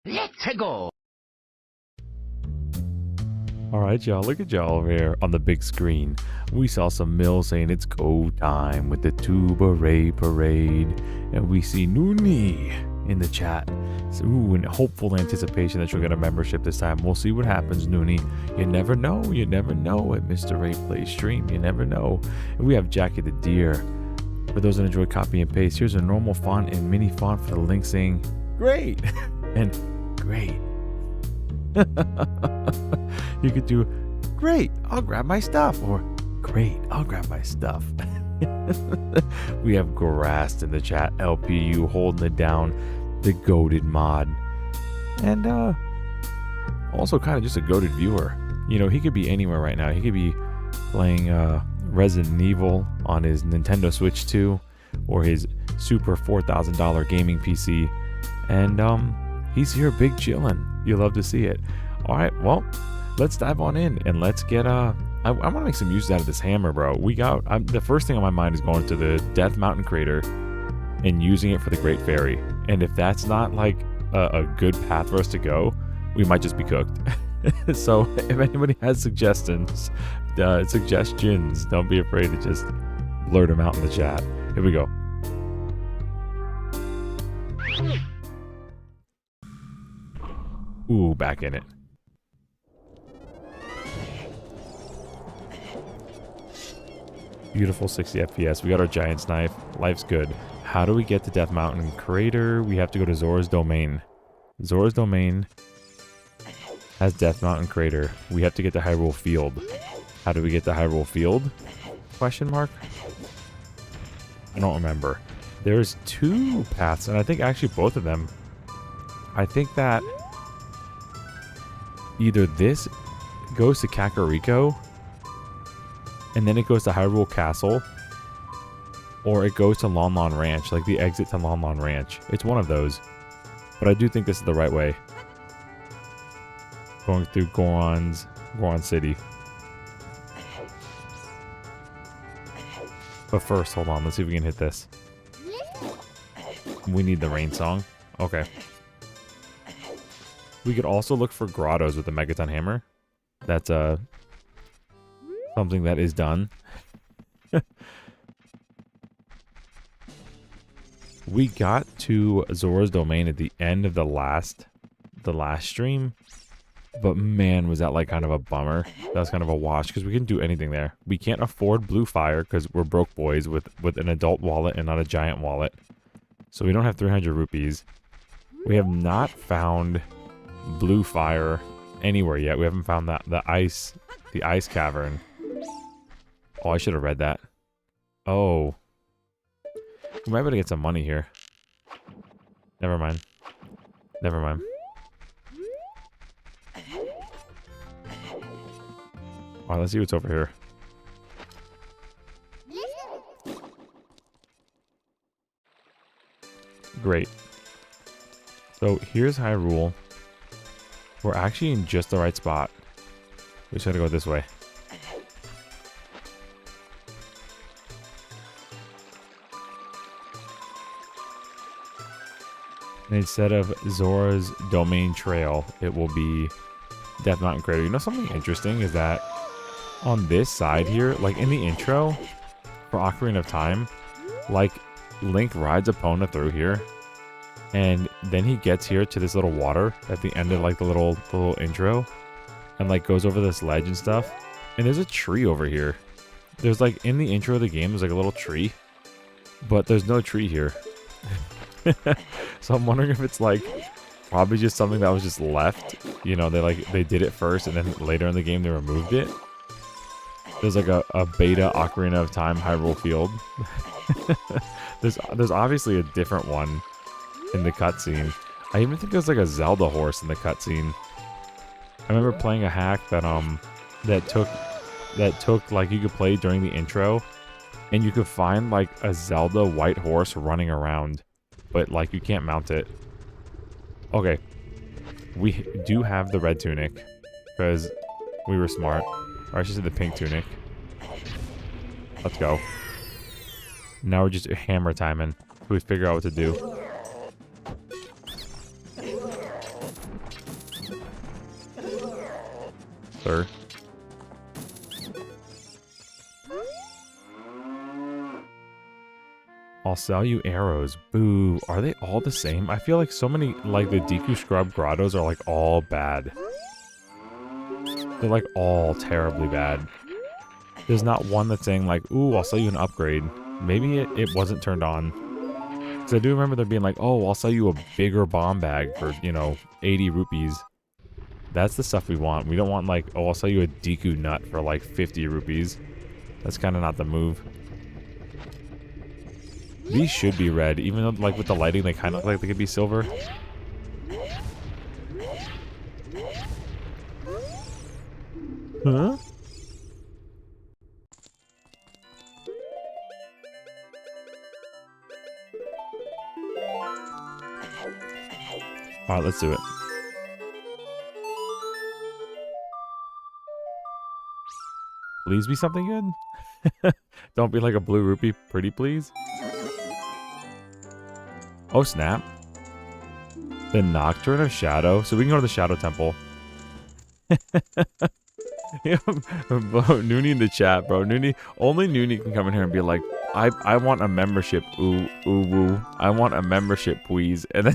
Let's go. Alright y'all, look at y'all over here on the big screen. We saw some Mill saying it's go time with the Tuba Ray Parade. And we see Noonie in the chat. So, in hopeful anticipation that you'll get a membership this time. We'll see what happens, Noonie. You never know at Mr. Ray Plays stream. You never know. And we have Jackie the Deer. For those that enjoy copy and paste, here's a normal font and mini font for the link saying great and great. You could do great, I'll grab my stuff, or great, I'll grab my stuff. We have Grassed in the chat, LPU holding it down, the goated mod, and also kind of just a goated viewer. You know, he could be anywhere right now. He could be playing Resident Evil on his Nintendo Switch 2 or his super $4,000 gaming PC, and he's here big chillin'. You'll love to see it. All right, well, let's dive on in and let's get I want to make some use out of this hammer, bro. The first thing on my mind is going to the Death Mountain Crater and using it for the Great Fairy. And if that's not like a good path for us to go, we might just be cooked. So if anybody has suggestions, don't be afraid to just blurt them out in the chat. Here we go. Ooh, back in it. Beautiful 60 FPS. We got our Giant's Knife. Life's good. How do we get to Death Mountain Crater? We have to go to Zora's Domain. Zora's Domain has Death Mountain Crater. We have to get to Hyrule Field. How do we get to Hyrule Field? Question mark? I don't remember. There's two paths, and I think actually both of them. I think that either this goes to Kakariko, and then it goes to Hyrule Castle, or it goes to Lon Lon Ranch, like the exit to Lon Lon Ranch. It's one of those. But I do think this is the right way. Going through Goron City. But first, hold on. Let's see if we can hit this. We need the rain song. Okay. We could also look for grottos with the Megaton Hammer. That's something that is done. We got to Zora's Domain at the end of the last stream, but man, was that like kind of a bummer. That was kind of a wash because we couldn't do anything there. We can't afford Blue Fire because we're broke boys with an adult wallet and not a giant wallet. So we don't have 300 rupees. We have not found Blue Fire anywhere yet. We haven't found the ice cavern. Oh, I should have read that. Oh. We might be able to get some money here. Never mind. Never mind. Alright, let's see what's over here. Great. So here's Hyrule. We're actually in just the right spot. We just gotta go this way. And instead of Zora's Domain Trail, it will be Death Mountain Crater. You know something interesting is that on this side here, like in the intro for Ocarina of Time, like Link rides Epona through here, and then he gets here to this little water at the end of like the little intro, and like goes over this ledge and stuff. And there's a tree over here. There's like in the intro of the game, there's like a little tree, but there's no tree here. So I'm wondering if it's like probably just something that was just left. You know, they did it first and then later in the game they removed it. There's like a beta Ocarina of Time Hyrule Field. There's obviously a different one in the cutscene. I even think there's like a Zelda horse in the cutscene. I remember playing a hack that took like you could play during the intro, and you could find like a Zelda white horse running around, but like you can't mount it. Okay, we do have the red tunic because we were smart, or I should say the pink tunic. Let's go. Now we're just hammer timing. We figure out what to do. Sir. I'll sell you arrows. Boo. Are they all the same? I feel like so many, like the Deku Scrub grottos are like all bad. They're like all terribly bad. There's not one that's saying like, ooh, I'll sell you an upgrade. Maybe it wasn't turned on. Because I do remember there being like, oh, I'll sell you a bigger bomb bag for, you know, 80 rupees. That's the stuff we want. We don't want like, oh, I'll sell you a Deku nut for like 50 rupees. That's kind of not the move. These should be red, even though like with the lighting they kind of look like they could be silver. Huh? Alright, let's do it. Please be something good. Don't be like a blue rupee, pretty please. Oh snap. The Nocturne of Shadow. So we can go to the Shadow Temple. Yeah, bro, Noonie in the chat, bro. Noonie, only Noonie can come in here and be like, I want a membership. Ooh, ooh, woo. I want a membership, please. And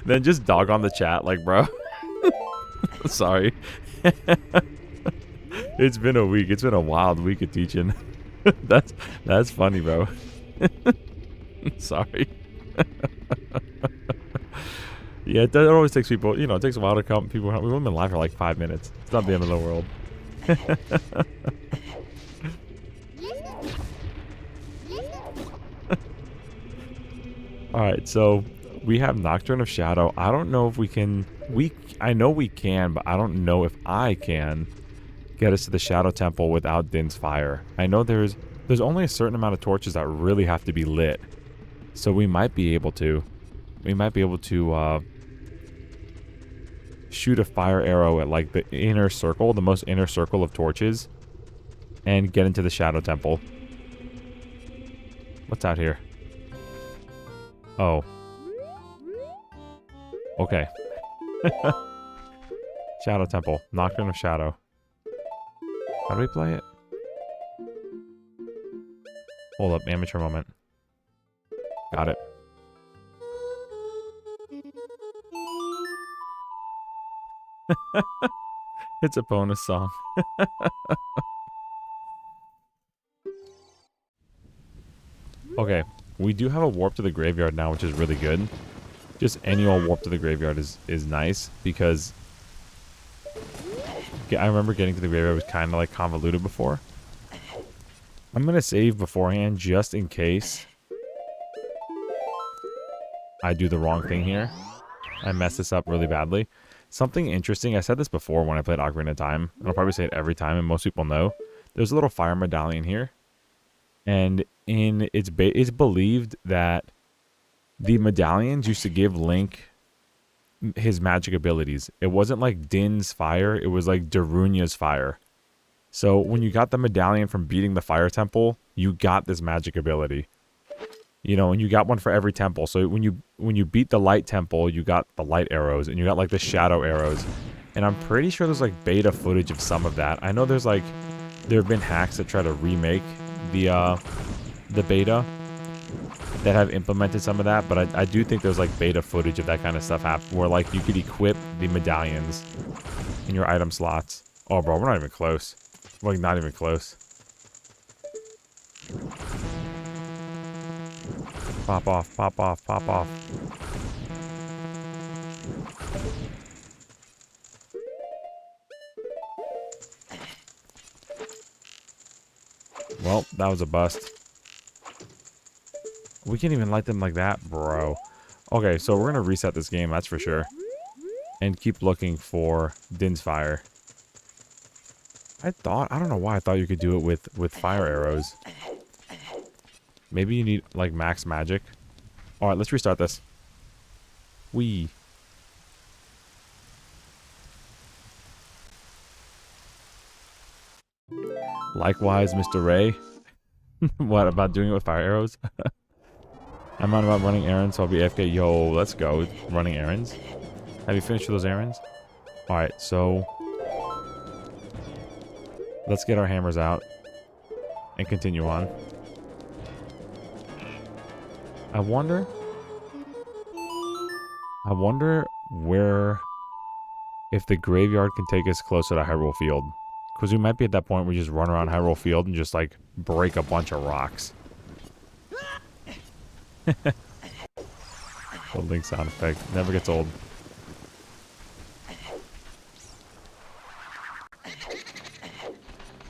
then just dog on the chat, like, bro. Sorry. It's been a week. It's been a wild week of teaching. That's funny, bro. Sorry. Yeah, it always takes people, you know, it takes a while to come. People, we've only been live for like 5 minutes. It's not the end of the world. Alright, so we have Nocturne of Shadow. I don't know if we can, I know we can, but I don't know if I can get us to the Shadow Temple without Din's fire. I know there's only a certain amount of torches that really have to be lit. So we might be able to. We might be able to shoot a fire arrow at like the inner circle, the most inner circle of torches, and get into the Shadow Temple. What's out here? Oh. Okay. Shadow Temple. Nocturne of Shadow. How do we play it? Hold up, amateur moment. Got it. It's a bonus song. Okay, we do have a warp to the graveyard now, which is really good. Just any old warp to the graveyard is nice because I remember getting to the graveyard was kind of like convoluted before. I'm gonna save beforehand just in case I do the wrong thing here. I mess this up really badly. Something interesting, I said this before when I played Ocarina of Time, and I'll probably say it every time, and most people know. There's a little fire medallion here. And it's believed that the medallions used to give Link his magic abilities. It wasn't like Din's fire, it was like Darunia's fire. So when you got the medallion from beating the fire temple, you got this magic ability. You know, and you got one for every temple. So when you beat the light temple, you got the light arrows, and you got like the shadow arrows. And I'm pretty sure there's like beta footage of some of that. I know there have been hacks that try to remake the beta that have implemented some of that, but I do think there's like beta footage of that kind of stuff happen where like you could equip the medallions in your item slots. Oh, bro, we're not even close. We're like not even close. Pop off, pop off, pop off. Well, that was a bust. We can't even light them like that, bro. Okay, so we're gonna reset this game, that's for sure. And keep looking for Din's fire. I don't know why I thought you could do it with fire arrows. Maybe you need, like, max magic. Alright, let's restart this. Whee. Likewise, Mr. Ray. What about doing it with fire arrows? I'm on about running errands, so I'll be AFK. Yo, let's go. Running errands. Have you finished those errands? Alright, so let's get our hammers out and continue on. I wonder where, if the graveyard can take us closer to Hyrule Field. Because we might be at that point where we just run around Hyrule Field and just, like, break a bunch of rocks. The Link sound effect. Never gets old.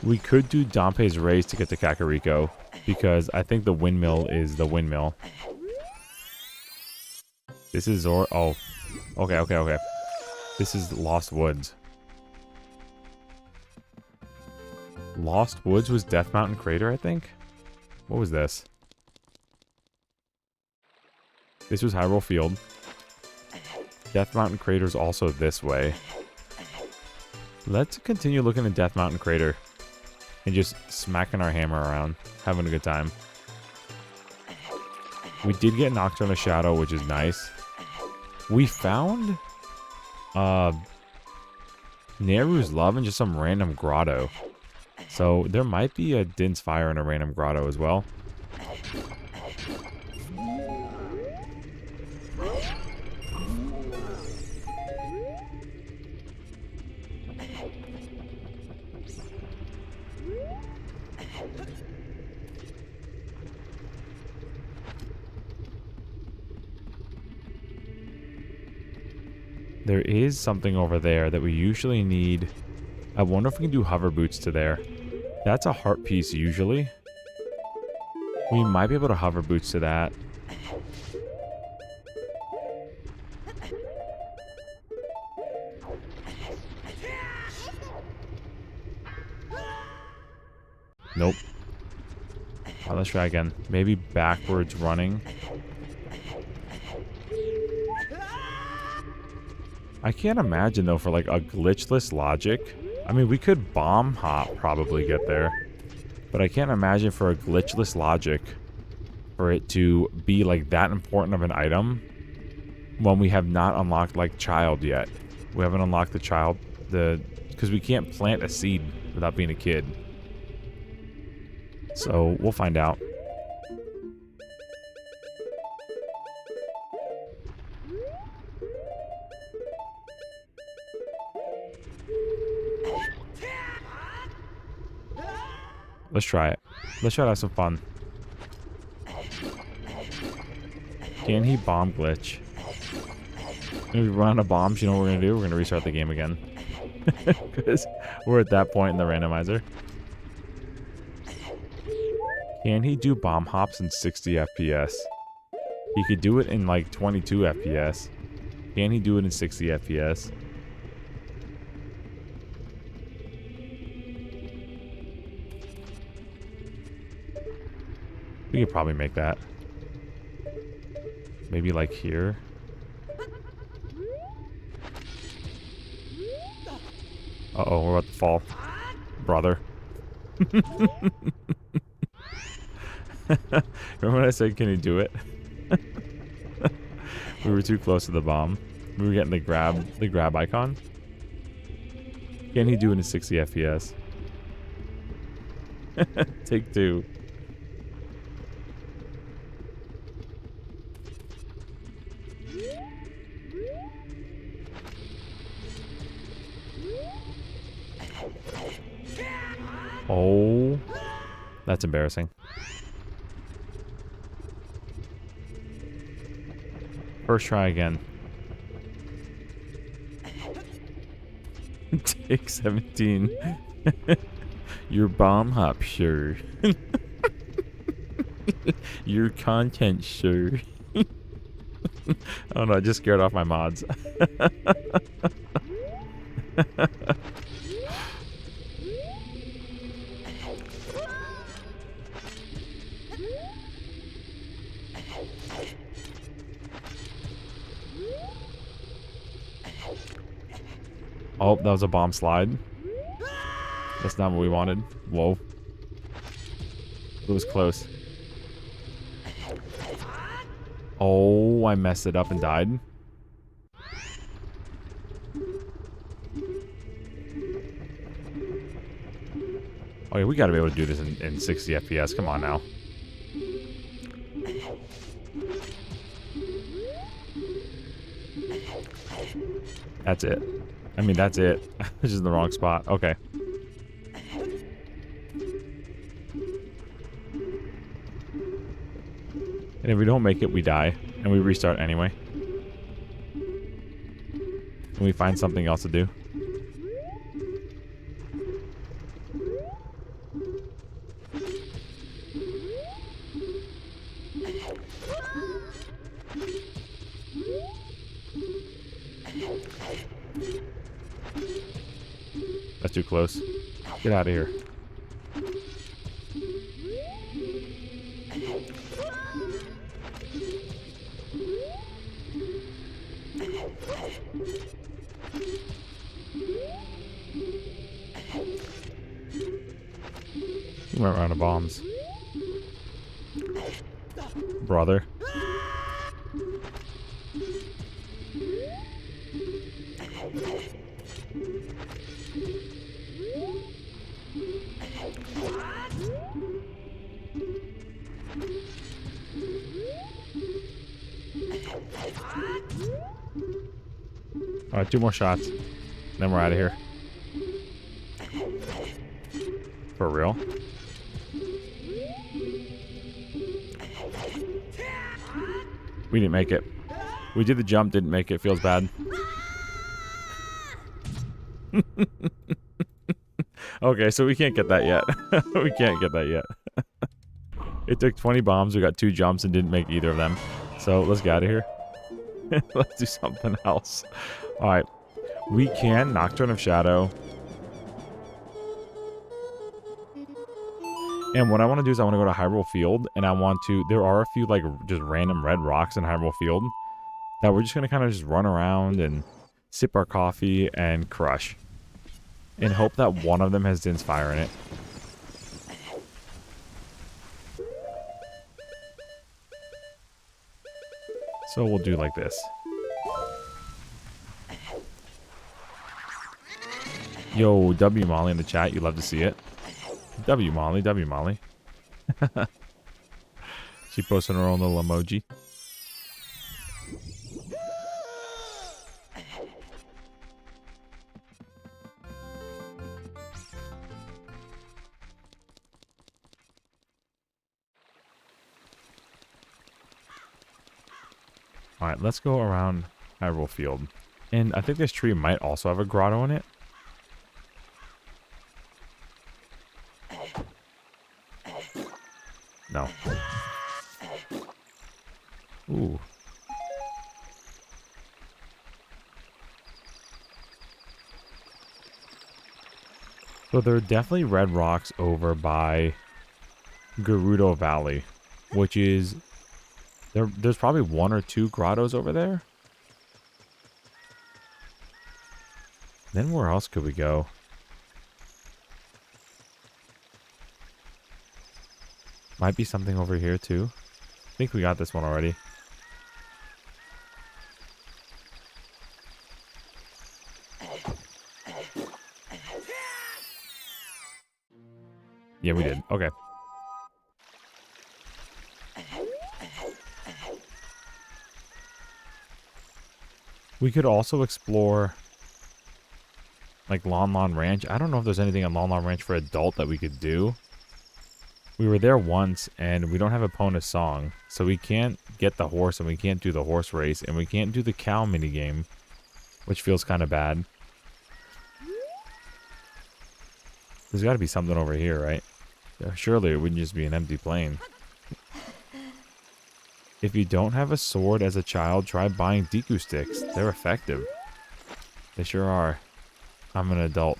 We could do Dompe's Race to get to Kakariko, because I think the windmill is the windmill. This is Zora. Oh. Okay. This is Lost Woods. Lost Woods was Death Mountain Crater, I think? What was this? This was Hyrule Field. Death Mountain Crater is also this way. Let's continue looking at Death Mountain Crater. And just smacking our hammer around. Having a good time. We did get Nocturne of Shadow, which is nice. We found Nehru's Love in just some random grotto. So there might be a Din's Fire in a random grotto as well. There is something over there that we usually need. I wonder if we can do hover boots to there. That's a heart piece usually. We might be able to hover boots to that. Nope. Well, let's try again. Maybe backwards running. I can't imagine, though, for, like, a glitchless logic. I mean, we could bomb hop probably get there. But I can't imagine for a glitchless logic for it to be, like, that important of an item when we have not unlocked, like, child yet. We haven't unlocked the child, because we can't plant a seed without being a kid. So, we'll find out. Let's try it. Let's try to have some fun. Can he bomb glitch? If we run out of bombs, you know what we're going to do? We're going to restart the game again. Because we're at that point in the randomizer. Can he do bomb hops in 60 FPS? He could do it in like 22 FPS. Can he do it in 60 FPS? We could probably make that. Maybe like here. Uh-oh, we're about to fall. Brother. Remember when I said, can he do it? We were too close to the bomb. We were getting the grab icon. Can he do it in 60 FPS? Take two. Oh, that's embarrassing. First try again. Take 17. Your bomb hop, sure. Your content, sure. Oh no, I just scared off my mods. Oh, that was a bomb slide. That's not what we wanted. Whoa. It was close. Oh, I messed it up and died. Oh yeah, we gotta be able to do this in 60 FPS. Come on now. That's it. I mean, that's it. This is in the wrong spot. Okay. And if we don't make it, we die. And we restart anyway. And we find something else to do. That's too close. Get out of here. He went around the bombs. Brother. Alright, 2 more shots. Then we're out of here. For real? We didn't make it. We did the jump, didn't make it. Feels bad. Okay, so we can't get that yet. We can't get that yet. It took 20 bombs. We got 2 jumps and didn't make either of them. So let's get out of here. Let's do something else. Alright. We can Nocturne of Shadow. And what I want to do is I want to go to Hyrule Field, and I want to... There are a few, like, just random red rocks in Hyrule Field that we're just going to kind of just run around and sip our coffee and crush. And hope that one of them has Din's Fire in it. So we'll do like this. Yo, W Molly in the chat. You love to see it. W Molly, W Molly. She posted her own little emoji. Alright, let's go around Hyrule Field. And I think this tree might also have a grotto in it. No. Ooh. So there are definitely red rocks over by Gerudo Valley, which is... There's probably 1 or 2 grottos over there. Then where else could we go? Might be something over here too. I think we got this one already. Yeah, we did. Okay. We could also explore like Lon Lon Ranch. I don't know if there's anything on Lon Lon Ranch for adult that we could do. We were there once, and we don't have Epona's song, so we can't get the horse, and we can't do the horse race, and we can't do the cow minigame, which feels kind of bad. There's got to be something over here, right? Surely it wouldn't just be an empty plain. If you don't have a sword as a child, try buying Deku sticks. They're effective. They sure are. I'm an adult.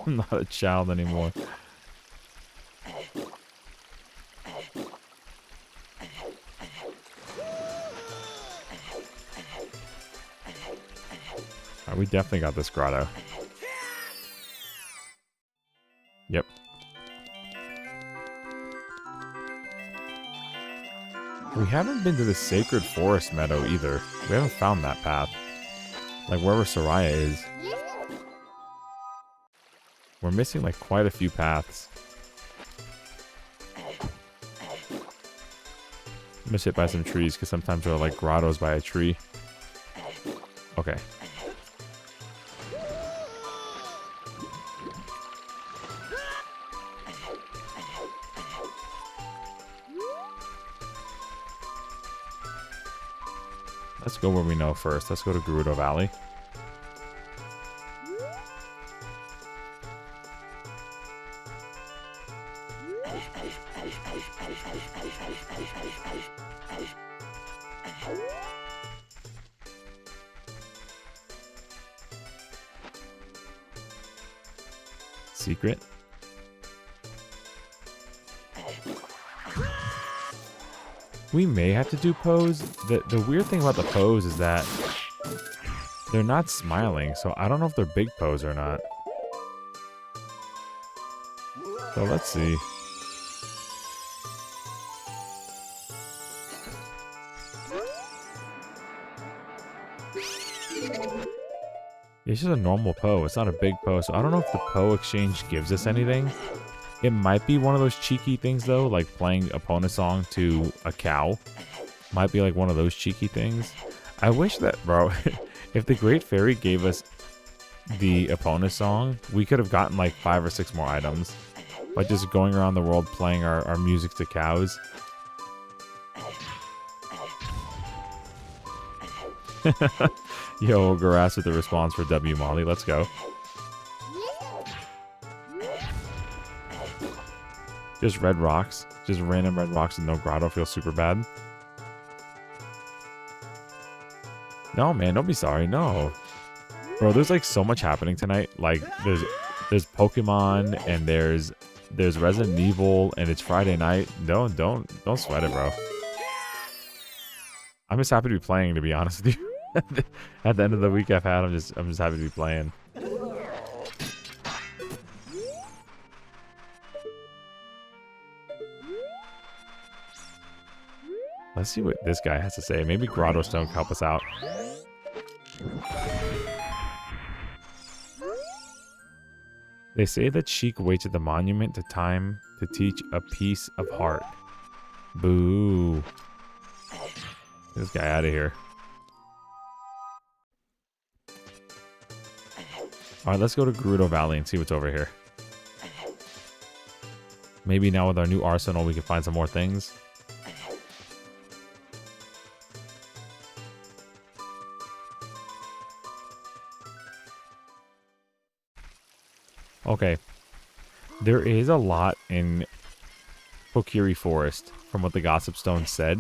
I'm not a child anymore. Alright, we definitely got this grotto. Yep. We haven't been to the Sacred Forest Meadow either. We haven't found that path. Like wherever Soraya is. We're missing like quite a few paths. I'm gonna sit by some trees because sometimes there are like grottos by a tree. Okay. Let's go where we know first. Let's go to Gerudo Valley. Secret. We may have to do pose. The weird thing about the pose is that they're not smiling, so I don't know if they're big pose or not. So let's see. It's just a normal Poe. It's not a big Poe, so I don't know if the Poe exchange gives us anything. It might be one of those cheeky things, though, like playing Epona song to a cow. Might be like one of those cheeky things. I wish that, bro, if the Great Fairy gave us the Epona song, we could have gotten like 5 or 6 more items by just going around the world playing our music to cows. Yo, Garas with the response for W Molly. Let's go. Just red rocks. Just random red rocks and no grotto feels super bad. No, man, don't be sorry. No. Bro, there's like so much happening tonight. Like there's Pokemon and there's Resident Evil and it's Friday night. Don't sweat it, bro. I'm just happy to be playing, to be honest with you. At the end of the week I've had, I'm just happy to be playing. Let's see what this guy has to say. Maybe Grotto Stone can help us out. They say that Sheik waits at the monument to time to teach a piece of heart. Boo. Get this guy out of here. Alright, let's go to Gerudo Valley and see what's over here. Maybe now with our new arsenal we can find some more things. Okay. There is a lot in Pokiri Forest from what the Gossip Stone said.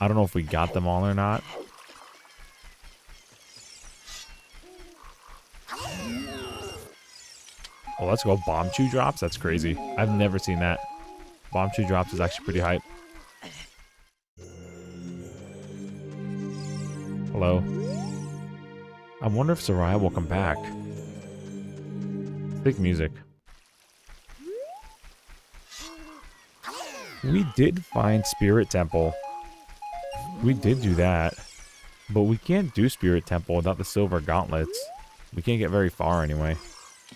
I don't know if we got them all or not. Oh, let's go. Bomb Chew drops? That's crazy. I've never seen that. Bomb Chew drops is actually pretty hype. Hello. I wonder if Soraya will come back. Big music. We did find Spirit Temple. We did do that. But we can't do Spirit Temple without the silver gauntlets. We can't get very far anyway.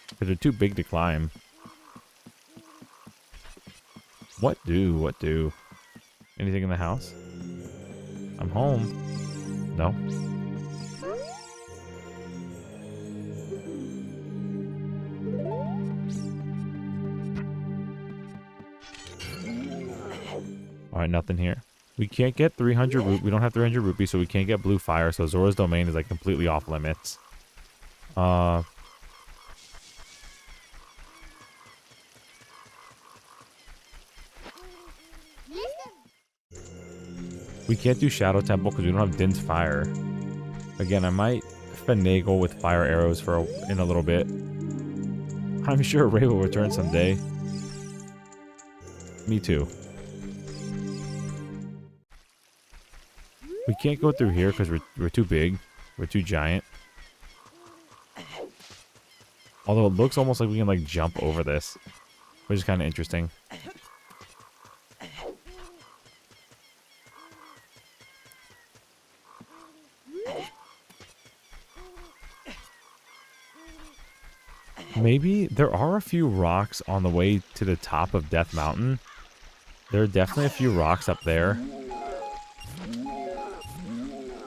Because they're too big to climb. What do? Anything in the house? I'm home. No. Alright, nothing here. We can't get 300 rupees. We don't have 300 rupees, so we can't get blue fire. So Zora's domain is like completely off limits. We can't do Shadow Temple because we don't have Din's fire. Again, I might finagle with fire arrows in a little bit. I'm sure Ray will return someday. Me too. We can't go through here because we're too big. We're too giant. Although it looks almost like we can like jump over this, which is kind of interesting. Maybe there are a few rocks on the way to the top of Death Mountain. There are definitely a few rocks up there.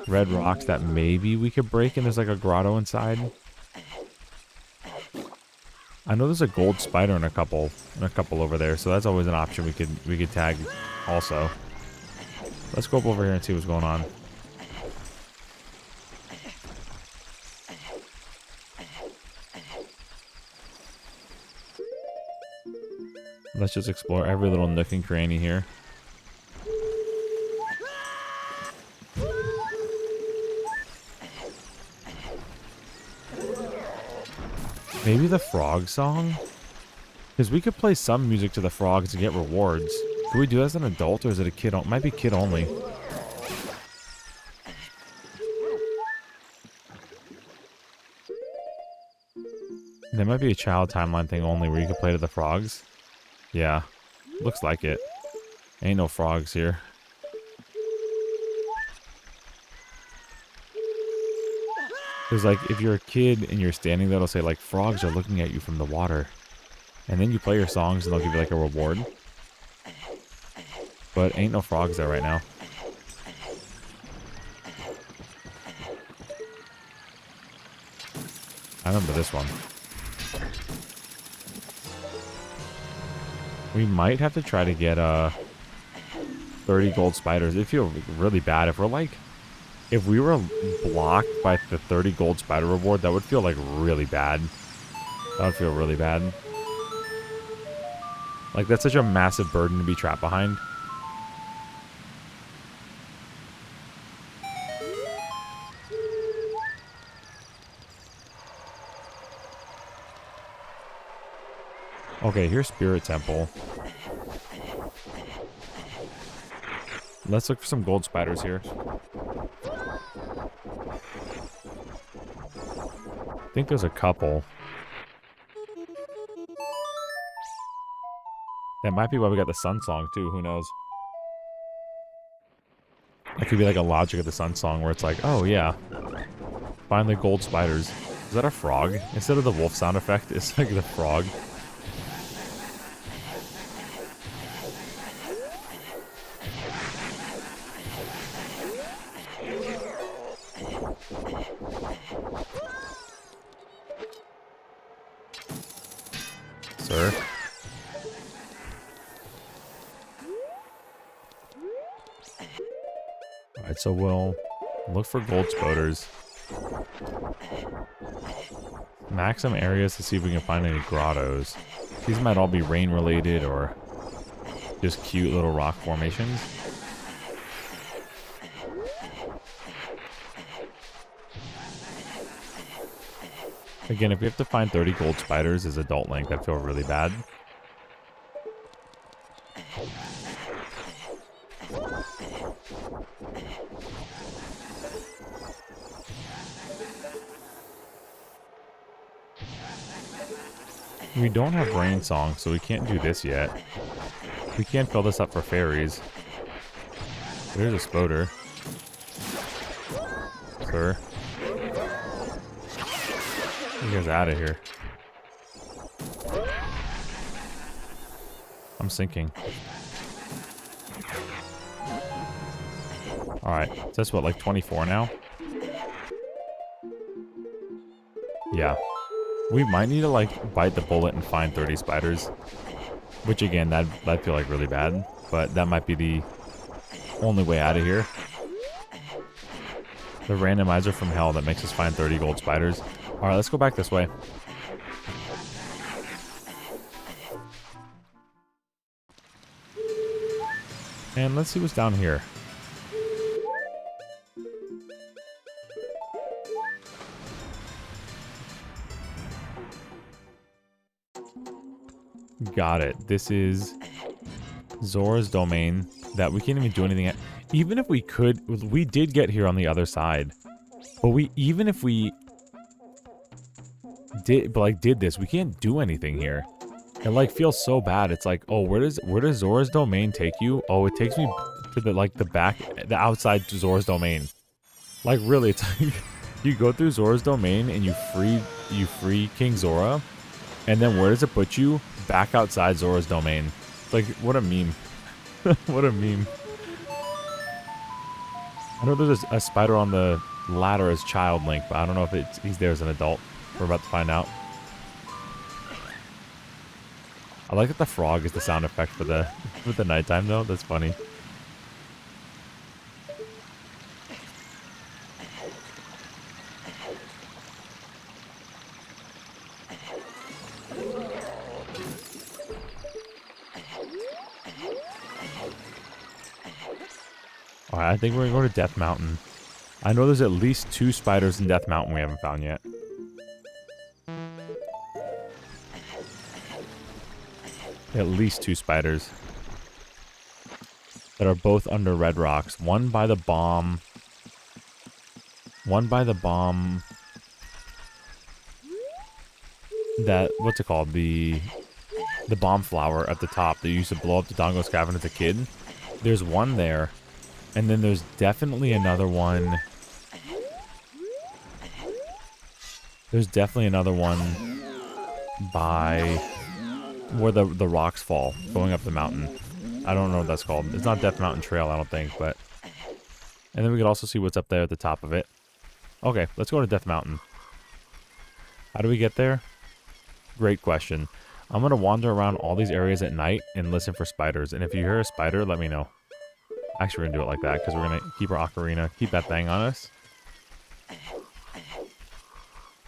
Red rocks that maybe we could break, and there's like a grotto inside. I know there's a gold spider in a couple over there, so that's always an option we could tag also. Let's go up over here and see what's going on. Let's just explore every little nook and cranny here. Maybe the frog song? Because we could play some music to the frogs to get rewards. Can we do that as an adult, or is it a kid? Might be kid only. There might be a child timeline thing only where you can play to the frogs. Yeah, looks like it. Ain't no frogs here. There's like, if you're a kid and you're standing there, it'll say like, frogs are looking at you from the water. And then you play your songs and they'll give you like a reward. But ain't no frogs there right now. I remember this one. We might have to try to get 30 gold spiders. It'd feel really bad if we're like, if we were blocked by the 30 gold spider reward, that would feel like really bad. That would feel really bad. Like, that's such a massive burden to be trapped behind. Okay, here's Spirit Temple. Let's look for some gold spiders here. I think there's a couple. That might be why we got the sun song too, who knows? That could be like a logic of the sun song where it's like, oh yeah, find the gold spiders. Is that a frog? Instead of the wolf sound effect, it's like the frog. Sir? Alright, so we'll look for gold spoders. Max some areas to see if we can find any grottos. These might all be rain related or just cute little rock formations. Again, if we have to find 30 gold spiders as adult Link, that'd feel really bad. We don't have rain song, so we can't do this yet. We can't fill this up for fairies. There's a spoder. Sir. You guys out of here. I'm sinking. Alright, so that's what, like 24 now? Yeah. We might need to like bite the bullet and find 30 spiders. Which again, that'd feel like really bad. But that might be the only way out of here. The randomizer from hell that makes us find 30 gold spiders. Alright, let's go back this way. And let's see what's down here. Got it. This is Zora's domain that we can't even do anything at. Even if we could, we did get here on the other side. But even if we did this, we can't do anything here. It like feels so bad. It's like, oh, where does Zora's domain take you? Oh, it takes me to the outside to Zora's domain. Like really, it's like you go through Zora's domain and you free King Zora, And then where does it put you? Back outside Zora's domain. It's like, what a meme. What a meme. I know there's a spider on the ladder as Child Link, but I don't know if he's there as an adult. We're about to find out. I like that the frog is the sound effect for the nighttime though. That's funny. Alright, I think we're gonna go to Death Mountain. I know there's at least 2 spiders in Death Mountain we haven't found yet. At least 2 spiders. That are both under red rocks. One by the bomb. One by the bomb. That, what's it called? The bomb flower at the top that you used to blow up the Dongo's Cavern as a kid. There's one there. And then there's definitely another one. There's definitely another one by where the rocks fall, going up the mountain. I don't know what that's called. It's not Death Mountain Trail, I don't think, but... And then we could also see what's up there at the top of it. Okay, let's go to Death Mountain. How do we get there? Great question. I'm going to wander around all these areas at night and listen for spiders. And if you hear a spider, let me know. Actually, we're going to do it like that because we're going to keep our ocarina, keep that thing on us.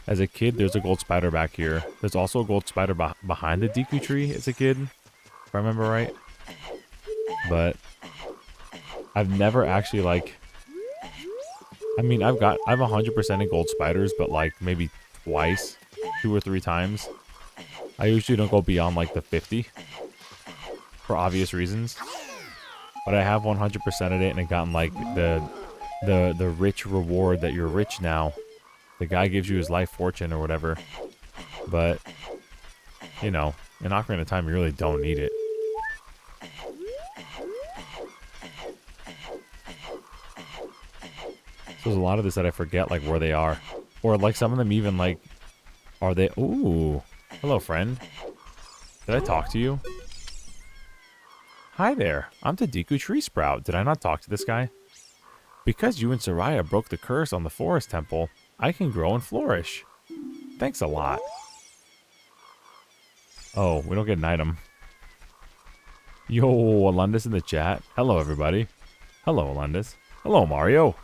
As a kid, there's a gold spider back here. There's also a gold spider behind the Deku tree as a kid, if I remember right. But I've never actually, like... I mean, I've 100% in gold spiders, but like maybe twice, 2 or 3 times. I usually don't go beyond like the 50 for obvious reasons. But I have 100% of it and I've gotten like the rich reward that you're rich now. The guy gives you his life fortune or whatever. But, you know, in Ocarina of Time, you really don't need it. So there's a lot of this that I forget, like, where they are. Or, like, some of them even, like, are they... Ooh. Hello, friend. Did I talk to you? Hi there. I'm the Deku Tree Sprout. Did I not talk to this guy? Because you and Soraya broke the curse on the Forest Temple, I can grow and flourish. Thanks a lot. Oh, we don't get an item. Yo, Alundis in the chat. Hello, everybody. Hello, Alundis. Hello, Mario.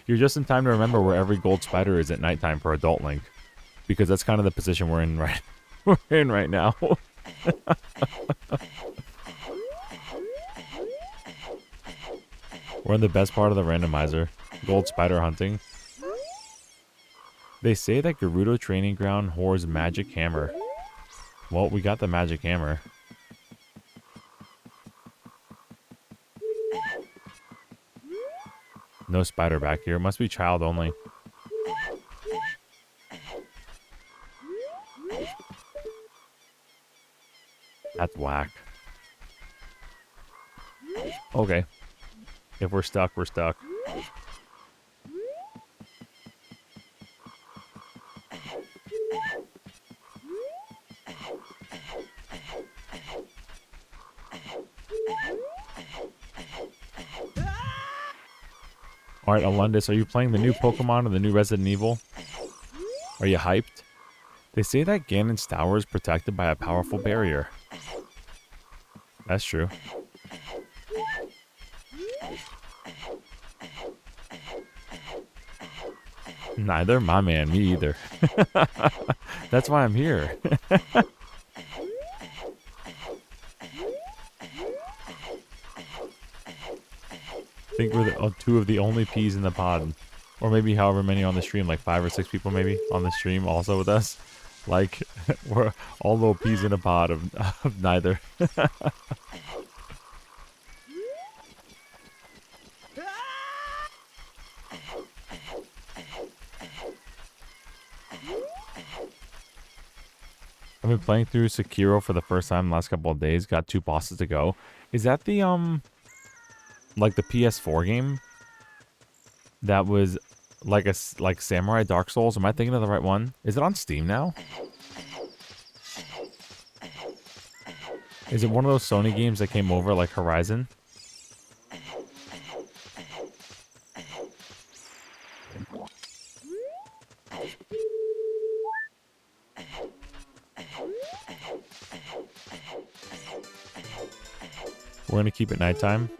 You're just in time to remember where every gold spider is at nighttime for Adult Link. Because that's kind of the position we're in right now. We're in the best part of the randomizer. Gold spider hunting. They say that Gerudo Training Ground hoards magic hammer. Well, we got the magic hammer. No spider back here. Must be child only. That's whack. Okay. If we're stuck, we're stuck. Alright, Alundis, are you playing the new Pokemon or the new Resident Evil? Are you hyped? They say that Ganon's tower is protected by a powerful barrier. That's true. Neither, my man, me either. That's why I'm here. I think we're the, 2 of the only peas in the pod. Or maybe however many on the stream, like 5 or 6 people maybe on the stream also with us. Like, we're all little peas in a pod of neither. I've been playing through Sekiro for the first time the last couple of days. Got 2 bosses to go. Is that the, like the PS4 game? That was like Samurai Dark Souls? Am I thinking of the right one? Is it on Steam now? Is it one of those Sony games that came over like Horizon? We're gonna keep it nighttime.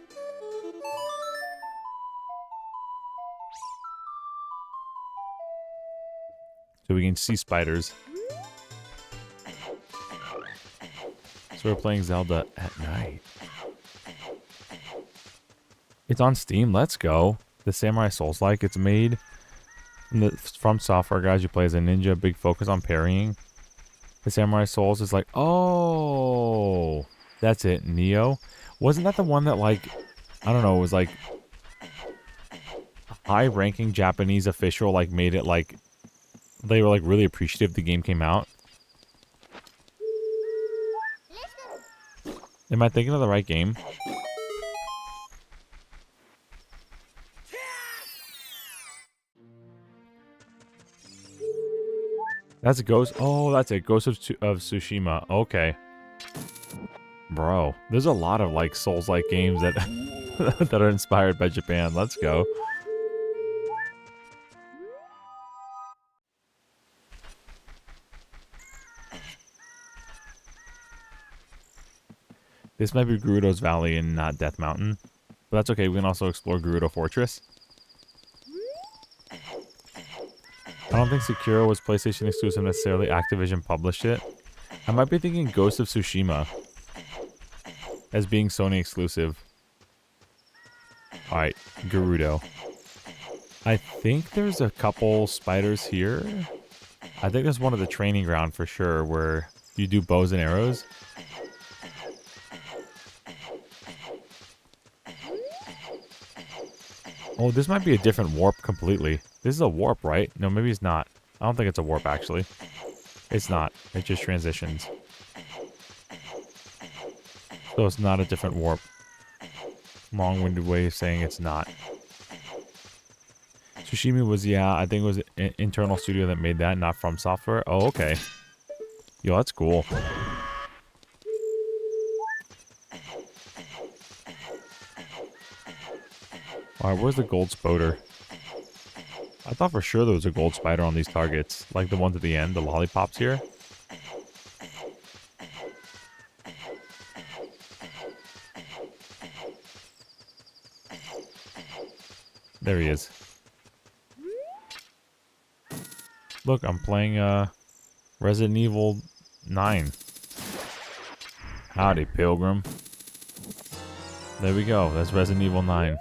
So we can see spiders. So we're playing Zelda at night. It's on Steam. Let's go. The Samurai Souls-like. It's made from software guys. You play as a ninja. Big focus on parrying. The Samurai Souls is like, oh, that's it. Neo. Wasn't that the one that like, I don't know, it was like a high-ranking Japanese official like made it like, they were like really appreciative the game came out? Am I thinking of the right game? That's a Ghost. Oh, that's it. Ghost of Tsushima. Okay. Bro, there's a lot of like Souls-like games that that are inspired by Japan. Let's go. This might be Gerudo's Valley and not Death Mountain. But that's okay. We can also explore Gerudo Fortress. I don't think Sekiro was PlayStation exclusive necessarily. Activision published it. I might be thinking Ghost of Tsushima as being Sony exclusive. Alright, Gerudo. I think there's a couple spiders here. I think there's one of the training ground for sure where you do bows and arrows. Oh, this might be a different warp completely. This is a warp, right? No, maybe it's not. I don't think it's a warp, actually. It's not. It just transitions. So it's not a different warp. Long-winded way of saying it's not. Tsushima was, yeah, I think it was an internal studio that made that, not From Software. Oh, okay. Yo, that's cool. Alright, where's the gold spoder? I thought for sure there was a gold spider on these targets. Like the ones at the end, the lollipops here. There he is. Look, I'm playing Resident Evil 9. Howdy, Pilgrim. There we go. That's Resident Evil 9.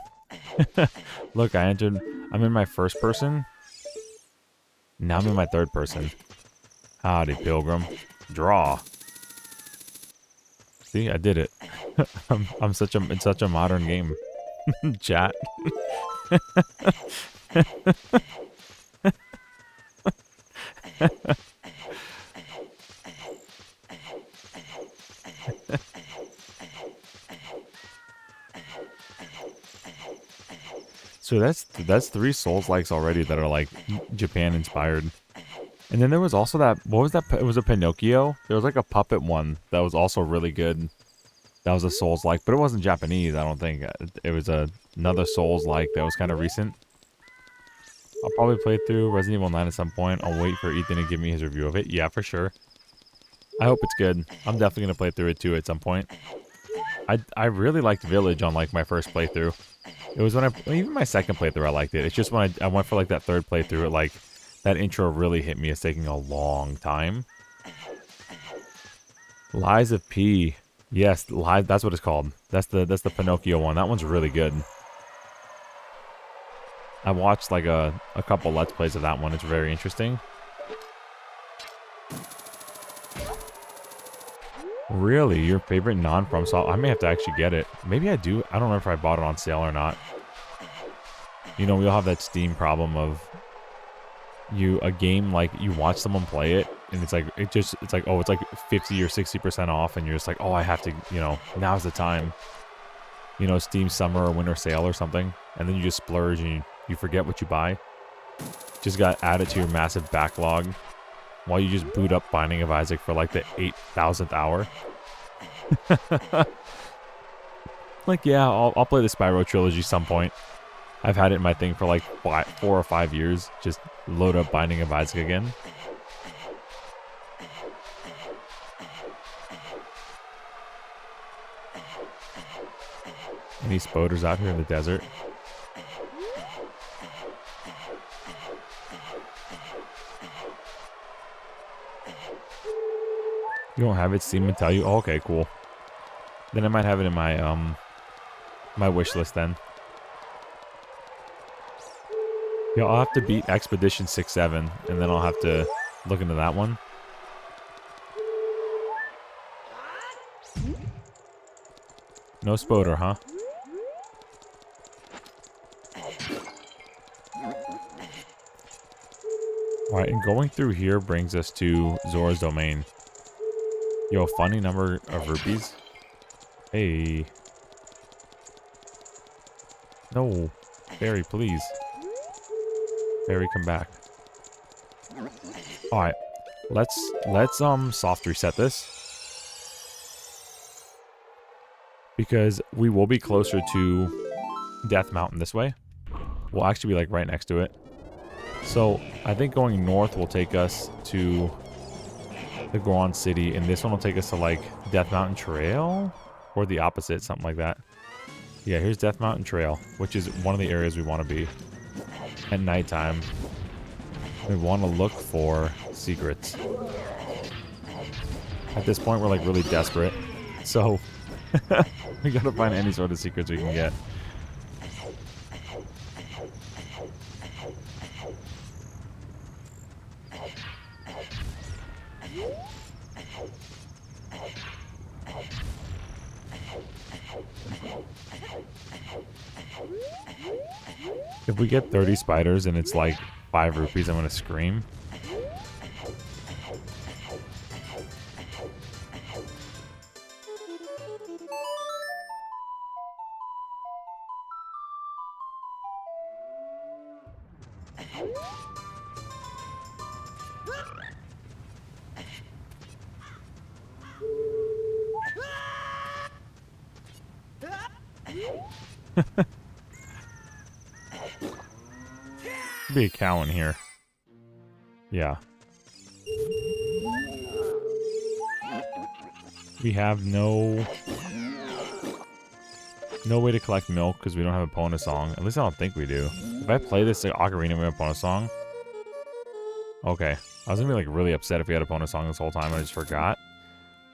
Look, I'm in my first person. Now I'm in my third person. Howdy, Pilgrim. Draw. See, I did it. It's such a modern game. Chat. So that's 3 Souls-likes already that are like Japan inspired. And then there was also that, what was that? It was a Pinocchio. There was like a puppet one that was also really good. That was a Souls-like, but it wasn't Japanese, I don't think. It was another Souls-like that was kind of recent. I'll probably play through Resident Evil 9 at some point. I'll wait for Ethan to give me his review of it. Yeah, for sure. I hope it's good. I'm definitely going to play through it too at some point. I really liked Village on like my first playthrough. It was when even my second playthrough I liked it. It's just when I went for like that third playthrough, like that intro really hit me. It's taking a long time. Lies of P. Yes, Lies, that's what it's called. That's the Pinocchio one. That one's really good. I watched like a couple Let's Plays of that one. It's very interesting. Really? Your favorite non-From Software? I may have to actually get it. Maybe I do. I don't know if I bought it on sale or not. You know, we all have that Steam problem of a game, like, you watch someone play it, and it's like, oh, it's like 50 or 60% off, and you're just like, oh, I have to, you know, now's the time. You know, Steam summer or winter sale or something, and then you just splurge and you forget what you buy. Just got added to your massive backlog while you just boot up Binding of Isaac for like the 8,000th hour. Like, yeah, I'll play the Spyro trilogy some point. I've had it in my thing for like 4 or 5 years. Just load up Binding of Isaac again. Any spoders out here in the desert? You don't have it? Steam and tell you? Oh, okay, cool. Then I might have it in my my wish list then. Yeah, I'll have to beat Expedition 6-7, and then I'll have to look into that one. No spoder, huh? Alright, and going through here brings us to Zora's Domain. Yo, funny number of rupees. Hey. No. Fairy, please. Fairy, come back. Alright. Let's soft reset this. Because we will be closer to Death Mountain this way. We'll actually be like right next to it. So I think going north will take us to the Goron City, and this one will take us to like Death Mountain Trail, or the opposite, something like that. Yeah, here's Death Mountain Trail, which is one of the areas we want to be at nighttime. We want to look for secrets. At this point, we're like really desperate, so we gotta find any sort of secrets we can get. If we get 30 spiders and it's like 5 rupees, I'm gonna scream. Be a cow in here. Yeah. We have no way to collect milk because we don't have a Epona song. At least I don't think we do. If I play this like Ocarina with a Epona song. Okay. I was gonna be like really upset if we had a Epona song this whole time. I just forgot.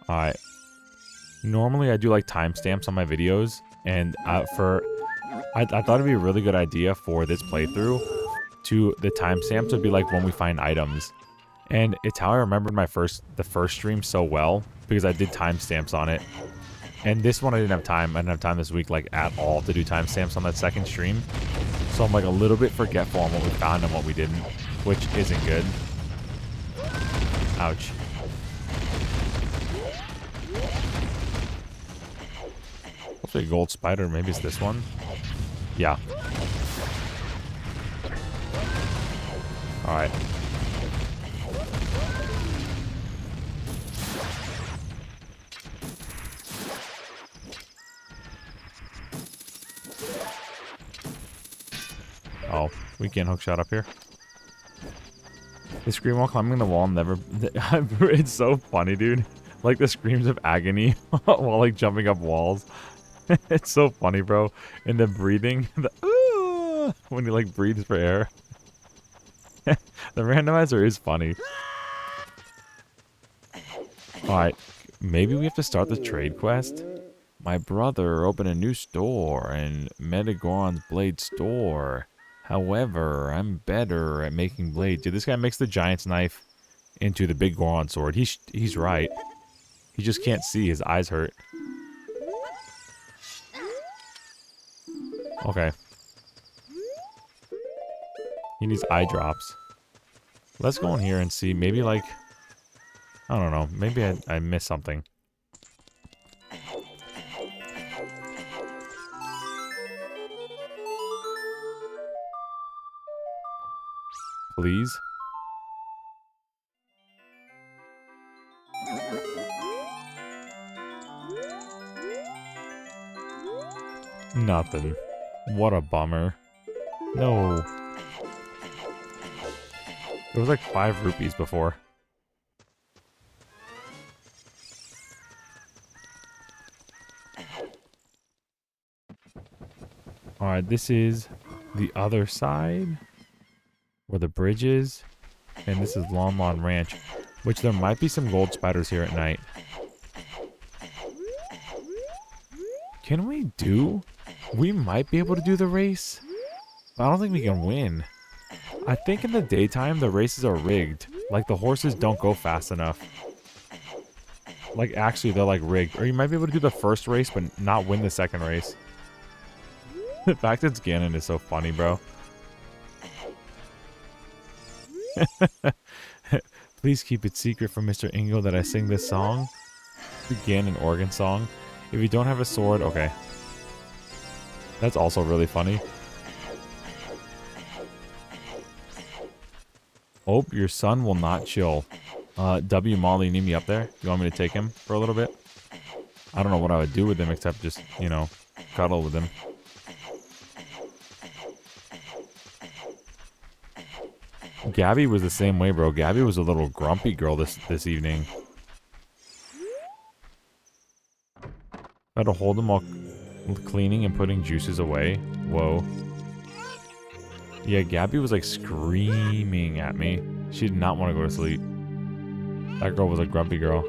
Alright. Normally I do like timestamps on my videos, and I thought it'd be a really good idea for this playthrough to the timestamps would be like when we find items. And it's how I remembered the first stream so well, because I did timestamps on it. And this one I didn't have time. I didn't have time this week like at all to do timestamps on that second stream. So I'm like a little bit forgetful on what we found and what we didn't, which isn't good. Ouch. Hopefully a gold spider. Maybe it's this one. Yeah. Alright. Oh, we can't hookshot up here. The scream while climbing the wall never... It's so funny, dude. Like the screams of agony while like jumping up walls. It's so funny, bro. And the breathing. When he like breathes for air. The randomizer is funny. Alright. Maybe we have to start the trade quest? My brother opened a new store in Metagoron's Blade store. However, I'm better at making blades. Dude, this guy makes the giant's knife into the big Goron sword. He's right. He just can't see. His eyes hurt. Okay. He needs eye drops. Let's go in here and see. Maybe like... I don't know. Maybe I missed something. Please? Nothing. What a bummer. No. It was like 5 rupees before. Alright, this is the other side where the bridge is. And this is Lon Lon Ranch, which there might be some gold spiders here at night. Can we do? We might be able to do the race. But I don't think we can win. I think in the daytime the races are rigged. Like the horses don't go fast enough. Like actually they're like rigged. Or you might be able to do the first race but not win the second race. The fact that it's Ganon is so funny, bro. Please keep it secret from Mr. Ingo that I sing this song. The Ganon organ song. If you don't have a sword, okay. That's also really funny. Oh, your son will not chill. W. Molly, need me up there? You want me to take him for a little bit? I don't know what I would do with him except just, you know, cuddle with him. Gabby was the same way, bro. Gabby was a little grumpy girl this evening. I had to hold them while cleaning and putting juices away. Whoa. Yeah, Gabby was like screaming at me. She did not want to go to sleep. That girl was a grumpy girl.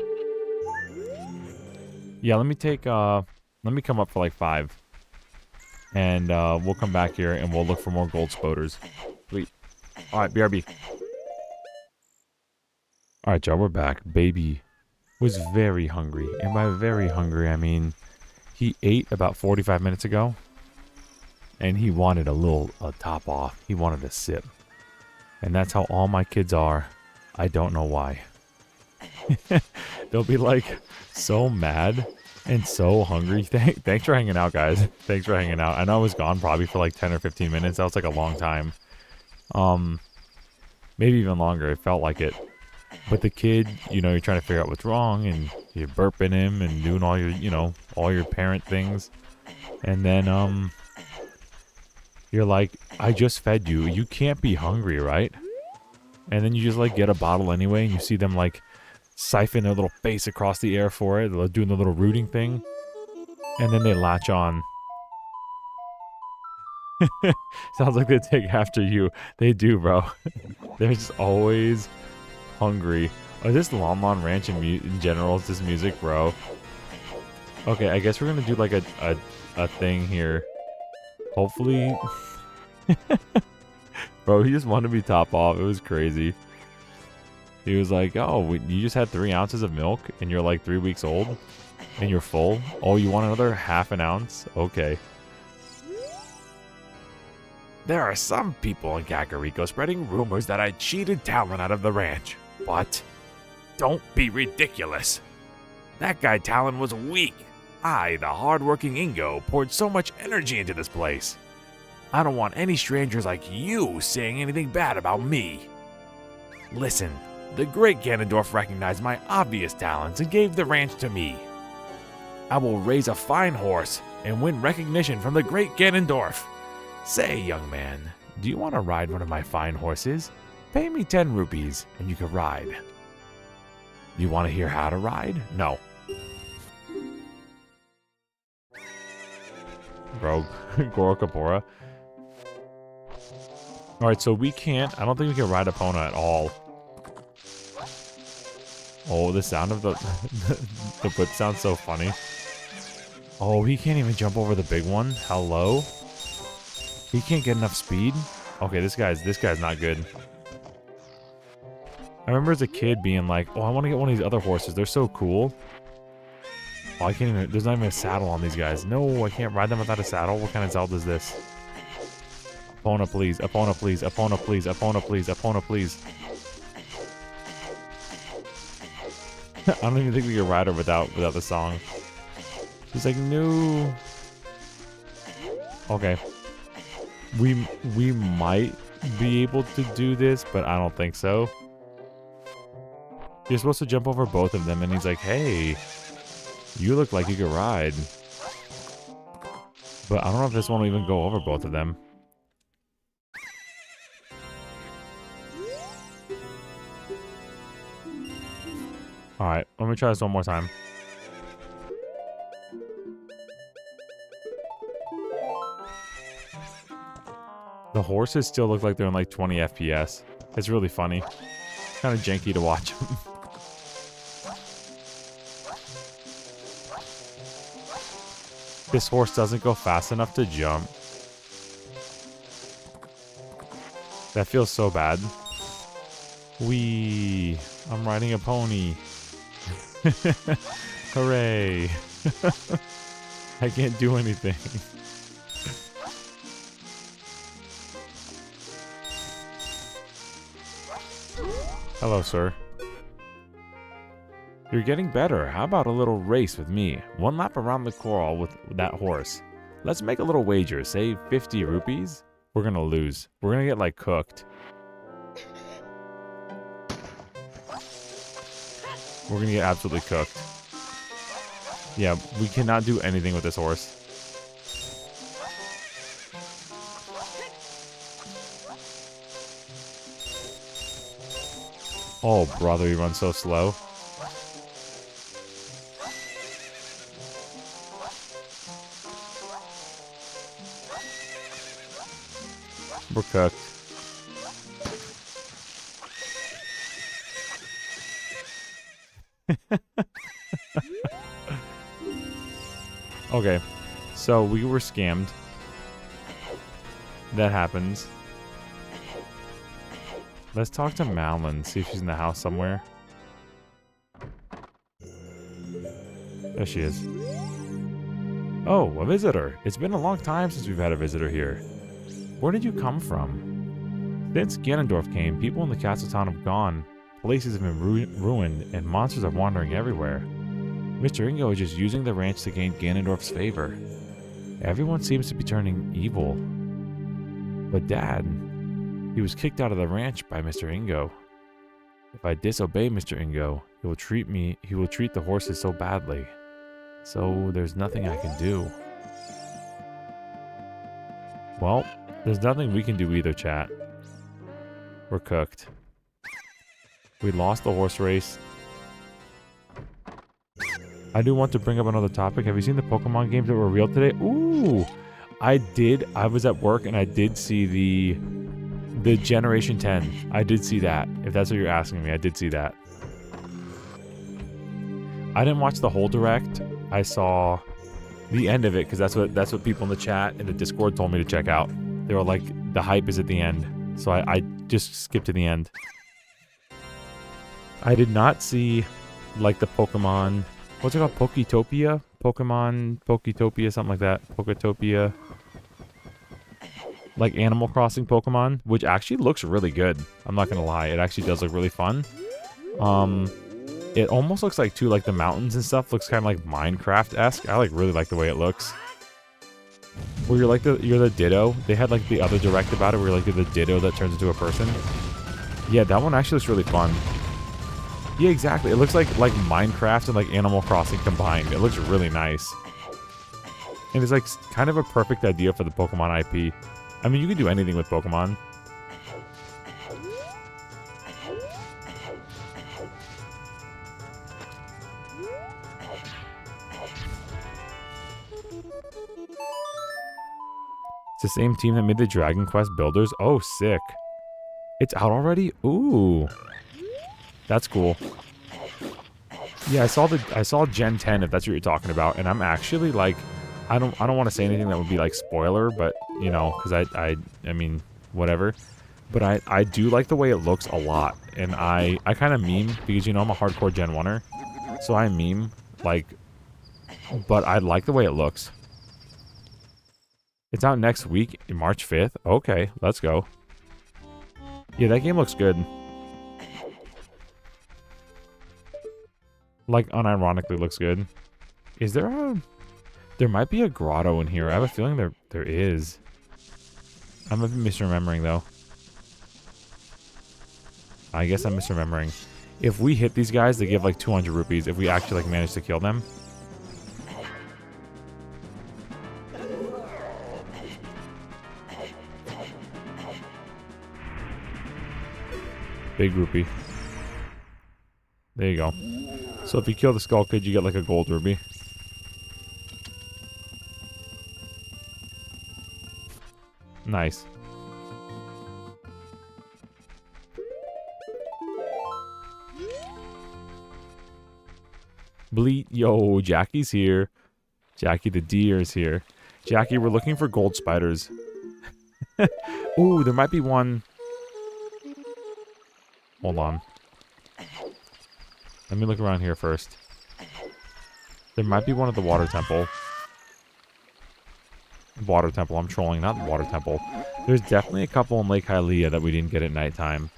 Yeah, let me come up for like 5. And we'll come back here and we'll look for more gold spoders. Sweet. Alright, BRB. Alright, y'all, we're back. Baby was very hungry. And by very hungry, I mean he ate about 45 minutes ago. And he wanted a top off. He wanted a sip. And that's how all my kids are. I don't know why. They'll be like so mad and so hungry. Thanks for hanging out, guys. Thanks for hanging out. I know I was gone probably for like 10 or 15 minutes. That was like a long time. Maybe even longer. It felt like it. But the kid, you know, you're trying to figure out what's wrong and you're burping him and doing all your, you know, all your parent things. And then, you're like, I just fed you. You can't be hungry, right? And then you just like get a bottle anyway and you see them like siphon their little face across the air for it. They're doing the little rooting thing. And then they latch on. Sounds like they take after you. They do, bro. They're just always hungry. Oh, is this Lon Lon Ranch in general? Is this music, bro? Okay, I guess we're gonna do like a thing here. Hopefully. Bro, he just wanted to be top off. It was crazy. He was like, oh, you just had 3 ounces of milk and you're like 3 weeks old and you're full. Oh, you want another ½ an ounce? Okay. There are some people in Kakariko spreading rumors that I cheated Talon out of the ranch. But don't be ridiculous. That guy Talon was weak. I, the hardworking Ingo, poured so much energy into this place. I don't want any strangers like you saying anything bad about me. Listen, the great Ganondorf recognized my obvious talents and gave the ranch to me. I will raise a fine horse and win recognition from the great Ganondorf. Say, young man, do you want to ride one of my fine horses? Pay me 10 rupees and you can ride. You want to hear how to ride? No. Bro, Goro Kapora. Alright, so we can't, I don't think we can ride Epona at all. Oh, the sound of the whip sounds so funny. Oh, he can't even jump over the big one. Hello? He can't get enough speed? Okay, this guy's not good. I remember as a kid being like, oh, I want to get one of these other horses. They're so cool. Oh, I can't even, there's not even a saddle on these guys. No, I can't ride them without a saddle. What kind of Zelda is this? Epona, please. Epona, please. Epona, please. Epona, please. Epona, please. I don't even think we could ride her without the song. She's like, no. Okay. We might be able to do this, but I don't think so. You're supposed to jump over both of them, and he's like, hey, you look like you could ride. But I don't know if this one will even go over both of them. Alright, let me try this one more time. The horses still look like they're in like 20 FPS. It's really funny. Kind of janky to watch them. This horse doesn't go fast enough to jump. That feels so bad. Whee! I'm riding a pony. Hooray! I can't do anything. Hello, sir. You're getting better. How about a little race with me? One lap around the coral with that horse. Let's make a little wager. Say 50 rupees? We're gonna lose. We're gonna get, like, cooked. We're gonna get absolutely cooked. Yeah, we cannot do anything with this horse. Oh, brother, you run so slow. We're cooked. Okay, so we were scammed. That happens. Let's talk to Malin, see if she's in the house somewhere. There she is. Oh, a visitor. It's been a long time since we've had a visitor here. Where did you come from? Since Ganondorf came, people in the castle town have gone. Places have been ruined, and monsters are wandering everywhere. Mr. Ingo is just using the ranch to gain Ganondorf's favor. Everyone seems to be turning evil. But Dad, he was kicked out of the ranch by Mr. Ingo. If I disobey Mr. Ingo, he will treat the horses so badly. So there's nothing I can do. Well, there's nothing we can do either, chat. We're cooked. We lost the horse race. I do want to bring up another topic. Have you seen the Pokemon games that were revealed today? Ooh! I did. I was at work and I did see the Generation 10. I did see that. If that's what you're asking me, I did see that. I didn't watch the whole direct. I saw the end of it because that's what people in the chat and the Discord told me to check out. They were like, the hype is at the end. So I just skipped to the end. I did not see like the Pokemon, what's it called? Poketopia? Pokemon Poketopia, something like that. Poketopia. Like Animal Crossing Pokemon, which actually looks really good. I'm not gonna lie, it actually does look really fun. It almost looks like too, like the mountains and stuff looks kind of like Minecraft-esque. I really like the way it looks. Where you're the Ditto. They had like the other direct about it where you're the Ditto that turns into a person. Yeah, that one actually looks really fun. Yeah, exactly. It looks like Minecraft and like Animal Crossing combined. It looks really nice. And it's like kind of a perfect idea for the Pokemon IP. I mean, you can do anything with Pokemon. It's the same team that made the Dragon Quest builders. Oh, sick. It's out already? Ooh. That's cool. Yeah, I saw Gen 10 if that's what you're talking about, and I'm actually like I don't want to say anything that would be like spoiler, but you know, cuz I mean, whatever. But I do like the way it looks a lot, and I kind of meme because you know I'm a hardcore Gen 1er. So I meme like, but I like the way it looks. It's out next week, March 5th. Okay, let's go. Yeah, that game looks good. Like, unironically looks good. Is there a... There might be a grotto in here. I have a feeling there is. I might be misremembering, though. I guess I'm misremembering. If we hit these guys, they give, like, 200 rupees. If we actually, like, manage to kill them. Big rupee. There you go. So if you kill the Skull Kid, you get like a gold ruby. Nice. Bleat. Yo, Jackie's here. Jackie the deer is here. Jackie, we're looking for gold spiders. Ooh, there might be one. Hold on. Let me look around here first. There might be one at the water temple. Water temple, I'm trolling, not the water temple. There's definitely a couple in Lake Hylia that we didn't get at nighttime.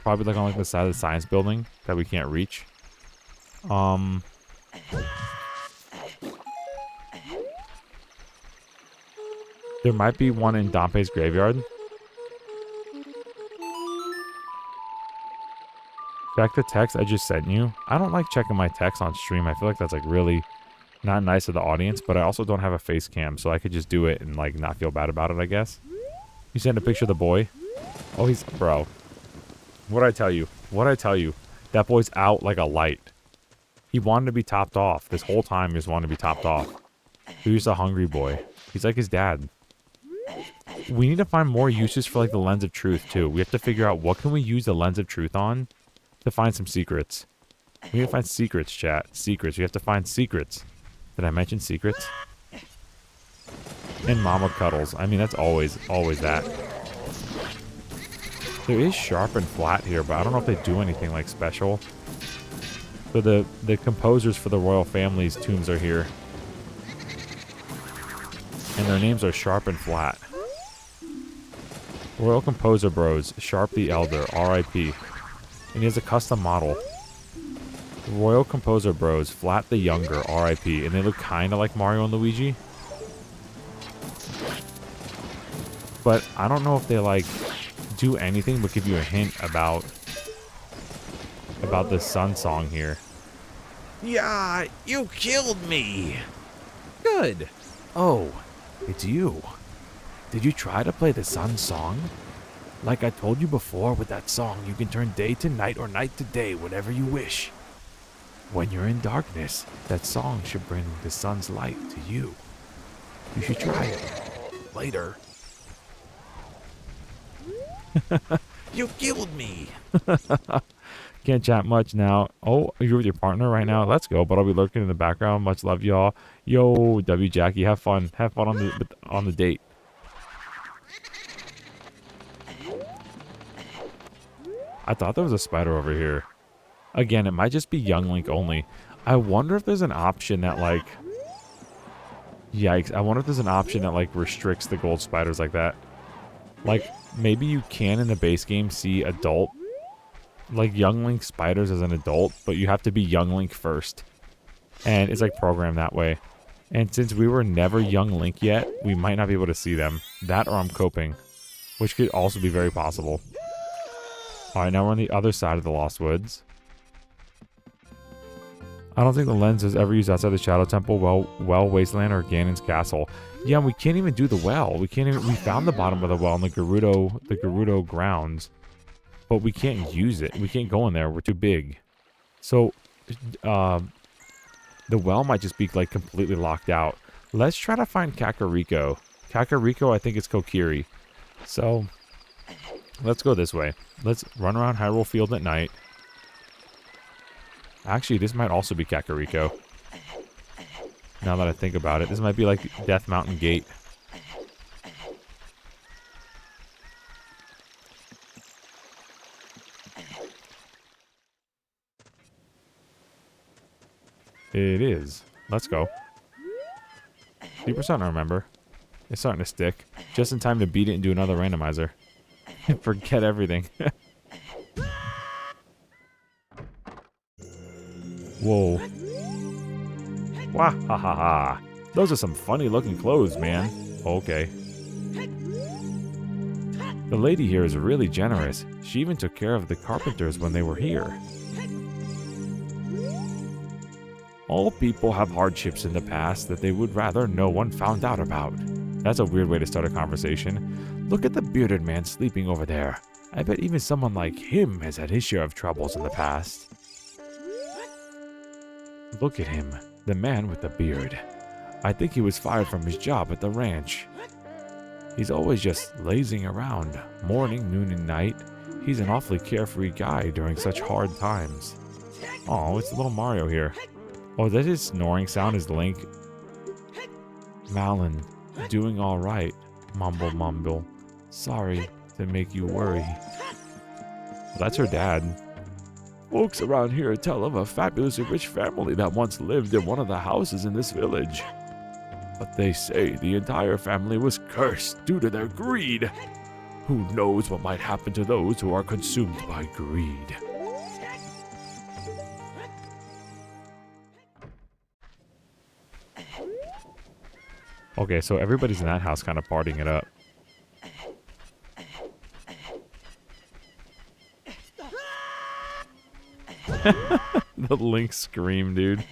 Probably like on like the side of the science building that we can't reach. There might be one in Dompe's graveyard. Check the text I just sent you. I don't like checking my text on stream. I feel like that's like really not nice of the audience, but I also don't have a face cam, so I could just do it and like not feel bad about it, I guess. You sent a picture of the boy? Oh, he's... Bro. What'd I tell you? What'd I tell you? That boy's out like a light. He wanted to be topped off. This whole time he just wanted to be topped off. He's a hungry boy. He's like his dad. We need to find more uses for like the lens of truth too. We have to figure out what can we use the lens of truth on to find some secrets. We need to find secrets, chat. Secrets. We have to find secrets. Did I mention secrets? And Mama Cuddles. I mean, that's always that. There is sharp and flat here, but I don't know if they do anything like special. So the composers for the royal family's tombs are here. And their names are Sharp and Flat. Royal Composer Bros, Sharp the Elder, R.I.P. And he has a custom model. Royal Composer Bros, Flat the Younger, R.I.P. And they look kind of like Mario and Luigi. But I don't know if they like do anything but give you a hint about the Sun song here. Yeah, you killed me. Good. Oh, it's you. Did you try to play the Sun song? Like I told you before, with that song, you can turn day to night or night to day, whatever you wish. When you're in darkness, that song should bring the sun's light to you. You should try it. Later. You killed me. Can't chat much now. Oh, you're with your partner right now? Let's go, but I'll be lurking in the background. Much love, y'all. Yo, W Jackie, have fun. Have fun on the date. I thought there was a spider over here. Again, it might just be Young Link only. I wonder if there's an option that, like... Yikes. I wonder if there's an option that, like, restricts the gold spiders like that. Like, maybe you can, in the base game, see adult... Like, Young Link spiders as an adult, but you have to be Young Link first. And it's, like, programmed that way. And since we were never Young Link yet, we might not be able to see them. That or I'm coping. Which could also be very possible. Alright, now we're on the other side of the Lost Woods. I don't think the lens is ever used outside the Shadow Temple, Well Wasteland, or Ganon's Castle. Yeah, we can't even do the well. We found the bottom of the well in the Gerudo grounds. But we can't use it. We can't go in there. We're too big. So, the well might just be, like, completely locked out. Let's try to find Kakariko. Kakariko, I think it's Kokiri. So, let's go this way. Let's run around Hyrule Field at night. Actually, this might also be Kakariko. Now that I think about it. This might be like Death Mountain Gate. It is. Let's go. 3% I remember. It's starting to stick. Just in time to beat it and do another randomizer. Forget everything. Whoa. Wah ha ha ha. Those are some funny looking clothes, man. Okay. The lady here is really generous. She even took care of the carpenters when they were here. All people have hardships in the past that they would rather no one found out about. That's a weird way to start a conversation. Look at the bearded man sleeping over there. I bet even someone like him has had his share of troubles in the past. Look at him, the man with the beard. I think he was fired from his job at the ranch. He's always just lazing around, morning, noon, and night. He's an awfully carefree guy during such hard times. Oh, it's little Mario here. Oh, that his snoring sound is Link. Malin, doing all right. Mumble, mumble. Sorry to make you worry. Well, that's her dad. Folks around here tell of a fabulously rich family that once lived in one of the houses in this village. But they say the entire family was cursed due to their greed. Who knows what might happen to those who are consumed by greed? Okay, so everybody's in that house kind of partying it up. The Link scream, dude.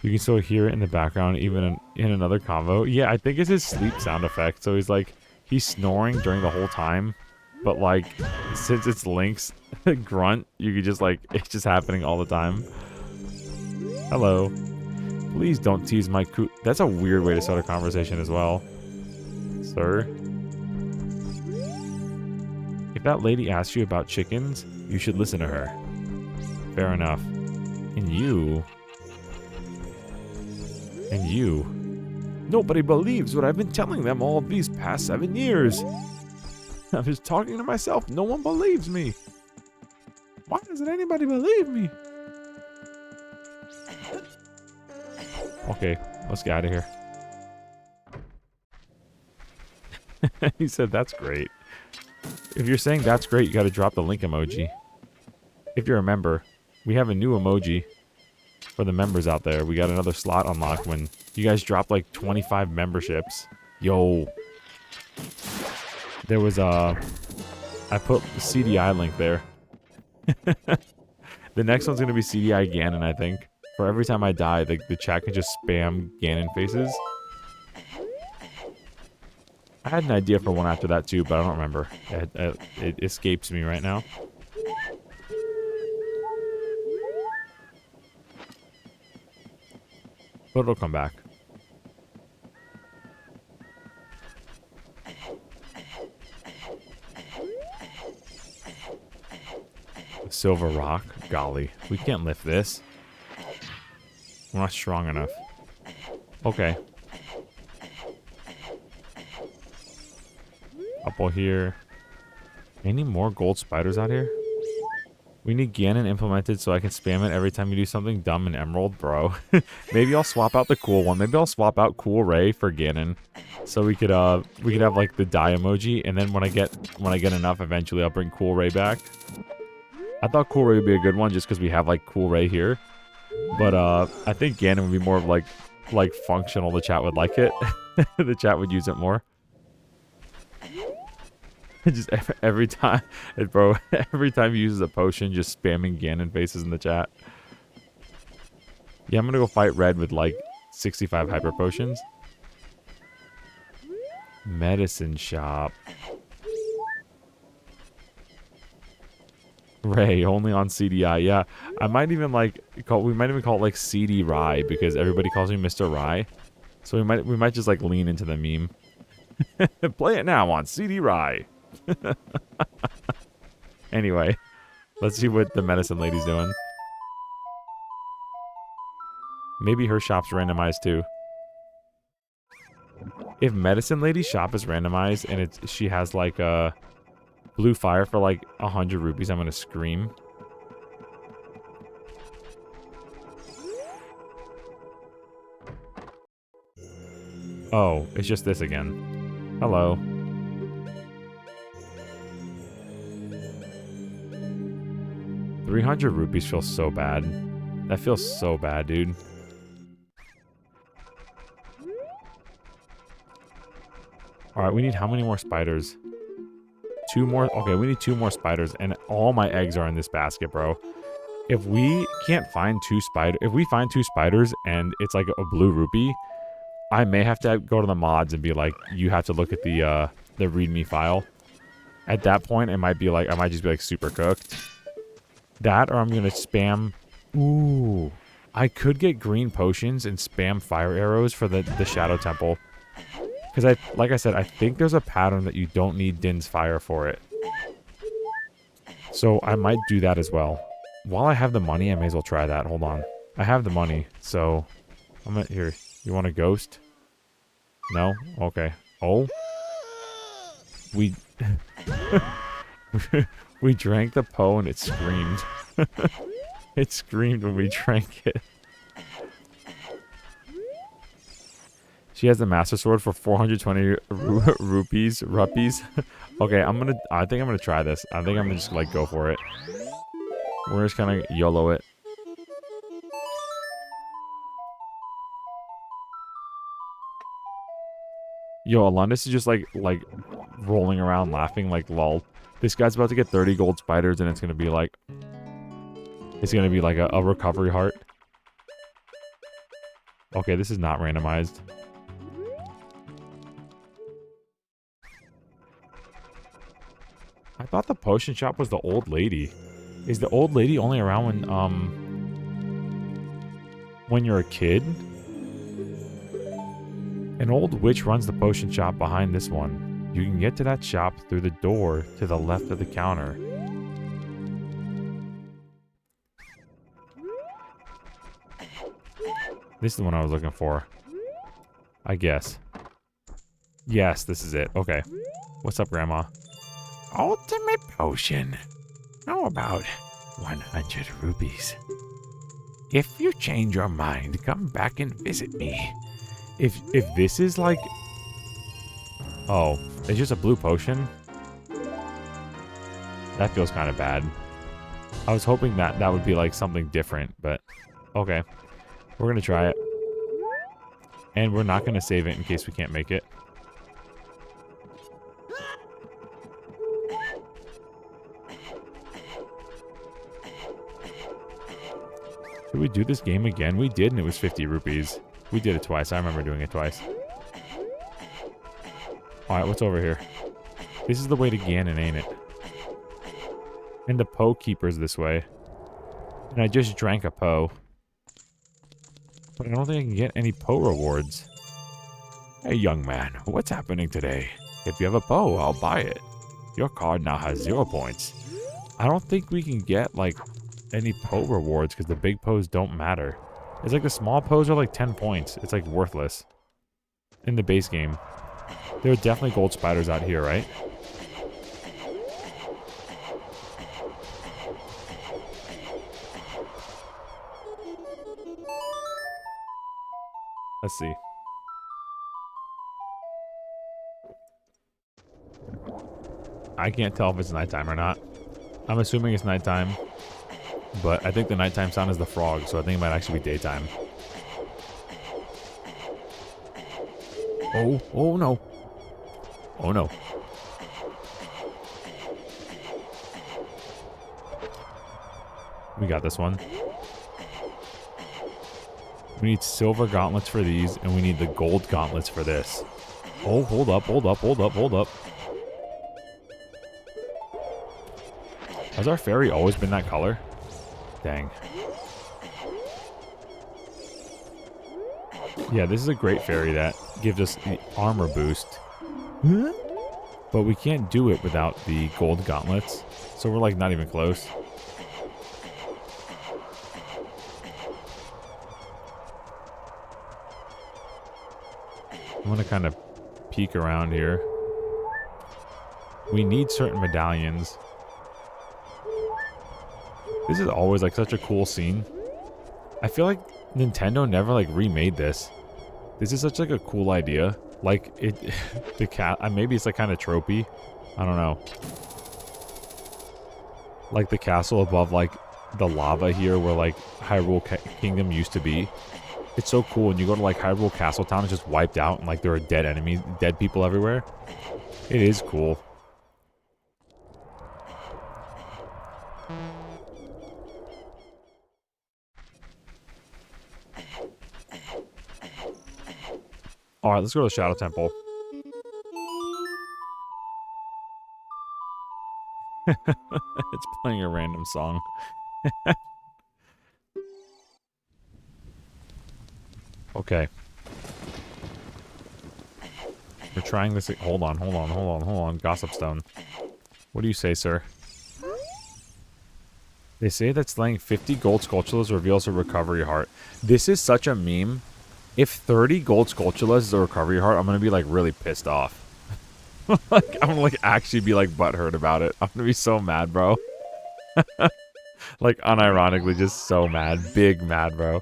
You can still hear it in the background, even in another convo. Yeah, I think it's his sleep sound effect. So he's snoring during the whole time. But like, since it's Link's grunt, you could just it's just happening all the time. Hello. Please don't tease my coo. That's a weird way to start a conversation as well. Sir? If that lady asks you about chickens, you should listen to her. Fair enough. And you... Nobody believes what I've been telling them all these past 7 years. I'm just talking to myself. No one believes me. Why doesn't anybody believe me? Okay, let's get out of here. He said that's great. If you're saying that's great, you gotta drop the Link emoji. If you're a member, we have a new emoji for the members out there. We got another slot unlocked when you guys drop like 25 memberships. Yo. There was I put the CDI link there. The next one's gonna be CDI Ganon, I think. For every time I die, the chat can just spam Ganon faces. I had an idea for one after that too, but I don't remember. It escapes me right now. But it'll come back. Silver rock? Golly, we can't lift this. We're not strong enough. Okay. Couple here. Any more gold spiders out here? We need Ganon implemented so I can spam it every time you do something dumb in Emerald, bro. Maybe I'll swap out the cool one. Maybe I'll swap out Cool Ray for Ganon, so we could have like the die emoji, and then when I get enough, eventually I'll bring Cool Ray back. I thought Cool Ray would be a good one just because we have like Cool Ray here, but I think Ganon would be more of like functional. The chat would like it. The chat would use it more. Just every time, bro, every time he uses a potion, just spamming Ganon faces in the chat. Yeah, I'm gonna go fight Red with like 65 hyper potions. Medicine shop. Ray, only on CDI. Yeah, I might even we might even call it like CD Rye because everybody calls me Mr. Rye. So we might just like lean into the meme. Play it now on CD Rye. Anyway, let's see what the medicine lady's doing. Maybe her shop's randomized too. If medicine lady's shop is randomized and she has like a blue fire for like 100 rupees, I'm gonna scream. Oh, it's just this again. Hello. $300 rupees feels so bad. That feels so bad, dude. Alright, we need how many more spiders? 2 more? Okay, we need 2 more spiders, and all my eggs are in this basket, bro. If we can't find 2 spiders, if we find 2 spiders and it's like a blue rupee, I may have to go to the mods and be like, you have to look at the README file. At that point, it might be like, I might just be like super cooked. That, or I'm going to spam. Ooh. I could get green potions and spam fire arrows for the Shadow Temple. Because like I said, I think there's a pattern that you don't need Din's fire for it. So I might do that as well. While I have the money, I may as well try that. Hold on. I have the money, so I'm gonna, here. You want a ghost? No? Okay. Oh. We we drank the Po and it screamed. It screamed when we drank it. She has the Master Sword for 420 rupees. Okay, I think I'm gonna try this. I think I'm gonna just like go for it. We're just gonna YOLO it. Yo, Alundis is just like rolling around laughing like lol. This guy's about to get 30 gold spiders and it's gonna be like a recovery heart. Okay, this is not randomized. I thought the potion shop was the old lady. Is the old lady only around when you're a kid? An old witch runs the potion shop behind this one. You can get to that shop through the door to the left of the counter. This is the one I was looking for. I guess. Yes, this is it. Okay. What's up, Grandma? Ultimate potion. How about 100 rupees? If you change your mind, come back and visit me. If this is like... Oh, it's just a blue potion? That feels kind of bad. I was hoping that would be like something different, but... Okay. We're gonna try it. And we're not gonna save it in case we can't make it. Should we do this game again? We did, and it was 50 rupees. We did it twice. I remember doing it twice. Alright, what's over here? This is the way to Ganon, ain't it? And the Po Keeper's this way. And I just drank a Po. But I don't think I can get any Po rewards. Hey, young man, what's happening today? If you have a Po, I'll buy it. Your card now has 0 points. I don't think we can get, like, any Po rewards because the big Po's don't matter. It's like the small Po's are like 10 points. It's like worthless. In the base game. There are definitely gold spiders out here, right? Let's see. I can't tell if it's nighttime or not. I'm assuming it's nighttime. But I think the nighttime sound is the frog, so I think it might actually be daytime. Oh no. Oh no. We got this one. We need silver gauntlets for these, and we need the gold gauntlets for this. Oh, hold up. Has our fairy always been that color? Dang. Yeah, this is a great fairy that gives us the armor boost. But we can't do it without the gold gauntlets. So we're like not even close. I'm gonna kind of peek around here. We need certain medallions. This is always like such a cool scene. I feel like Nintendo never like remade this. This is such like a cool idea. Like it, the cat. Maybe it's like kind of tropey. I don't know. Like the castle above like the lava here, where like Hyrule Kingdom used to be. It's so cool. When you go to like Hyrule Castle Town, it's just wiped out and like there are dead enemies, dead people everywhere. It is cool. Alright, let's go to the Shadow Temple. It's playing a random song. Okay. We're trying this. Hold on. Gossip Stone. What do you say, sir? They say that slaying 50 gold Skulltulas reveals a recovery heart. This is such a meme. If 30 gold Skulltulas is a recovery heart, I'm gonna be like really pissed off. Like I'm gonna like actually be like butthurt about it. I'm gonna be so mad, bro. Like unironically, just so mad. Big mad, bro.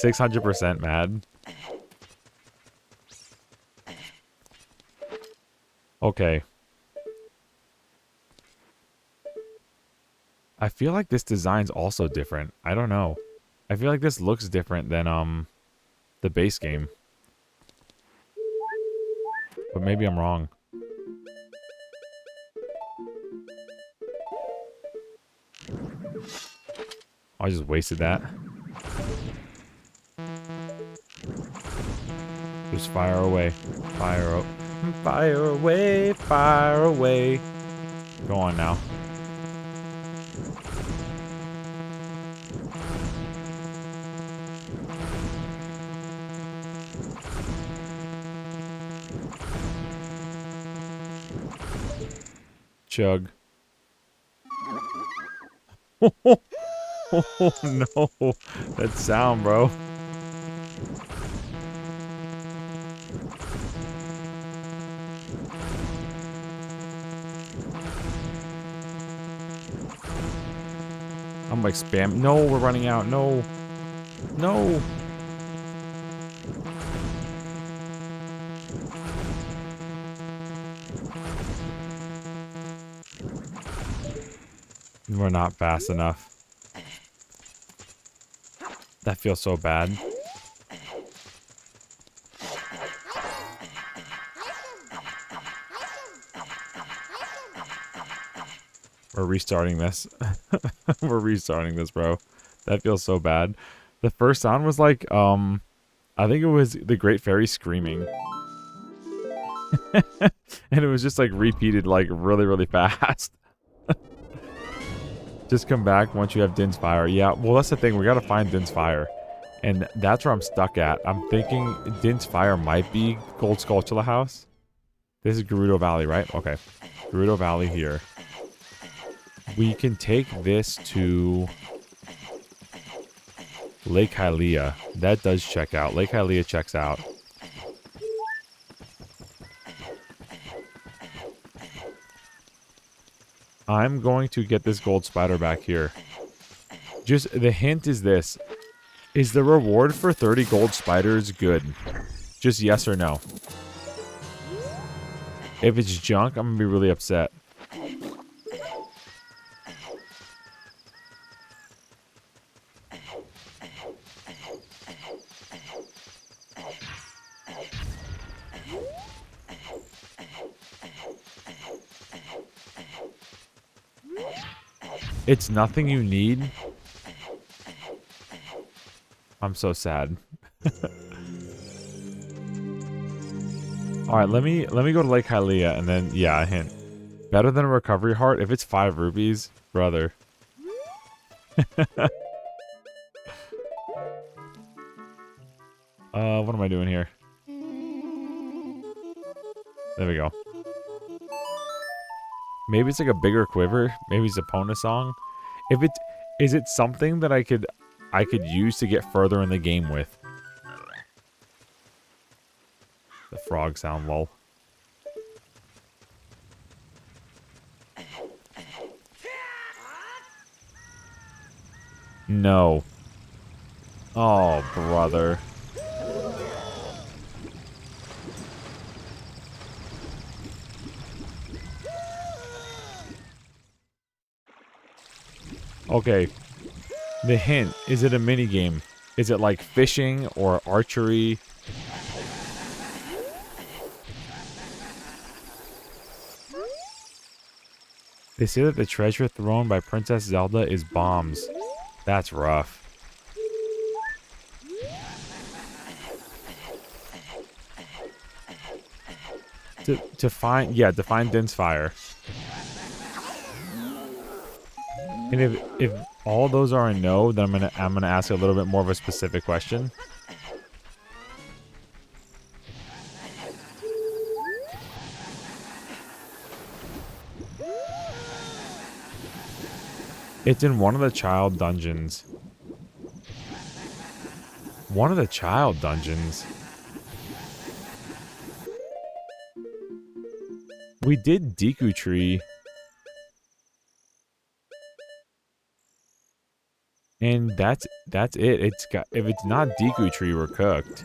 600% mad. Okay. I feel like this design's also different. I don't know. I feel like this looks different than the base game. But maybe I'm wrong. I just wasted that. Just fire away. Fire away, fire away. Go on now. Chug. Oh no, that sound, bro. I'm like spam. No, we're running out. No. No. We're not fast enough. That feels so bad. We're restarting this. We're restarting this, bro. That feels so bad. The first sound was like, I think it was the Great Fairy screaming. And it was just like repeated like really, really fast. Just come back once you have Din's Fire. Yeah, well, that's the thing. We gotta find Din's Fire. And that's where I'm stuck at. I'm thinking Din's Fire might be Gold Skulltula House. This is Gerudo Valley, right? Okay. Gerudo Valley here. We can take this to Lake Hylia. That does check out. Lake Hylia checks out. I'm going to get this gold spider back here. Just, the hint is this. Is the reward for 30 gold spiders good? Just yes or no. If it's junk, I'm going to be really upset. It's nothing you need. I'm so sad. All right, let me go to Lake Hylia and then yeah, a hint. Better than a recovery heart if it's 5 rupees, brother. What am I doing here? There we go. Maybe it's like a bigger quiver. Maybe it's a Epona song. If it is it something that I could use to get further in the game with. The frog sound, lol. No. Oh, brother. Okay. The hint. Is it a mini game? Is it like fishing or archery? They say that the treasure thrown by Princess Zelda is bombs. That's rough. To find Din's Fire. And if all those are a no, then I'm gonna ask a little bit more of a specific question. It's in one of the child dungeons. One of the child dungeons. We did Deku Tree. And that's it. If it's not Deku Tree, we're cooked.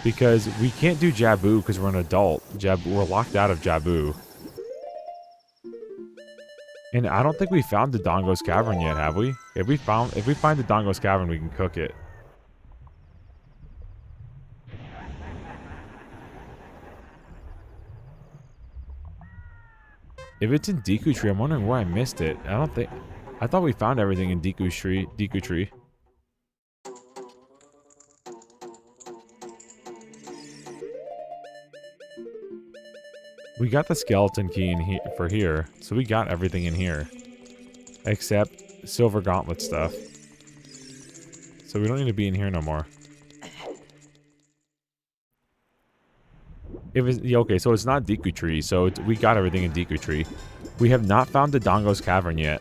Because we can't do Jabu because we're an adult. We're locked out of Jabu. And I don't think we found the Dongo's Cavern yet, have we? If we find the Dongo's Cavern, we can cook it. If it's in Deku Tree, I'm wondering where I missed it. I thought we found everything in Deku Tree. We got the skeleton key in here, so we got everything in here. Except silver gauntlet stuff. So we don't need to be in here no more. Okay, so it's not Deku Tree, so we got everything in Deku Tree. We have not found the Dongo's Cavern yet.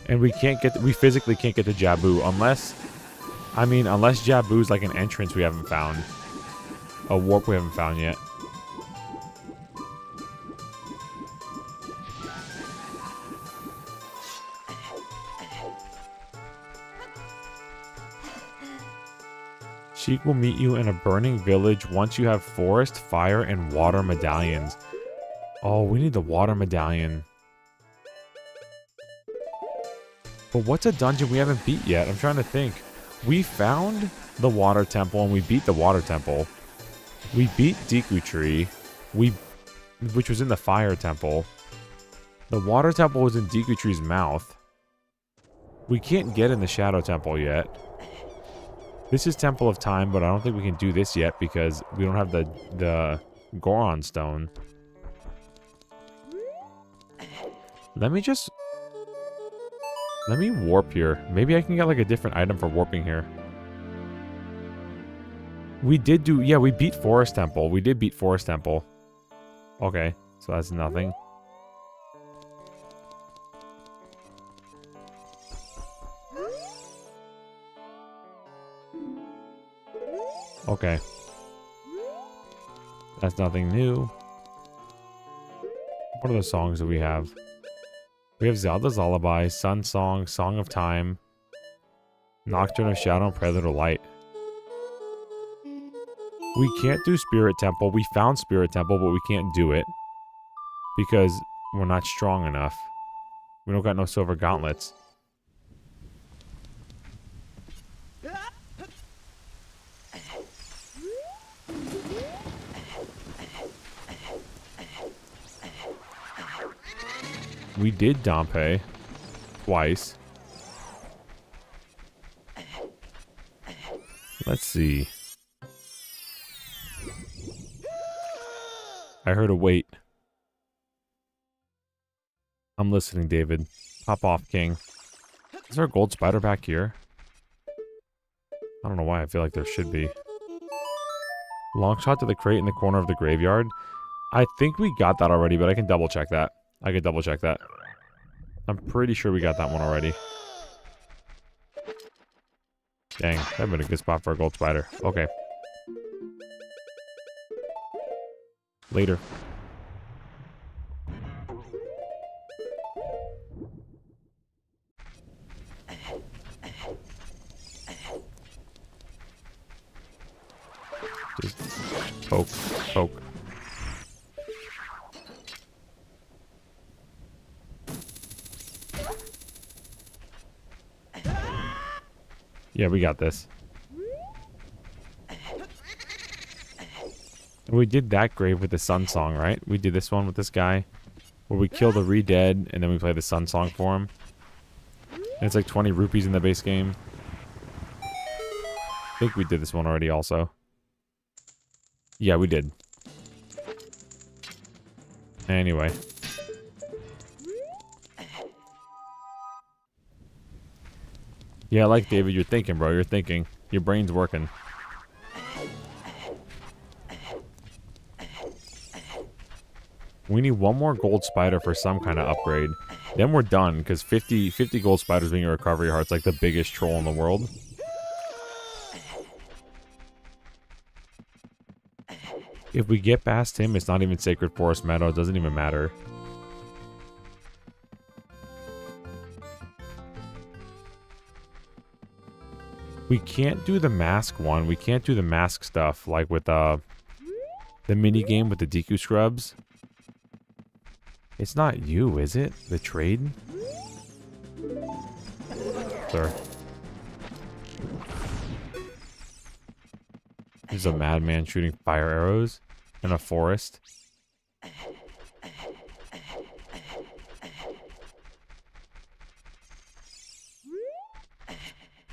And we physically can't get to Jabu unless Jabu's like an entrance we haven't found. A warp we haven't found yet. Sheik will meet you in a burning village once you have forest, fire, and water medallions. Oh, we need the water medallion. But what's a dungeon we haven't beat yet? I'm trying to think. We found the water temple and we beat the water temple. We beat Deku Tree, which was in the fire temple. The water temple was in Deku Tree's mouth. We can't get in the shadow temple yet. This is Temple of Time, but I don't think we can do this yet because we don't have the Goron stone. Let me warp here. Maybe I can get like a different item for warping here. We beat Forest Temple. We did beat Forest Temple. Okay, so that's nothing. Okay. That's nothing new. What are the songs that we have? We have Zelda's Lullaby, Sun Song, Song of Time, Nocturne of Shadow, and Prelude of Light. We can't do Spirit Temple. We found Spirit Temple, but we can't do it because we're not strong enough. We don't got no silver gauntlets. We did Dompe twice. Let's see. I heard a wait. I'm listening, David. Pop off, King. Is there a gold spider back here? I don't know why I feel like there should be. Long shot to the crate in the corner of the graveyard. I think we got that already, but I can double check that. I could double check that. I'm pretty sure we got that one already. Dang, that'd been a good spot for a gold spider. Okay. Later. Just poke, poke. Yeah, we got this. And we did that grave with the Sun Song, right? We did this one with this guy. Where we kill the Re-Dead, and then we play the Sun Song for him. And it's like 20 rupees in the base game. I think we did this one already also. Yeah, we did. Anyway. Yeah, like David, you're thinking, bro. You're thinking. Your brain's working. We need one more gold spider for some kind of upgrade. Then we're done, because 50 gold spiders being a recovery heart's like the biggest troll in the world. If we get past him, it's not even Sacred Forest Meadow. It doesn't even matter. We can't do the mask one. We can't do the mask stuff, like with the mini game with the Deku Scrubs. It's not you, is it? The trade? Sir. There's a madman shooting fire arrows in a forest.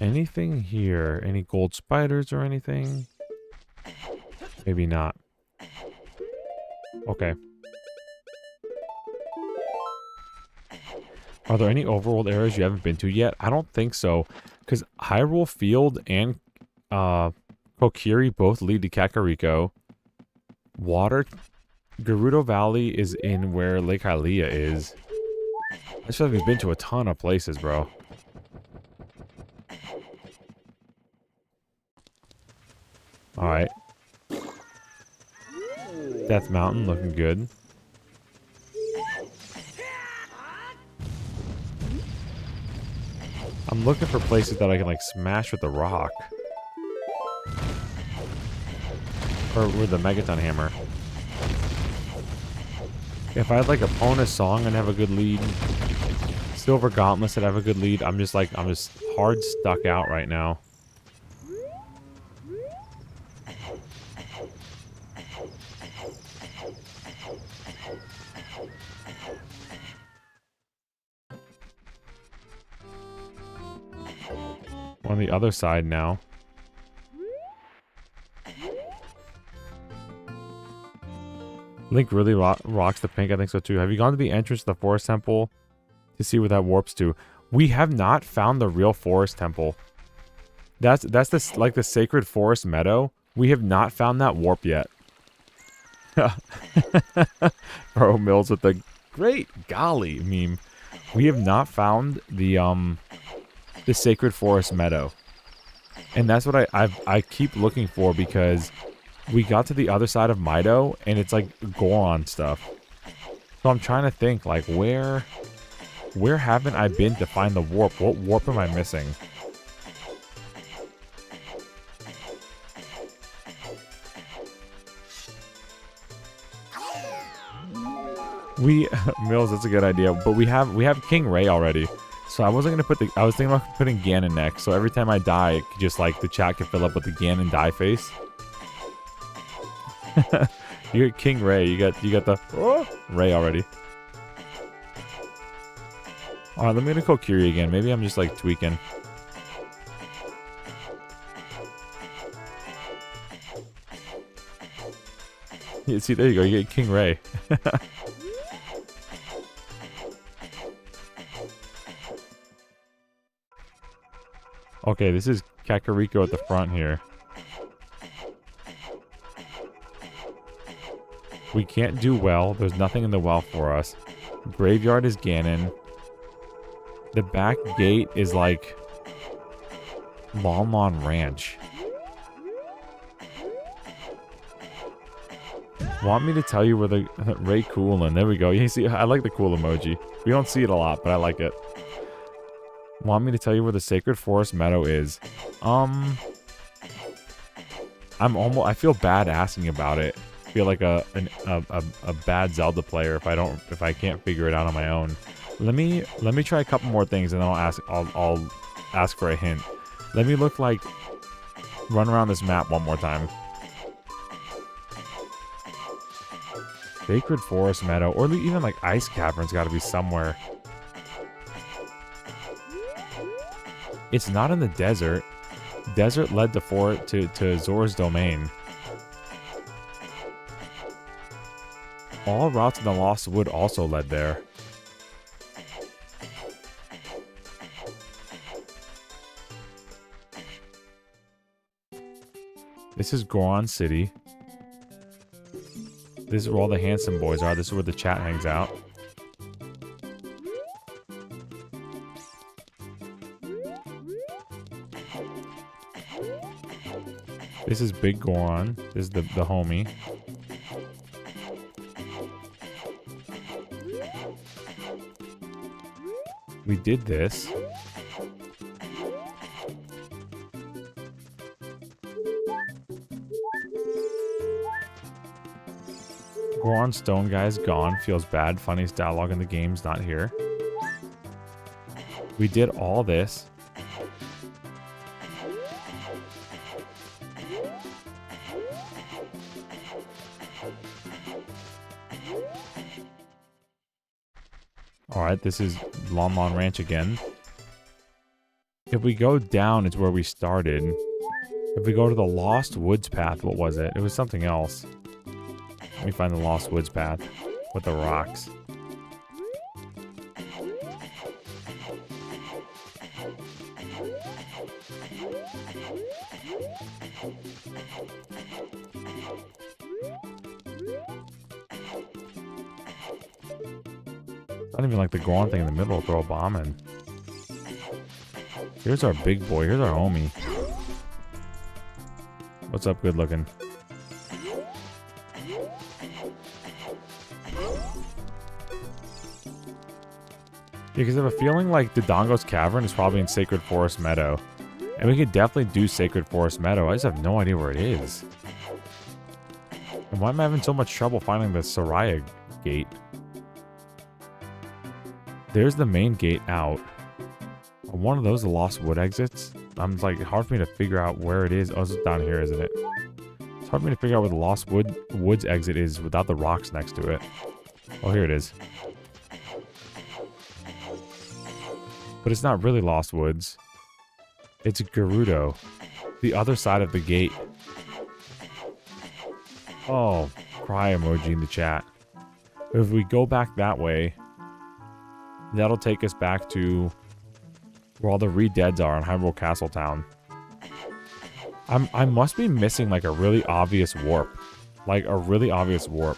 Anything here? Any gold spiders or anything? Maybe not. Okay. Are there any overworld areas you haven't been to yet? I don't think so. Because Hyrule Field and Kokiri both lead to Kakariko. Water... Gerudo Valley is in where Lake Hylia is. I just feel like we've been to a ton of places, bro. Alright. Death Mountain looking good. I'm looking for places that I can like smash with the rock. Or with the Megaton Hammer. If I had like Epona's Song, I'd have a good lead. Silver Gauntlets, I'd have a good lead. I'm just hard stuck out right now. On the other side now. Link really rocks the pink. I think so too. Have you gone to the entrance to the Forest Temple to see where that warps to? We have not found the real Forest Temple. That's this like the Sacred Forest Meadow. We have not found that warp yet. Bro Mills with the great golly meme. We have not found the Sacred Forest Meadow. And that's what I keep looking for, because we got to the other side of Mido and it's like Goron stuff. So I'm trying to think like where haven't I been to find the warp? What warp am I missing? Mills, that's a good idea. But we have King Ray already. So I wasn't gonna I was thinking about putting Ganon next. So every time I die, it could just like the chat could fill up with the Ganon die face. You got King Ray. You got the Ray already. All right, let me go Kokiri again. Maybe I'm just like tweaking. Yeah, see, there you go. You get King Ray. Okay, this is Kakariko at the front here. We can't do well. There's nothing in the well for us. Graveyard is Ganon. The back gate is like Lon Lon Ranch. Want me to tell you where the Ray Coolin? There we go. You see, I like the cool emoji. We don't see it a lot, but I like it. Want me to tell you where the Sacred Forest Meadow is? I feel bad asking about it. I feel like a bad Zelda player if I can't figure it out on my own. Let me try a couple more things and then I'll ask for a hint. Let me run around this map one more time. Sacred Forest Meadow, or even like Ice Cavern's got to be somewhere. It's not in the desert. Desert led to Zora's domain. All routes in the Lost Wood also led there. This is Goron City. This is where all the handsome boys are. This is where the chat hangs out. This is Big Goron. This is the homie. We did this. Goron Stone guy is gone. Feels bad. Funniest dialogue in the game's not here. We did all this. Alright, this is Lon Lon Ranch again. If we go down, it's where we started. If we go to the Lost Woods path, what was it? It was something else. Let me find the Lost Woods path with the rocks. I don't even like the Goron thing in the middle. Throw a bomb in. Here's our big boy. Here's our homie. What's up, good looking? Because I have a feeling like Dodongo's Cavern is probably in Sacred Forest Meadow. And we could definitely do Sacred Forest Meadow. I just have no idea where it is. And why am I having so much trouble finding the Soraya gate? There's the main gate out. Are one of those the Lost Wood exits? I'm like, hard for me to figure out where it is. Oh, it's down here, isn't it? It's hard for me to figure out where the Lost Woods exit is without the rocks next to it. Oh, here it is. But it's not really Lost Woods. It's Gerudo. The other side of the gate. Oh, cry emoji in the chat. If we go back that way, that'll take us back to where all the re-deads are in Hyrule Castle Town. I must be missing like a really obvious warp. Like a really obvious warp.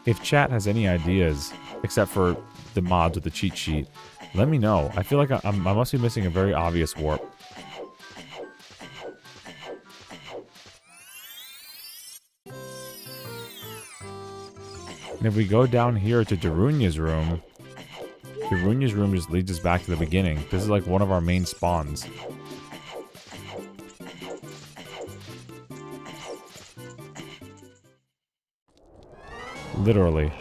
If chat has any ideas, except for the mods with the cheat sheet, let me know. I feel like I must be missing a very obvious warp. And if we go down here to Darunia's room just leads us back to the beginning. This is like one of our main spawns. Literally.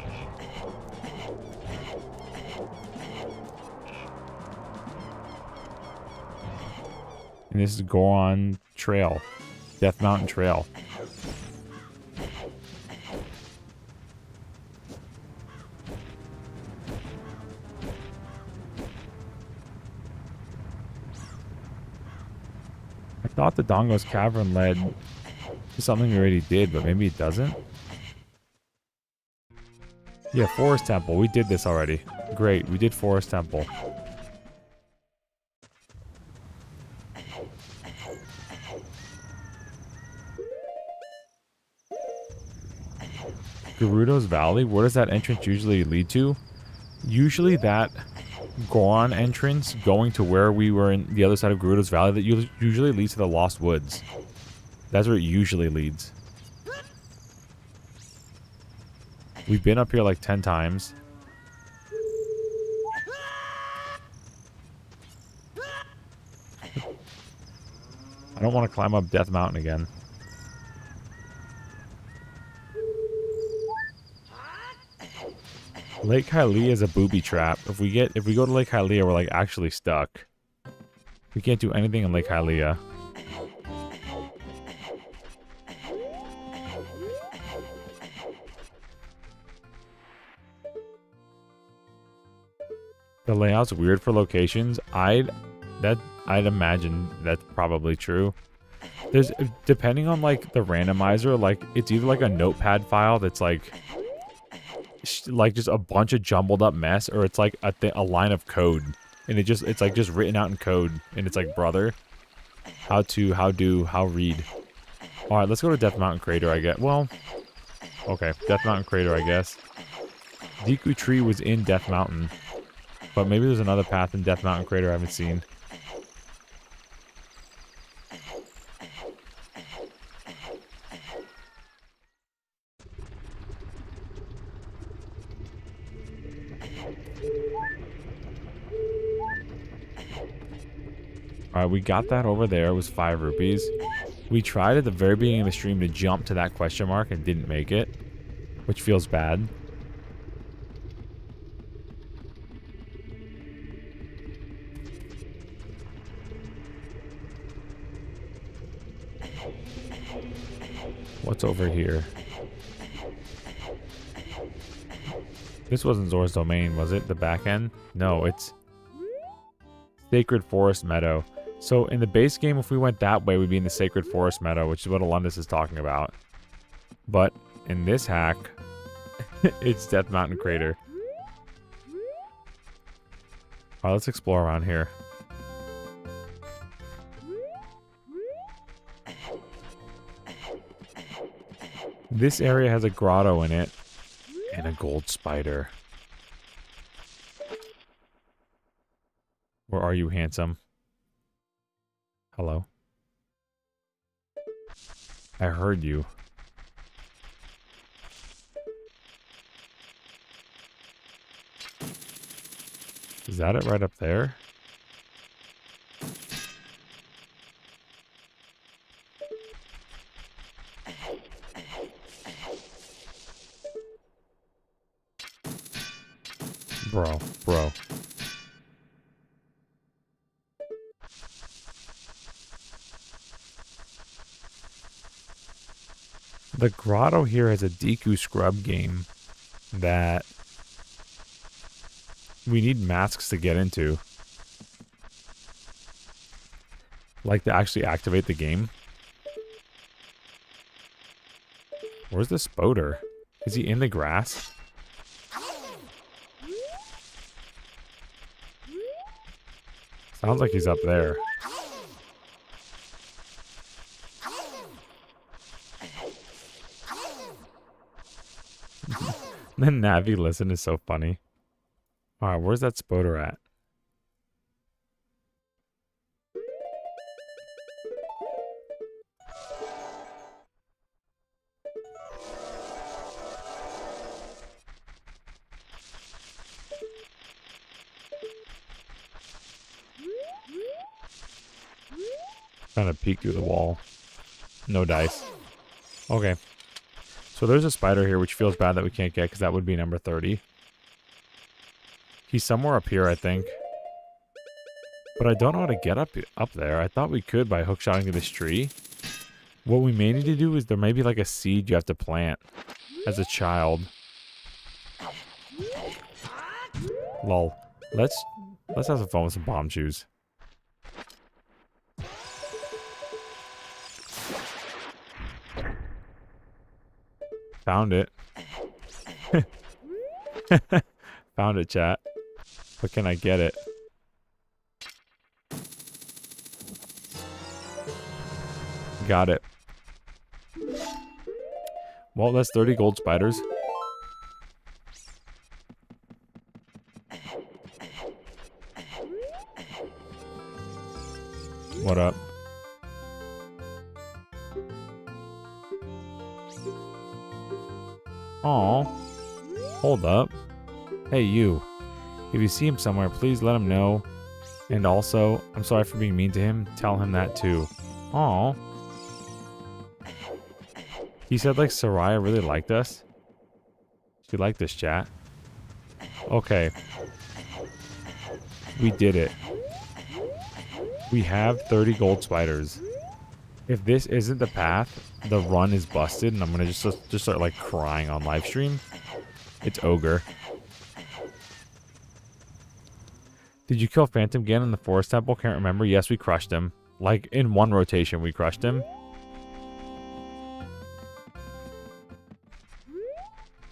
And this is Goron Trail. Death Mountain Trail. I thought the Dongo's Cavern led to something we already did, but maybe it doesn't. Yeah, Forest Temple. We did this already. Great, we did Forest Temple. Gerudo's Valley? Where does that entrance usually lead to? Usually that Goron entrance going to where we were in the other side of Gerudo's Valley, that usually leads to the Lost Woods. That's where it usually leads. We've been up here like 10 times. I don't want to climb up Death Mountain again. Lake Hylia is a booby trap. If we go to Lake Hylia, we're like actually stuck. We can't do anything in Lake Hylia. The layout's weird for locations. I'd imagine that's probably true. There's, depending on like the randomizer, like it's either like a notepad file that's like just a bunch of jumbled up mess, or it's like a line of code, and it's like just written out in code, and it's like, brother, how read. All right, let's go to Death Mountain Crater, I guess. Well, okay, Death Mountain Crater, I guess. Deku Tree was in Death Mountain, but maybe there's another path in Death Mountain Crater I haven't seen. Alright, we got that over there. It was 5 rupees. We tried at the very beginning of the stream to jump to that question mark and didn't make it, which feels bad. What's over here? This wasn't Zora's Domain, was it? The back end? No, it's Sacred Forest Meadow. So in the base game, if we went that way, we'd be in the Sacred Forest Meadow, which is what Alundis is talking about. But in this hack, it's Death Mountain Crater. Alright, let's explore around here. This area has a grotto in it and a gold spider. Where are you, handsome? Hello? I heard you. Is that it right up there? Bro. The grotto here has a Deku Scrub game that we need masks to get into. Like to actually activate the game. Where's the Spoder? Is he in the grass? Sounds like he's up there. The Navi listen is so funny. Alright, where's that Spoder at? Trying to peek through the wall. No dice. Okay. So there's a spider here, which feels bad that we can't get, because that would be number 30. He's somewhere up here, I think. But I don't know how to get up there. I thought we could by hookshotting to this tree. What we may need to do is there may be like a seed you have to plant as a child. Lol. Let's have some fun with some bomb shoes. Found it. Found it, chat. But can I get it? Got it. Well, that's 30 gold spiders. What up? Aw. Hold up. Hey, you. If you see him somewhere, please let him know. And also, I'm sorry for being mean to him. Tell him that too. Aw. He said like Soraya really liked us. She liked this, chat. Okay. We did it. We have 30 gold spiders. If this isn't the path, the run is busted, and I'm gonna just start like crying on live stream. It's ogre. Did you kill Phantom Ganon in the Forest Temple? Can't remember. Yes, we crushed him. Like, in one rotation, we crushed him.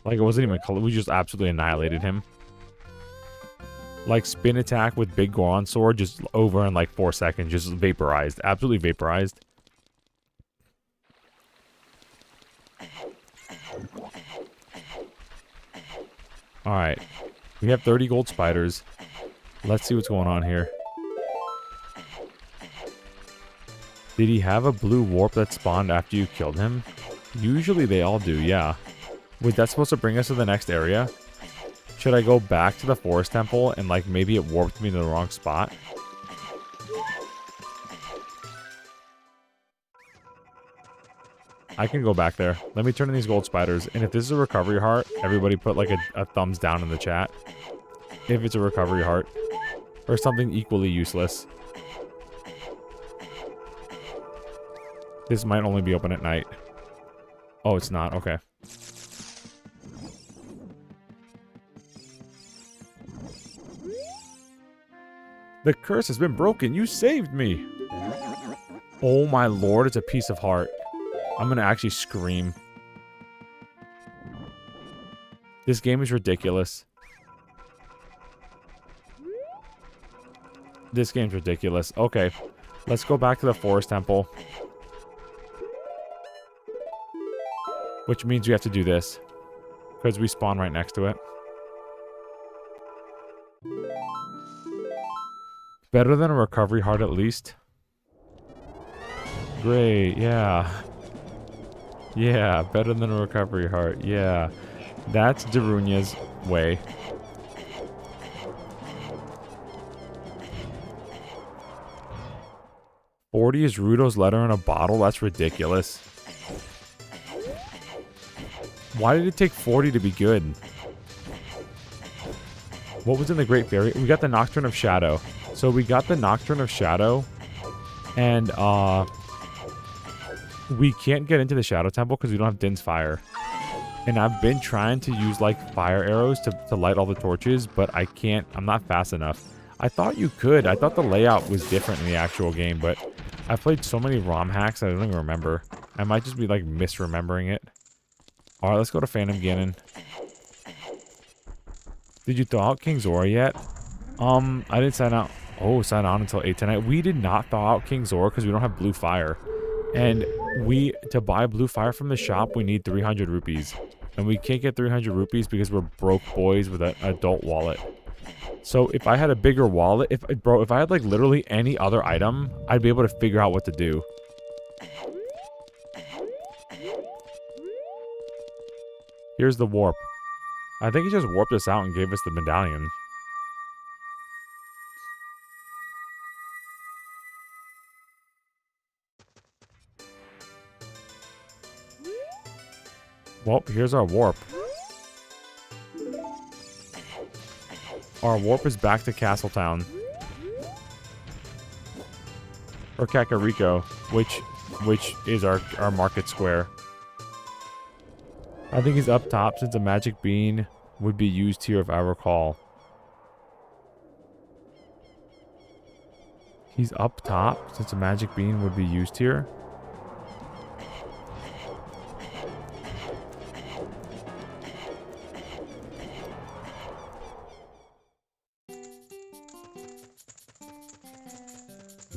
Like, it wasn't even... We just absolutely annihilated him. Like, spin attack with Big Goron Sword, just over in, like, 4 seconds. Just vaporized. Absolutely vaporized. Alright. We have 30 gold spiders. Let's see what's going on here. Did he have a blue warp that spawned after you killed him? Usually they all do, yeah. Wait, that's supposed to bring us to the next area? Should I go back to the Forest Temple and, like, maybe it warped me to the wrong spot? I can go back there. Let me turn in these gold spiders. And if this is a recovery heart, everybody put, like, a thumbs down in the chat. If it's a recovery heart. Or something equally useless. This might only be open at night. Oh, it's not. Okay. The curse has been broken. You saved me. Oh my lord, it's a piece of heart. I'm gonna actually scream. This game is ridiculous. This game's ridiculous. Okay. Let's go back to the Forest Temple. Which means we have to do this. Because we spawn right next to it. Better than a recovery heart at least. Great, yeah. Yeah, better than a recovery heart. Yeah. That's Darunia's way. $40 is Rudo's letter in a bottle? That's ridiculous. Why did it take 40 to be good? What was in the Great Fairy? We got the Nocturne of Shadow. So we got the Nocturne of Shadow. And, we can't get into the Shadow Temple because we don't have Din's Fire. And I've been trying to use, like, fire arrows to light all the torches, but I can't. I'm not fast enough. I thought you could. I thought the layout was different in the actual game, but I've played so many ROM hacks I don't even remember. I might just be, like, misremembering it. Alright, let's go to Phantom Ganon. Did you thaw out King Zora yet? I didn't sign out. Oh, sign on until 8 tonight. We did not thaw out King Zora because we don't have blue fire. And to buy blue fire from the shop, we need 300 rupees. And we can't get 300 rupees because we're broke boys with an adult wallet. So if I had a bigger wallet, if I had like literally any other item, I'd be able to figure out what to do. Here's the warp. I think he just warped us out and gave us the medallion. Well, here's our warp. Our warp is back to Castletown. Or Kakariko, which is our market square. I think he's up top since a magic bean would be used here if I recall. He's up top since a magic bean would be used here.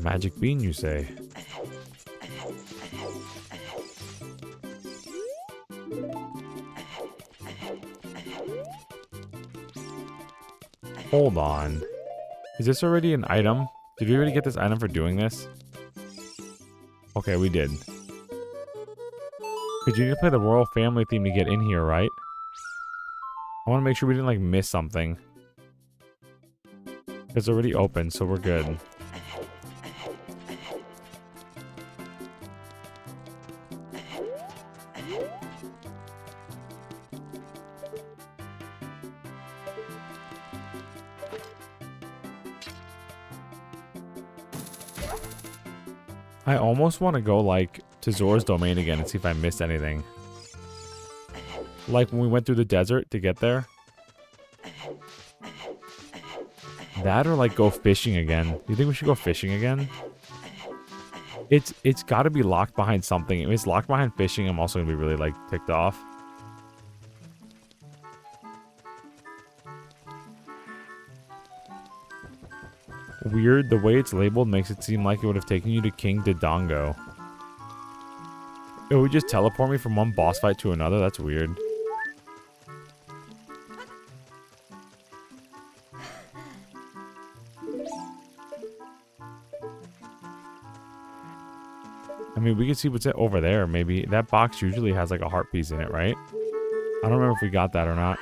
Magic bean, you say? Hold on. Is this already an item? Did we already get this item for doing this? Okay, we did. Because you need to play the royal family theme to get in here, right? I want to make sure we didn't, like, miss something. It's already open, so we're good. I almost want to go, like, to Zora's Domain again and see if I missed anything. Like when we went through the desert to get there. That or like go fishing again. Do you think we should go fishing again? It's got to be locked behind something. If it's locked behind fishing, I'm also gonna be really like ticked off. Weird, the way it's labeled makes it seem like it would have taken you to King Dodongo. It would just teleport me from one boss fight to another. That's weird. I mean, we can see what's over there, maybe. That box usually has like a heart piece in it, right? I don't remember if we got that or not.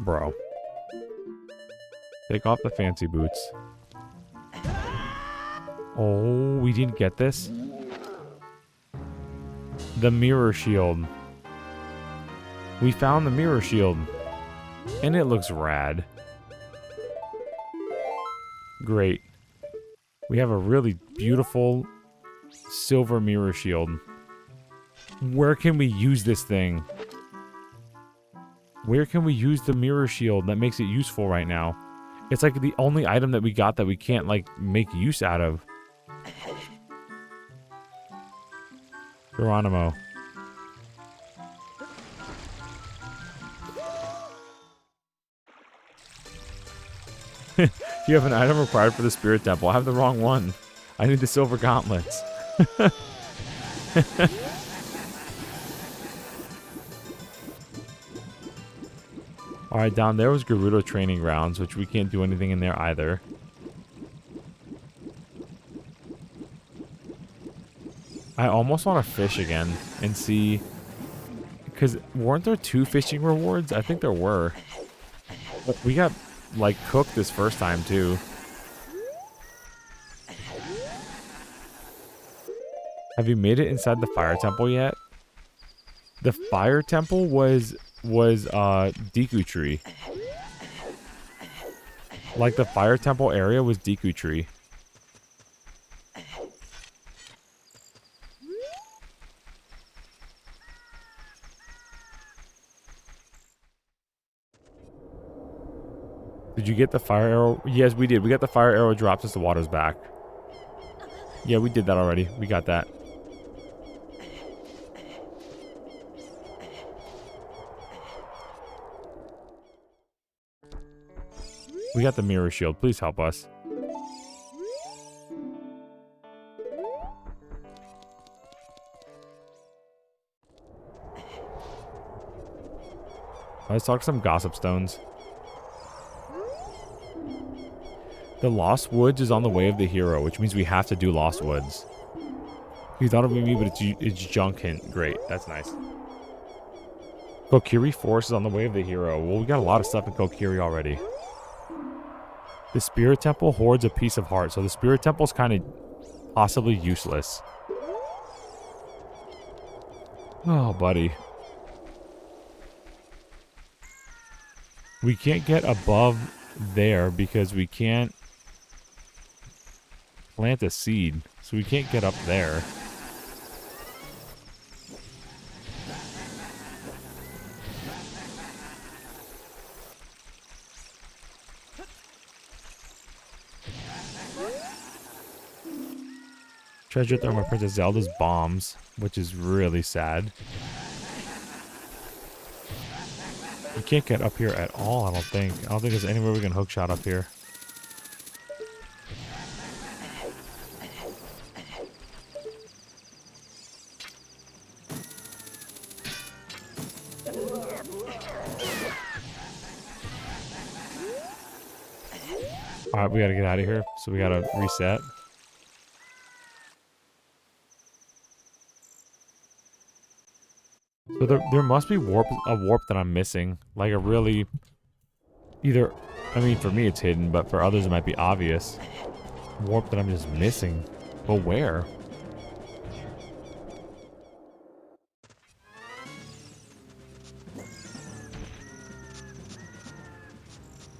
Bro. Take off the fancy boots. Oh, we didn't get this? The mirror shield. We found the mirror shield. And it looks rad. Great. We have a really beautiful silver mirror shield. Where can we use this thing? Where can we use the mirror shield that makes it useful right now? It's like the only item that we got that we can't like make use out of. Geronimo. You have an item required for the spirit temple. I have the wrong one. I need the silver gauntlets. Alright, down there was Gerudo training grounds, which we can't do anything in there either. I almost want to fish again and see... Because weren't there 2 fishing rewards? I think there were. But we got, like, cooked this first time, too. Have you made it inside the fire temple yet? The fire temple was Deku Tree. Like, the fire temple area was Deku Tree. Did you get the fire arrow? Yes, we did. We got the fire arrow drops as the water's back. Yeah, we did that already. We got that. We got the mirror shield. Please help us. Let's talk some gossip stones. The Lost Woods is on the way of the hero, which means we have to do Lost Woods. You thought it would be me, but it's junk hint. Great. That's nice. Kokiri Forest is on the way of the hero. Well, we got a lot of stuff in Kokiri already. The Spirit Temple hoards a piece of heart, so the Spirit Temple's kind of possibly useless. Oh, buddy. We can't get above there because we can't plant a seed, so we can't get up there. Treasure through my Princess Zelda's bombs, which is really sad. You can't get up here at all, I don't think. I don't think there's anywhere we can hookshot up here. Alright, we gotta get out of here, so we gotta reset. So there must be a warp that I'm missing. Like a really... Either... I mean, for me it's hidden, but for others it might be obvious. Warp that I'm just missing. But where?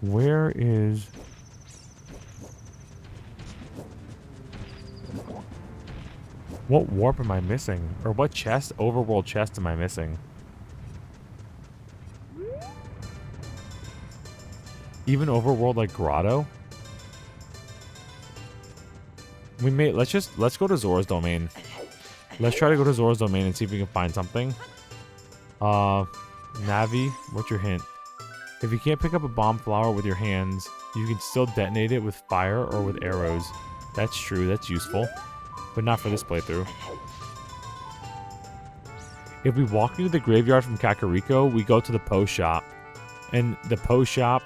Where is... What warp am I missing? Or what chest, overworld chest am I missing? Even overworld like grotto? Let's go to Zora's domain. Let's try to go to Zora's domain and see if we can find something. Navi, what's your hint? If you can't pick up a bomb flower with your hands, you can still detonate it with fire or with arrows. That's true, that's useful. But not for this playthrough. If we walk into the graveyard from Kakariko, we go to the Poe shop. And the Poe shop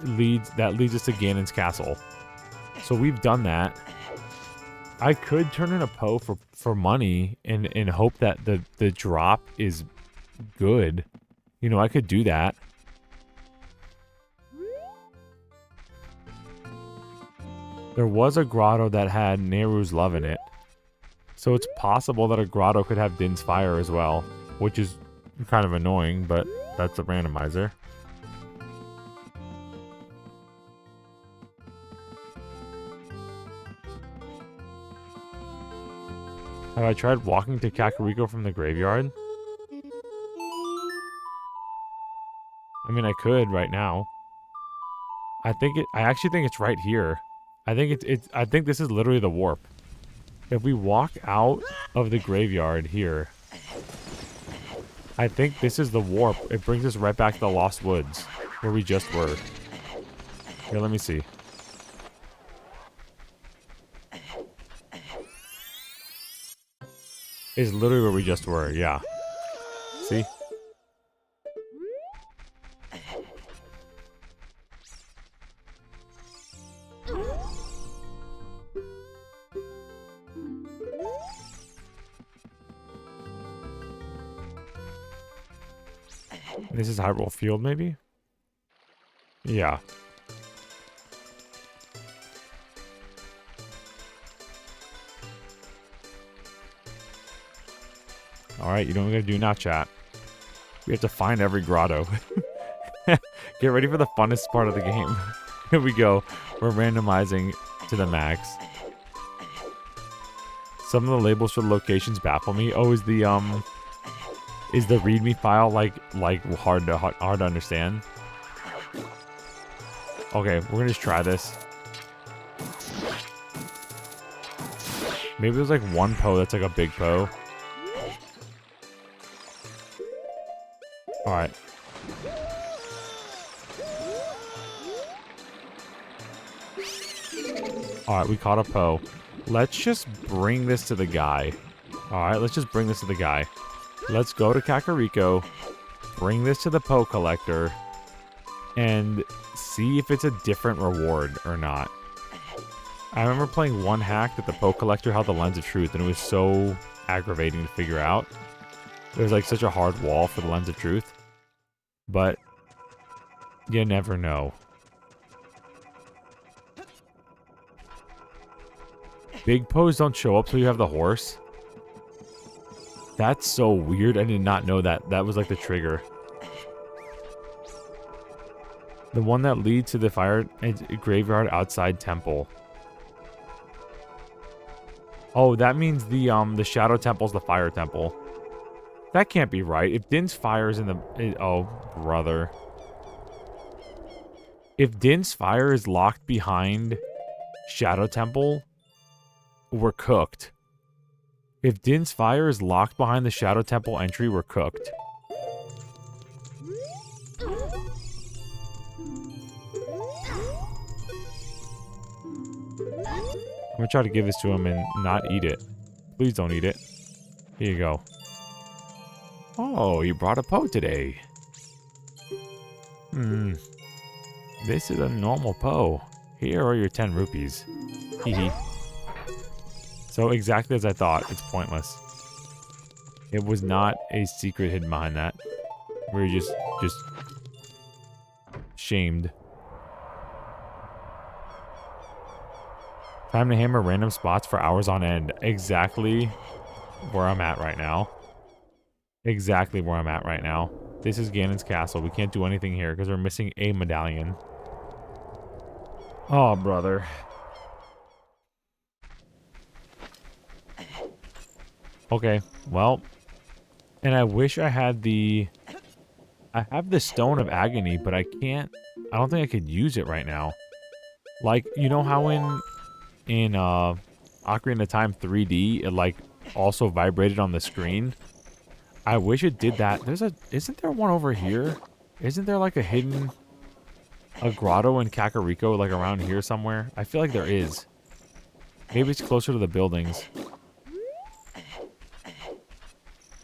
leads us to Ganon's castle. So we've done that. I could turn in a Poe for money and hope that the drop is good. You know, I could do that. There was a grotto that had Nehru's love in it. So it's possible that a grotto could have Din's fire as well, which is kind of annoying, but that's a randomizer. Have I tried walking to Kakariko from the graveyard? I mean, I could right now. I actually think it's right here. I think this is literally the warp. If we walk out of the graveyard here, I think this is the warp. It brings us right back to the Lost Woods, where we just were. Here, let me see. It's literally where we just were, yeah. See? This is Hyrule Field, maybe? Yeah. Alright, you know what we're gonna do now, chat? We have to find every grotto. Get ready for the funnest part of the game. Here we go. We're randomizing to the max. Some of the labels for the locations baffle me. Oh, is the README file like hard to understand? Okay, we're gonna just try this. Maybe there's like one Poe that's like a big Poe. Alright. Alright, we caught a Poe. Let's just bring this to the guy. Alright, let's just bring this to the guy. Let's go to Kakariko, bring this to the Poe collector, and see if it's a different reward or not. I remember playing one hack that the Poe collector held the Lens of Truth, and it was so aggravating to figure out. There's like such a hard wall for the Lens of Truth. But you never know. Big Poes don't show up till you have the horse. That's so weird. I did not know that. That was like the trigger. The one that leads to the fire graveyard outside temple. Oh, that means the shadow temple's the fire temple. That can't be right. If Din's fire is in the... oh, brother. If Din's fire is locked behind Shadow Temple, we're cooked. If Din's fire is locked behind the Shadow Temple entry, we're cooked. I'm gonna try to give this to him and not eat it. Please don't eat it. Here you go. Oh, you brought a Poe today. This is a normal Poe. Here are your 10 rupees. Hehe. So exactly as I thought, it's pointless. It was not a secret hidden behind that. We're just shamed. Time to hammer random spots for hours on end. Exactly where I'm at right now. Exactly where I'm at right now. This is Ganon's castle. We can't do anything here because we're missing a medallion. Oh, brother. Okay, well, and I wish I had the... I have the Stone of Agony, but I can't... I don't think I could use it right now. Like, you know how in Ocarina of Time 3D, it like also vibrated on the screen? I wish it did that. Isn't there one over here? Isn't there like a grotto in Kakariko, like around here somewhere? I feel like there is. Maybe it's closer to the buildings.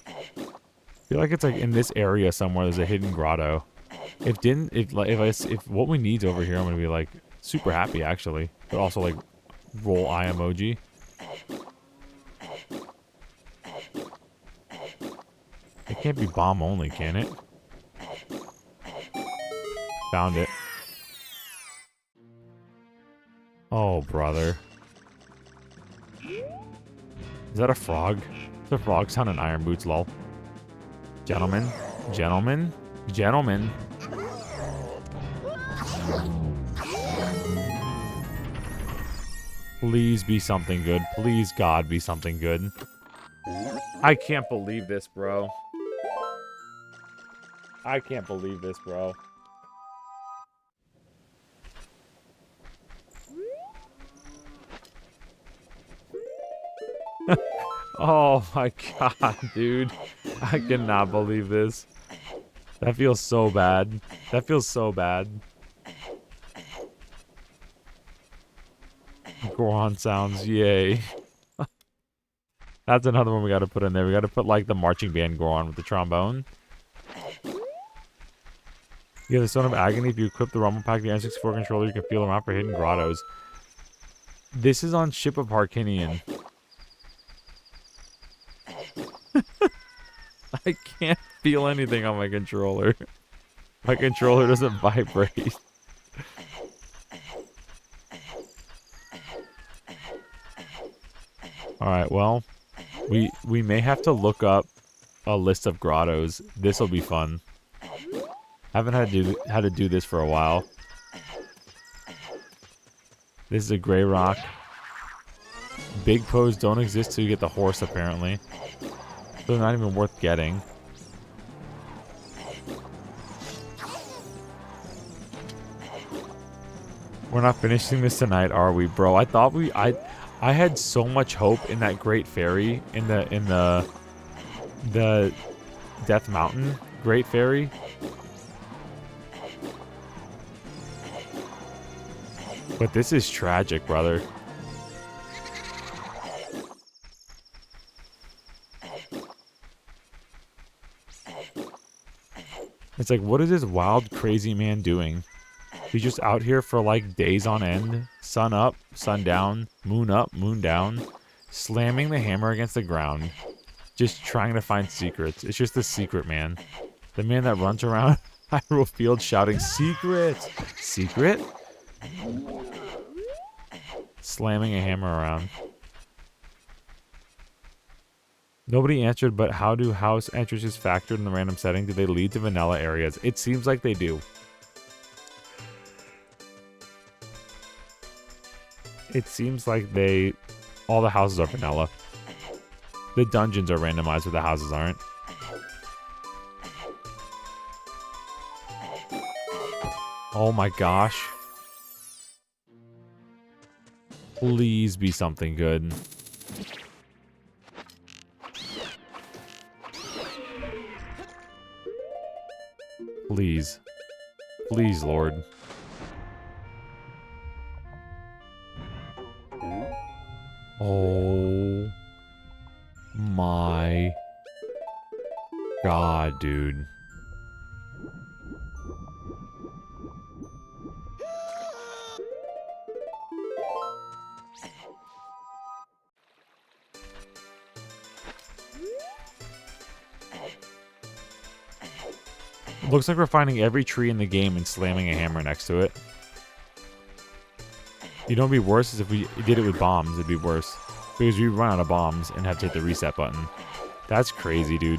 I feel like it's like in this area somewhere. There's a hidden grotto. If what we need's over here, I'm gonna be like super happy actually, but also like roll eye emoji. It can't be bomb only, can it? Found it. Oh, brother. Is that a frog? It's a frog sound in Iron Boots, lol. Gentlemen. Gentlemen. Gentlemen. Please be something good. Please, God, be something good. I can't believe this, bro. I can't believe this, bro. Oh my god, dude. I cannot believe this. That feels so bad. That feels so bad. Goron sounds, yay. That's another one we gotta put in there. We gotta put like the marching band Goron with the trombone. You have the Stone of Agony. If you equip the Rumble Pack, the N64 controller, you can feel them out for hidden grottos. This is on Ship of Harkinian. I can't feel anything on my controller. My controller doesn't vibrate. Alright, well, we may have to look up a list of grottos. This'll be fun. Haven't had to do this for a while. This is a gray rock. Big pose don't exist till you get the horse, apparently. So they're not even worth getting. We're not finishing this tonight, are we, bro? I thought I had so much hope in that Great Fairy in the Death Mountain Great Fairy. But this is tragic, brother. It's like, what is this wild, crazy man doing? He's just out here for like days on end. Sun up, sun down, moon up, moon down. Slamming the hammer against the ground. Just trying to find secrets. It's just the secret man. The man that runs around Hyrule Field shouting, "Secret! Secret?" Slamming a hammer around. Nobody answered, but how do house entrances factor in the random setting? Do they lead to vanilla areas? It seems like they do. It seems like all the houses are vanilla. The dungeons are randomized, but the houses aren't. Oh my gosh. Please be something good. Please. Please, Lord. Oh my god, dude. Looks like we're finding every tree in the game and slamming a hammer next to it. You know what'd be worse is if we did it with bombs, it'd be worse. Because we run out of bombs and have to hit the reset button. That's crazy, dude.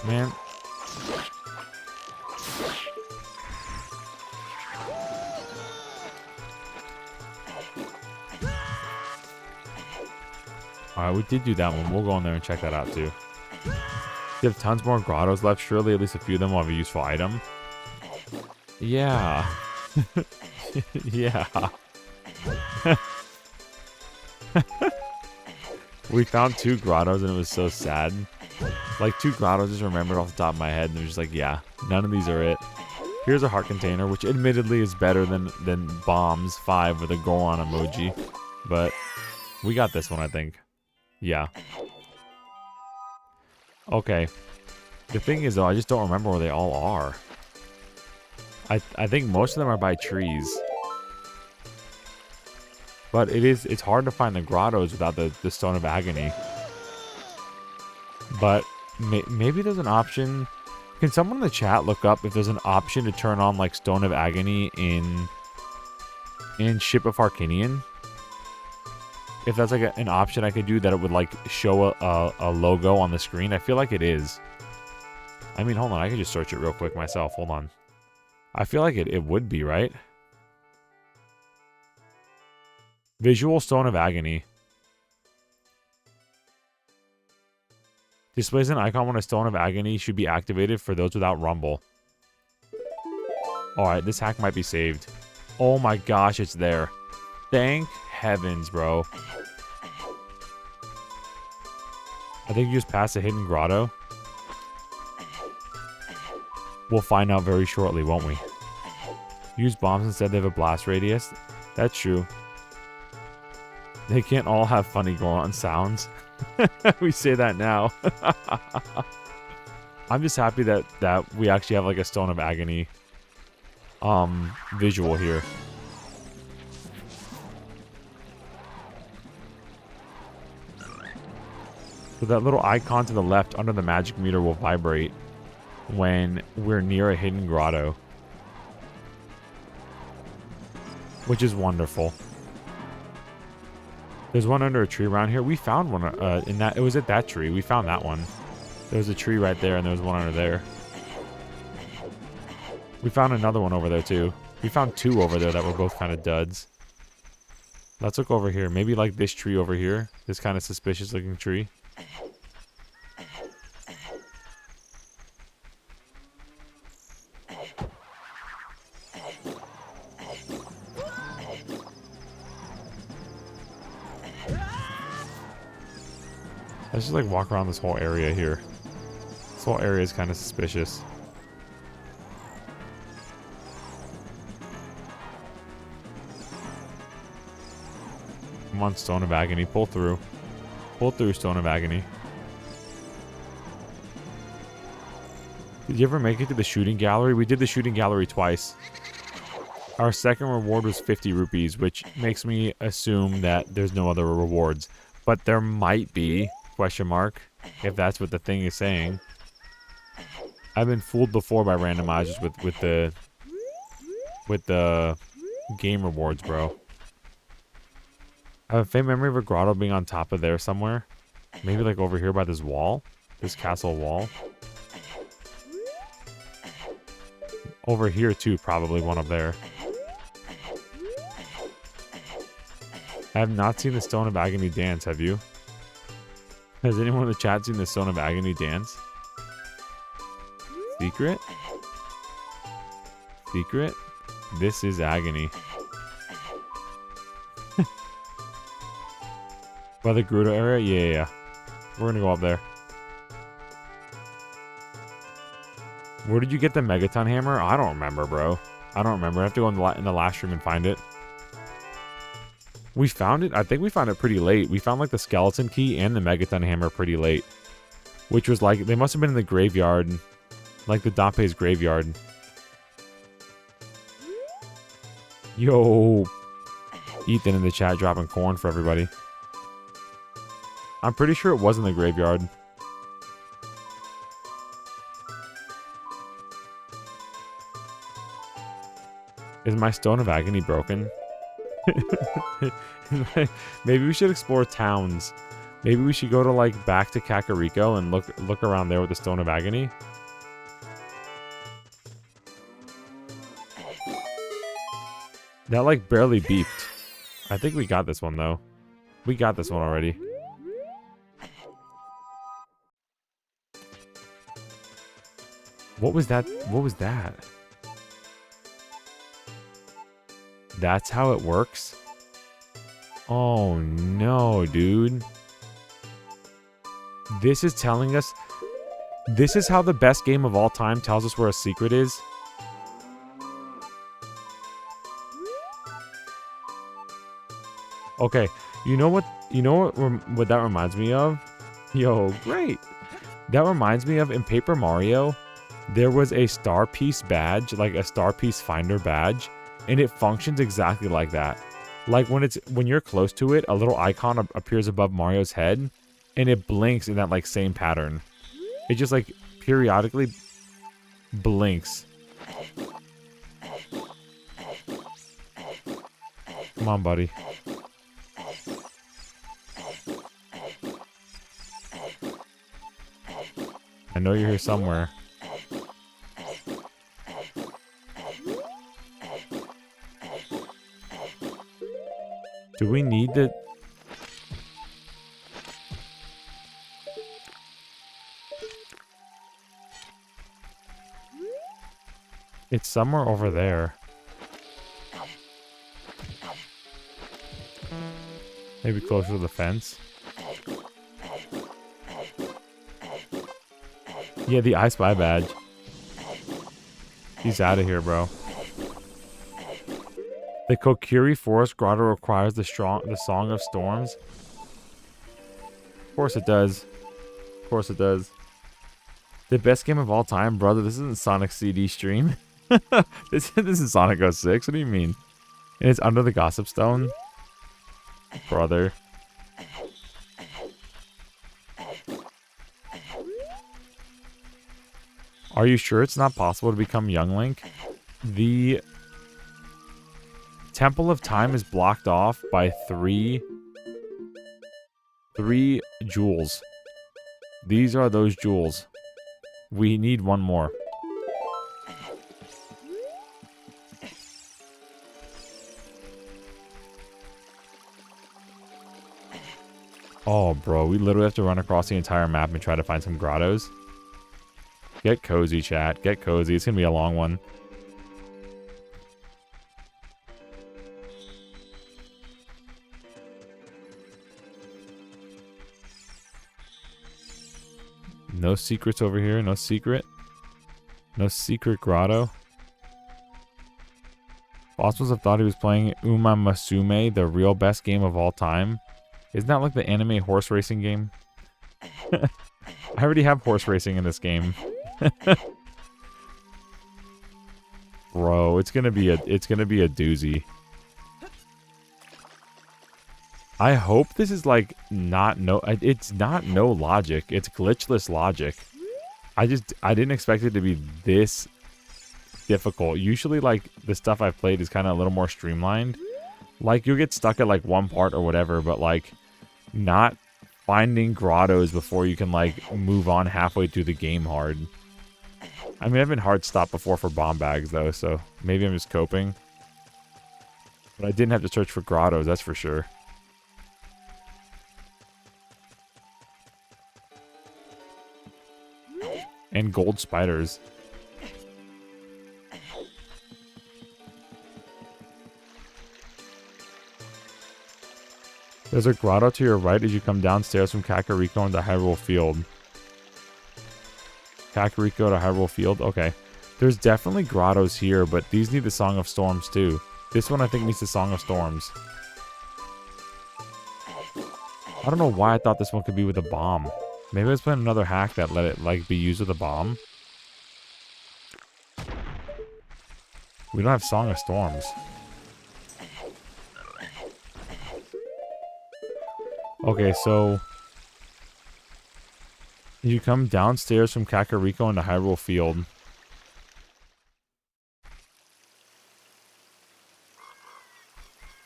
Man. Alright, we did do that one. We'll go in there and check that out too. You have tons more grottos left. Surely at least a few of them will have a useful item. Yeah. Yeah. We found 2 grottos and it was so sad. Like 2 grottos, just remembered off the top of my head, and it was just like, yeah, none of these are it. Here's a heart container, which admittedly is better than Bombs 5 with a Goron emoji. But we got this one, I think. Yeah. Okay. The thing is, though, I just don't remember where they all are. I think most of them are by trees. But it's hard to find the grottos without the Stone of Agony. But maybe there's an option. Can someone in the chat look up if there's an option to turn on like Stone of Agony in Ship of Harkinian? If that's like an option I could do that it would like show a logo on the screen. I feel like it is. I mean, hold on. I can just search it real quick myself. Hold on. I feel like it would be, right? Visual Stone of Agony. Displays an icon when a Stone of Agony should be activated for those without Rumble. Alright, this hack might be saved. Oh my gosh, it's there. Thank heavens, bro. I think you just passed a hidden grotto. We'll find out very shortly, won't we? Use bombs instead, they have a blast radius. That's true. They can't all have funny Goron sounds. We say that now. I'm just happy that we actually have like a Stone of Agony visual here. So that little icon to the left under the magic meter will vibrate when we're near a hidden grotto, which is wonderful. There's one under a tree around here. We found one in that. It was at that tree. We found that one. There was a tree right there, and there was one under there. We found another one over there, too. We found 2 over there that were both kind of duds. Let's look over here. Maybe like this tree over here. This kind of suspicious-looking tree. Let's just like walk around this whole area here. This whole area is kind of suspicious. Come on, Stone of Agony. Pull through. Pull through, Stone of Agony. Did you ever make it to the shooting gallery? We did the shooting gallery twice. Our second reward was 50 rupees, which makes me assume that there's no other rewards. But there might be... question mark, if that's what the thing is saying. I've been fooled before by randomizers with the game rewards, bro. I have a faint memory of a grotto being on top of there somewhere. Maybe like over here by this wall, this castle wall. Over here too, probably one up there. I have not seen the Stone of Agony dance, have you? Has anyone in the chat seen the Stone of Agony dance? Secret? Secret? This is agony. By the Grotto area? Yeah. We're gonna go up there. Where did you get the Megaton hammer? I don't remember, bro. I don't remember. I have to go in the last room and find it. We found it. I think we found it pretty late. We found like the skeleton key and the Megaton hammer pretty late. Which was like, they must have been in the graveyard. Like the Dape's graveyard. Yo. Ethan in the chat dropping corn for everybody. I'm pretty sure it was in the graveyard. Is my Stone of Agony broken? Maybe we should explore towns. Maybe we should go to like back to Kakariko and look around there with the Stone of Agony. That like barely beeped. I think we got this one though. We got this one already. What was that? What was that? That's how it works? Oh no, dude. This is telling us... This is how the best game of all time tells us where a secret is? Okay, you know what that reminds me of? Yo, great. That reminds me of in Paper Mario, there was a star piece badge, like a star piece finder badge, and it functions exactly like that. Like when you're close to it, a little icon appears above Mario's head, and it blinks in that like same pattern. It just like periodically blinks. Come on, buddy. I know you're here somewhere. Do we need the... It's somewhere over there. Maybe closer to the fence. Yeah, the I Spy badge. He's out of here, bro. The Kokiri Forest Grotto requires the Song of Storms. Of course it does. Of course it does. The best game of all time, brother. This isn't Sonic CD stream. This is Sonic 06. What do you mean? And it's under the Gossip Stone? Brother. Are you sure it's not possible to become Young Link? The Temple of Time is blocked off by three jewels. These are those jewels. We need one more. Oh, bro, we literally have to run across the entire map and try to find some grottos. Get cozy, chat. Get cozy. It's gonna be a long one. No secrets over here. No secret. No secret grotto. Boss must have thought he was playing Uma Musume, the real best game of all time. Isn't that like the anime horse racing game? I already have horse racing in this game. Bro, it's gonna be a doozy. I hope this is like it's not no logic. It's glitchless logic. I didn't expect it to be this difficult. Usually like the stuff I've played is kind of a little more streamlined. Like you'll get stuck at like one part or whatever, but like not finding grottos before you can like move on halfway through the game hard. I mean, I've been hard stopped before for bomb bags though, so maybe I'm just coping. But I didn't have to search for grottos, that's for sure. And gold spiders. There's a grotto to your right as you come downstairs from Kakariko into Hyrule Field. Kakariko to Hyrule Field? Okay. There's definitely grottos here, but these need the Song of Storms too. This one I think needs the Song of Storms. I don't know why I thought this one could be with a bomb. Maybe I was playing another hack that let it like be used with a bomb. We don't have Song of Storms. Okay, so you come downstairs from Kakariko into Hyrule Field.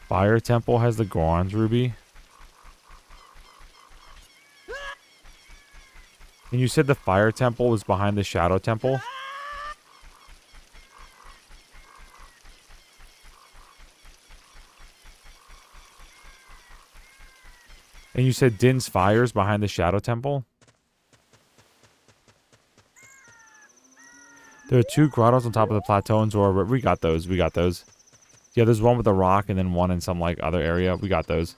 Fire Temple has the Goron's Ruby. And you said the Fire Temple was behind the Shadow Temple? And you said Din's Fire is behind the Shadow Temple? There are 2 grottos on top of the plateau in Zora, but we got those. We got those. Yeah, there's one with a rock and then one in some like other area. We got those.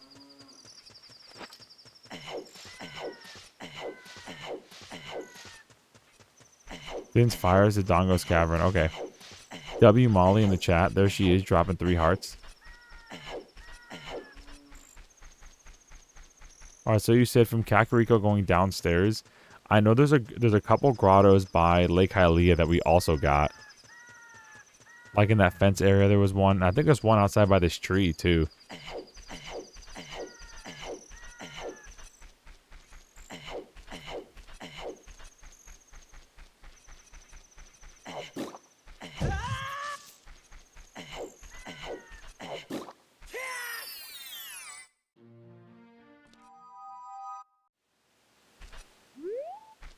Vince fires the Dongo's Cavern. Okay. W Molly in the chat. There she is, dropping 3 hearts. Alright, so you said from Kakariko going downstairs. I know there's a couple grottos by Lake Hylia that we also got. Like in that fence area there was one. I think there's one outside by this tree too.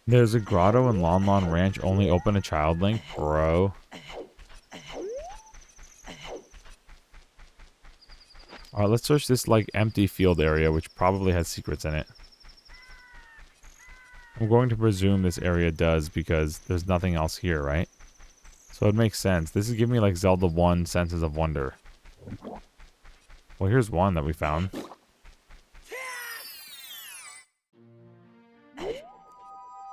There's a grotto in Lon Lon Ranch, only open to Child Link, bro. Alright, let's search this like empty field area, which probably has secrets in it. I'm going to presume this area does because there's nothing else here, right? So it makes sense. This is giving me like Zelda 1 Senses of Wonder. Well, here's one that we found.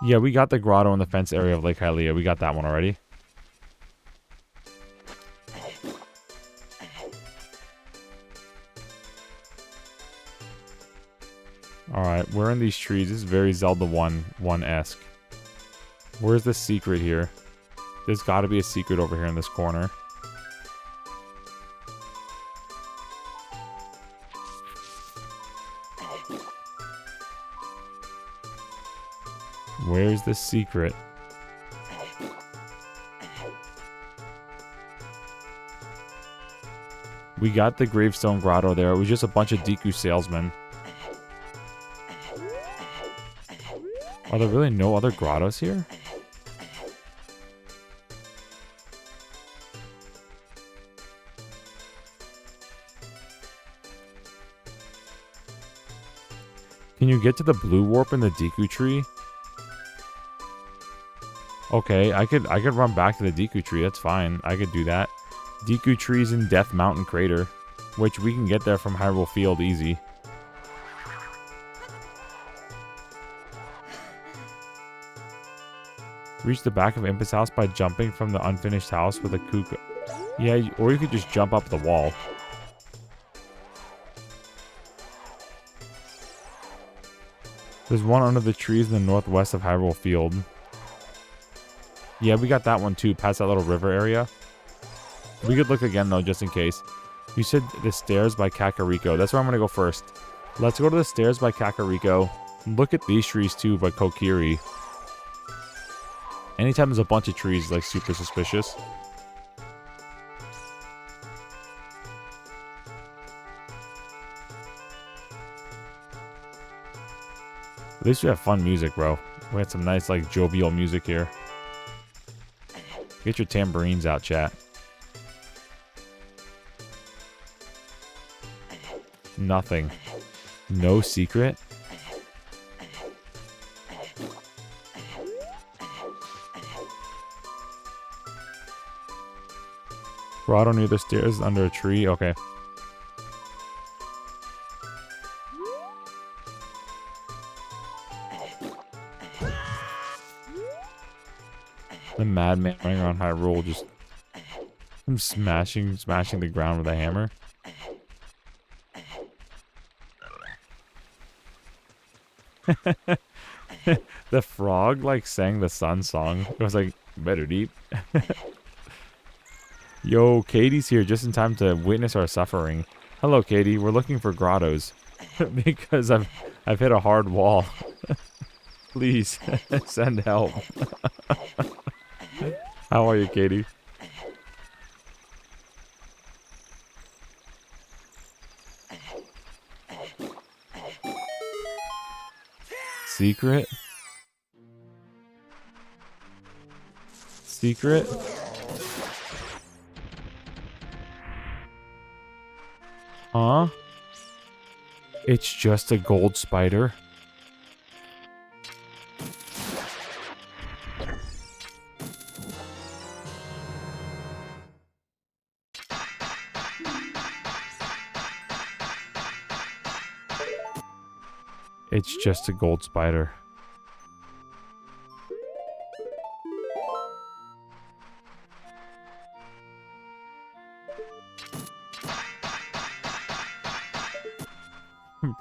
Yeah, we got the grotto in the fence area of Lake Hylia. We got that one already. Alright, we're in these trees. This is very Zelda 1-esque. Where's the secret here? There's got to be a secret over here in this corner. Where's the secret? We got the gravestone grotto there. It was just a bunch of Deku salesmen. Are there really no other grottos here? Can you get to the blue warp in the Deku tree? Okay, I could run back to the Deku tree. That's fine. I could do that. Deku trees in Death Mountain Crater, which we can get there from Hyrule Field easy. Reach the back of Impus house by jumping from the unfinished house with a Kuka. Yeah, or you could just jump up the wall. There's one under the trees in the northwest of Hyrule Field. Yeah, we got that one too, past that little river area. We could look again though, just in case. You said the stairs by Kakariko. That's where I'm going to go first. Let's go to the stairs by Kakariko. Look at these trees too by Kokiri. Anytime there's a bunch of trees, like super suspicious. At least we have fun music, bro. We had some nice, like, jovial music here. Get your tambourines out, chat. Nothing. No secret? Grotto near the stairs under a tree? Okay. The madman running around Hyrule just smashing the ground with a hammer. The frog like sang the sun song. It was like better deep. Yo, Katie's here just in time to witness our suffering. Hello, Katie. We're looking for grottos because I've hit a hard wall. Please send help. How are you, Katie? Secret? Secret? Huh? It's just a gold spider. It's just a gold spider.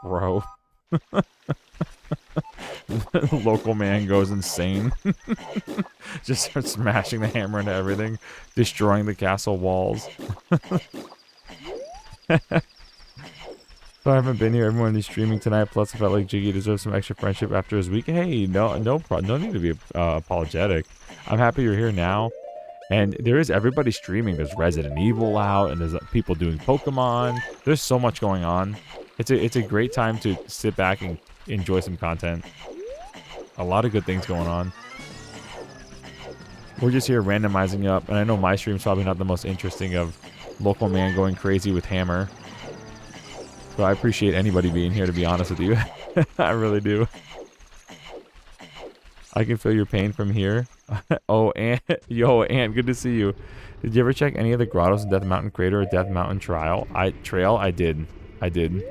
Bro. The local man goes insane. Just starts smashing the hammer into everything, destroying the castle walls. So I haven't been here. Everyone is streaming tonight. Plus, I felt like Jiggy deserves some extra friendship after his week. Hey, no need to be apologetic. I'm happy you're here now. And there is everybody streaming. There's Resident Evil out, and there's people doing Pokemon. There's so much going on. It's a great time to sit back and enjoy some content. A lot of good things going on. We're just here randomizing up, and I know my stream's probably not the most interesting of local man going crazy with hammer. So I appreciate anybody being here, to be honest with you. I really do. I can feel your pain from here. Oh, and yo, Ant, good to see you. Did you ever check any of the grottos in Death Mountain Crater or Death Mountain Trail? I did. In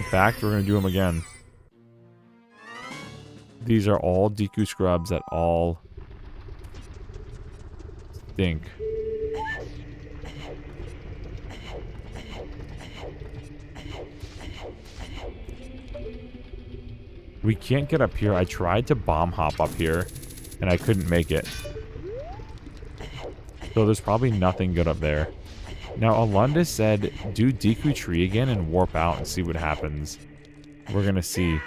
fact, we're gonna do them again. These are all Deku scrubs that all stink. We can't get up here. I tried to bomb hop up here, and I couldn't make it. So there's probably nothing good up there. Now, Alundis said, do Deku Tree again and warp out and see what happens. We're going to see.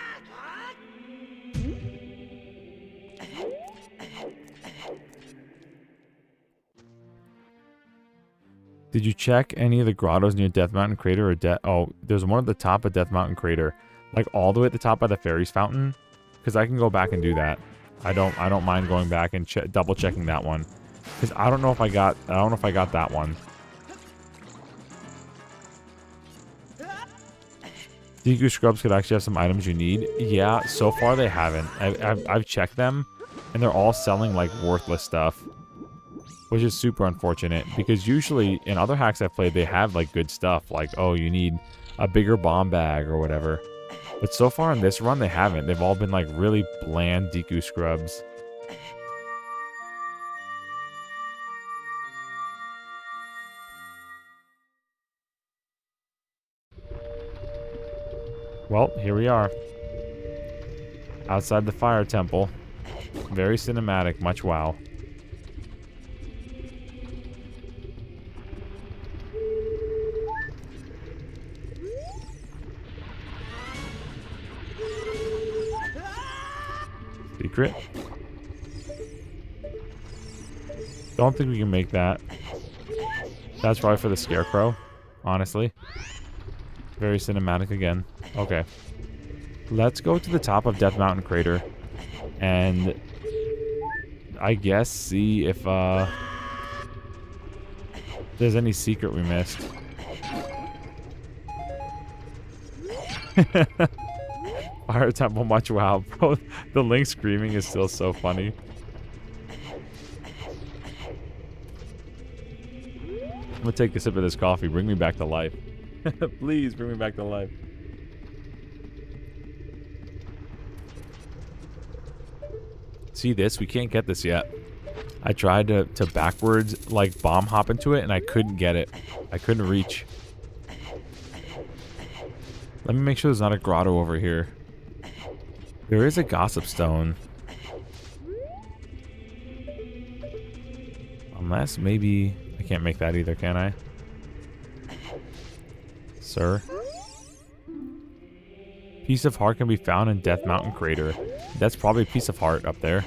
Did you check any of the grottos near Death Mountain Crater or Oh, there's one at the top of Death Mountain Crater. Like all the way at the top by the fairies fountain, because I can go back and do that. I don't mind going back and double checking that one, because I don't know if I got that one. Deku scrubs could actually have some items you need. Yeah, so far they haven't. I've checked them, and they're all selling like worthless stuff, which is super unfortunate, because usually in other hacks I've played they have like good stuff, like oh you need a bigger bomb bag or whatever. But so far in this run, they haven't. They've all been like really bland Deku scrubs. Well, here we are. Outside the fire temple. Very cinematic, much wow. Secret. Don't think we can make that. That's probably for the scarecrow, honestly. Very cinematic again. Okay. Let's go to the top of Death Mountain Crater and I guess see if there's any secret we missed. Fire Temple, much wow. Bro, the Link screaming is still so funny. I'm gonna take a sip of this coffee. Bring me back to life. Please bring me back to life. See this? We can't get this yet. I tried to backwards, like, bomb hop into it, and I couldn't get it. I couldn't reach. Let me make sure there's not a grotto over here. There is a gossip stone. Unless maybe... I can't make that either, can I? Sir? Piece of heart can be found in Death Mountain Crater. That's probably a piece of heart up there.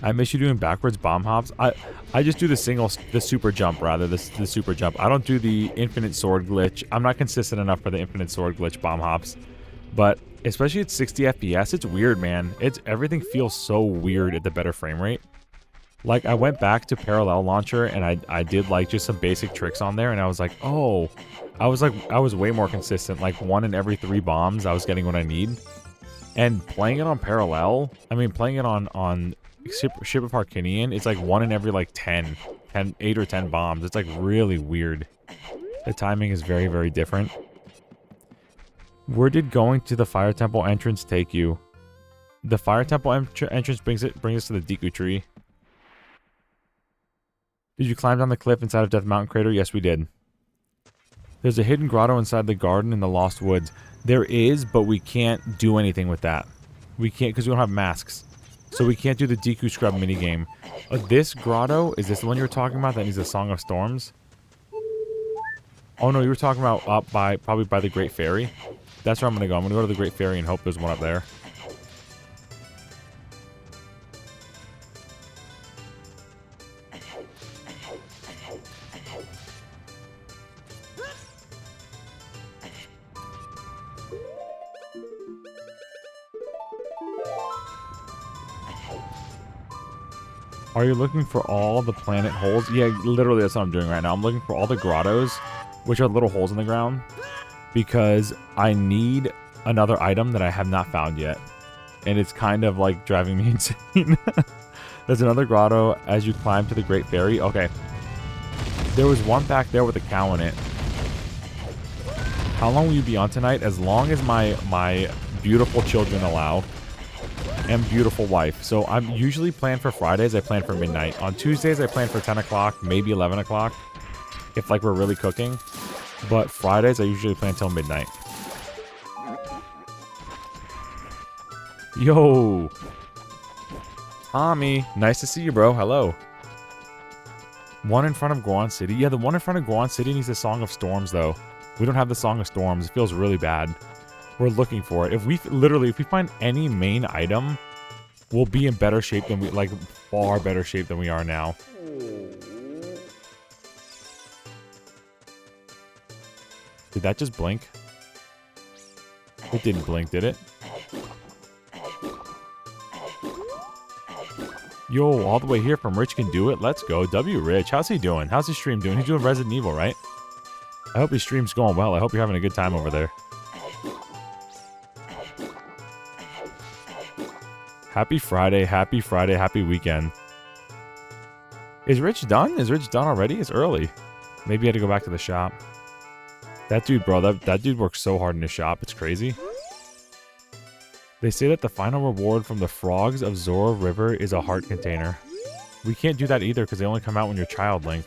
I miss you doing backwards bomb hops. I just do the super jump rather, the super jump. I don't do the infinite sword glitch. I'm not consistent enough for the infinite sword glitch bomb hops. But especially at 60 FPS, it's weird, man. Everything feels so weird at the better frame rate. Like, I went back to Parallel Launcher and I did like just some basic tricks on there, and I was like, oh, I was way more consistent. Like 1 in every 3 bombs, I was getting what I need. And playing it on Parallel, I mean, playing it on Ship of Harkinian, it's like 1 in every like 10 8 or 10 bombs. It's like really weird. The timing is very, very different. Where did going to the Fire Temple entrance take you? The Fire Temple entrance brings us to the Deku Tree. Did you climb down the cliff inside of Death Mountain Crater? Yes, we did. There's a hidden grotto inside the garden in the Lost Woods. There is, but we can't do anything with that. We can't because we don't have masks. So we can't do the Deku Scrub minigame. This grotto, is this the one you were talking about that needs a Song of Storms? Oh no, you were talking about up by, probably by the Great Fairy. That's where I'm going to go. I'm going to go to the Great Fairy and hope there's one up there. Are you looking for all the planet holes? Yeah, literally that's what I'm doing right now. I'm looking for all the grottos, which are little holes in the ground, because I need another item that I have not found yet. And it's kind of like driving me insane. There's another grotto as you climb to the Great Fairy. Okay. There was one back there with a cow in it. How long will you be on tonight? As long as my beautiful children allow. And beautiful wife. So I'm usually planned for Fridays. I plan for midnight. On Tuesdays, I plan for 10 o'clock, maybe 11 o'clock. If like we're really cooking. But Fridays, I usually plan till midnight. Yo. Tommy. Nice to see you, bro. Hello. One in front of Goron City. Yeah, the one in front of Goron City needs the Song of Storms, though. We don't have the Song of Storms. It feels really bad. We're looking for it. If we find any main item, we'll be in better shape than we, like, far better shape than we are now. Did that just blink? It didn't blink, did it? Yo, all the way here from Rich Can Do It. Let's go. W Rich. How's he doing? How's his stream doing? He's doing Resident Evil, right? I hope his stream's going well. I hope you're having a good time over there. Happy Friday, happy weekend. Is Rich done? Is Rich done already? It's early. Maybe he had to go back to the shop. That dude, bro, that dude works so hard in his shop. It's crazy. They say that the final reward from the frogs of Zora River is a heart container. We can't do that either because they only come out when you're a child, Link.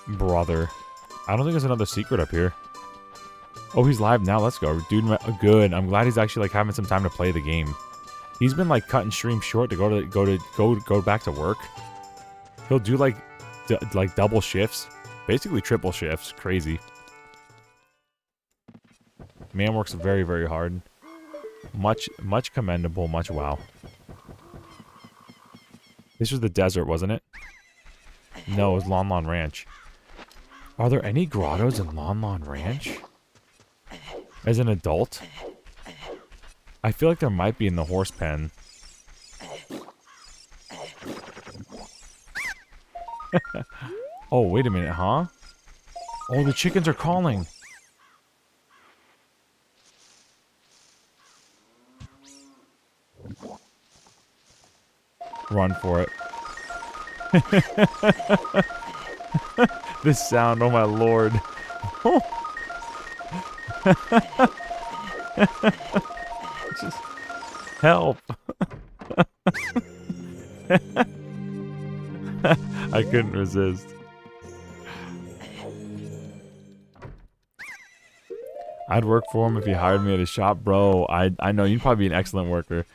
Brother. I don't think there's another secret up here. Oh, he's live now. Let's go. Dude, good. I'm glad he's actually like having some time to play the game. He's been like cutting streams short to go back to work. He'll do like double shifts, basically triple shifts. Crazy. Man works very, very hard. Much commendable. Much wow. This was the desert, wasn't it? No, it was Lon Lon Ranch. Are there any grottos in Lon Lon Ranch? As an adult? I feel like there might be in the horse pen. Oh, wait a minute, huh? Oh, the chickens are calling. Run for it. This sound, oh my lord. Just help. I couldn't resist. I'd work for him if he hired me at his shop. Bro, I know you'd probably be an excellent worker.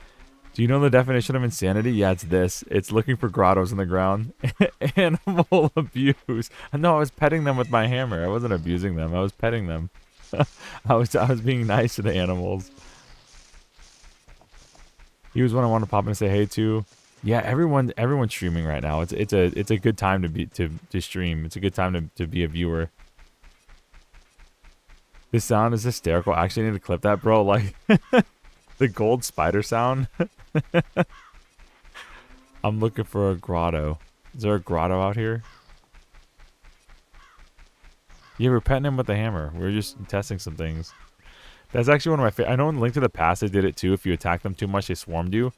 Do you know the definition of insanity? Yeah, it's this. It's looking for grottos in the ground. Animal abuse. No, I was petting them with my hammer. I wasn't abusing them. I was petting them. I was being nice to the animals. He was one I wanted to pop in and say hey to. Yeah, everyone's streaming right now. It's a good time to stream. It's a good time to be a viewer. This sound is hysterical. Actually, I need to clip that, bro. Like the gold spider sound. I'm looking for a grotto. Is there a grotto out here? Yeah, we're petting him with the hammer. We're just testing some things. That's actually one of my favorite. I know in Link to the Past they did it too. If you attack them too much, they swarmed you.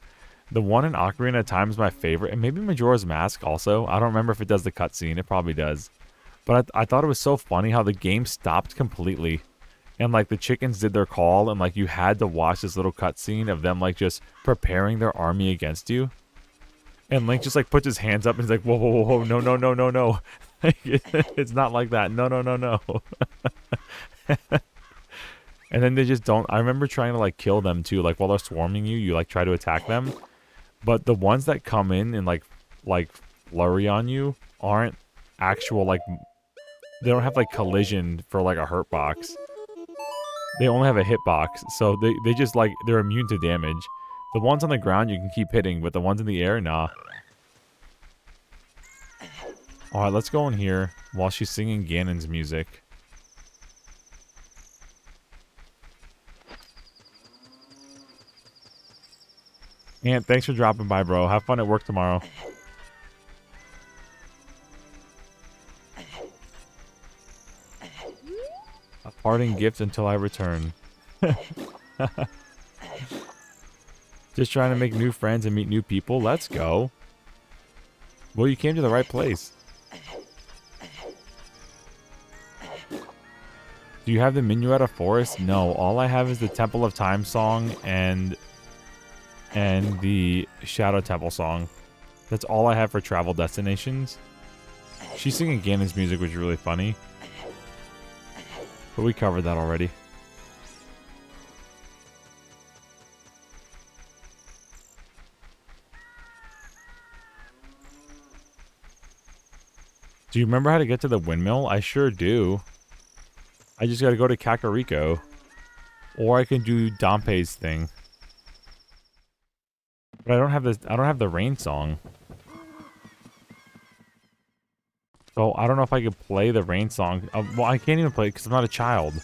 The one in Ocarina of Time is my favorite, and maybe Majora's Mask also. I don't remember if it does the cutscene. It probably does. But I thought it was so funny how the game stopped completely. And, like, the chickens did their call, and, like, you had to watch this little cutscene of them, like, just preparing their army against you. And Link just, like, puts his hands up and he's like, whoa, whoa, whoa, whoa, no, no, no, no, no. It's not like that. No, no, no, no. And then they just don't. I remember trying to, like, kill them, too. Like, while they're swarming you, you, like, try to attack them. But the ones that come in and, like flurry on you aren't actual, like, they don't have, like, collision for, like, a hurt box. They only have a hitbox, so they just, like, they're immune to damage. The ones on the ground you can keep hitting, but the ones in the air, nah. Alright, let's go in here while she's singing Ganon's music. Ant, thanks for dropping by, bro. Have fun at work tomorrow. A parting gift until I return. Just trying to make new friends and meet new people. Let's go. Well, you came to the right place. Do you have the Minuet of Forest? No. All I have is the Temple of Time song and the Shadow Temple song. That's all I have for travel destinations. She's singing Ganon's music, which is really funny. But we covered that already. Do you remember how to get to the windmill? I sure do. I just gotta go to Kakariko. Or I can do Dampé's thing. But I don't have the rain song. So I don't know if I could play the rain song. Well, I can't even play it because I'm not a child.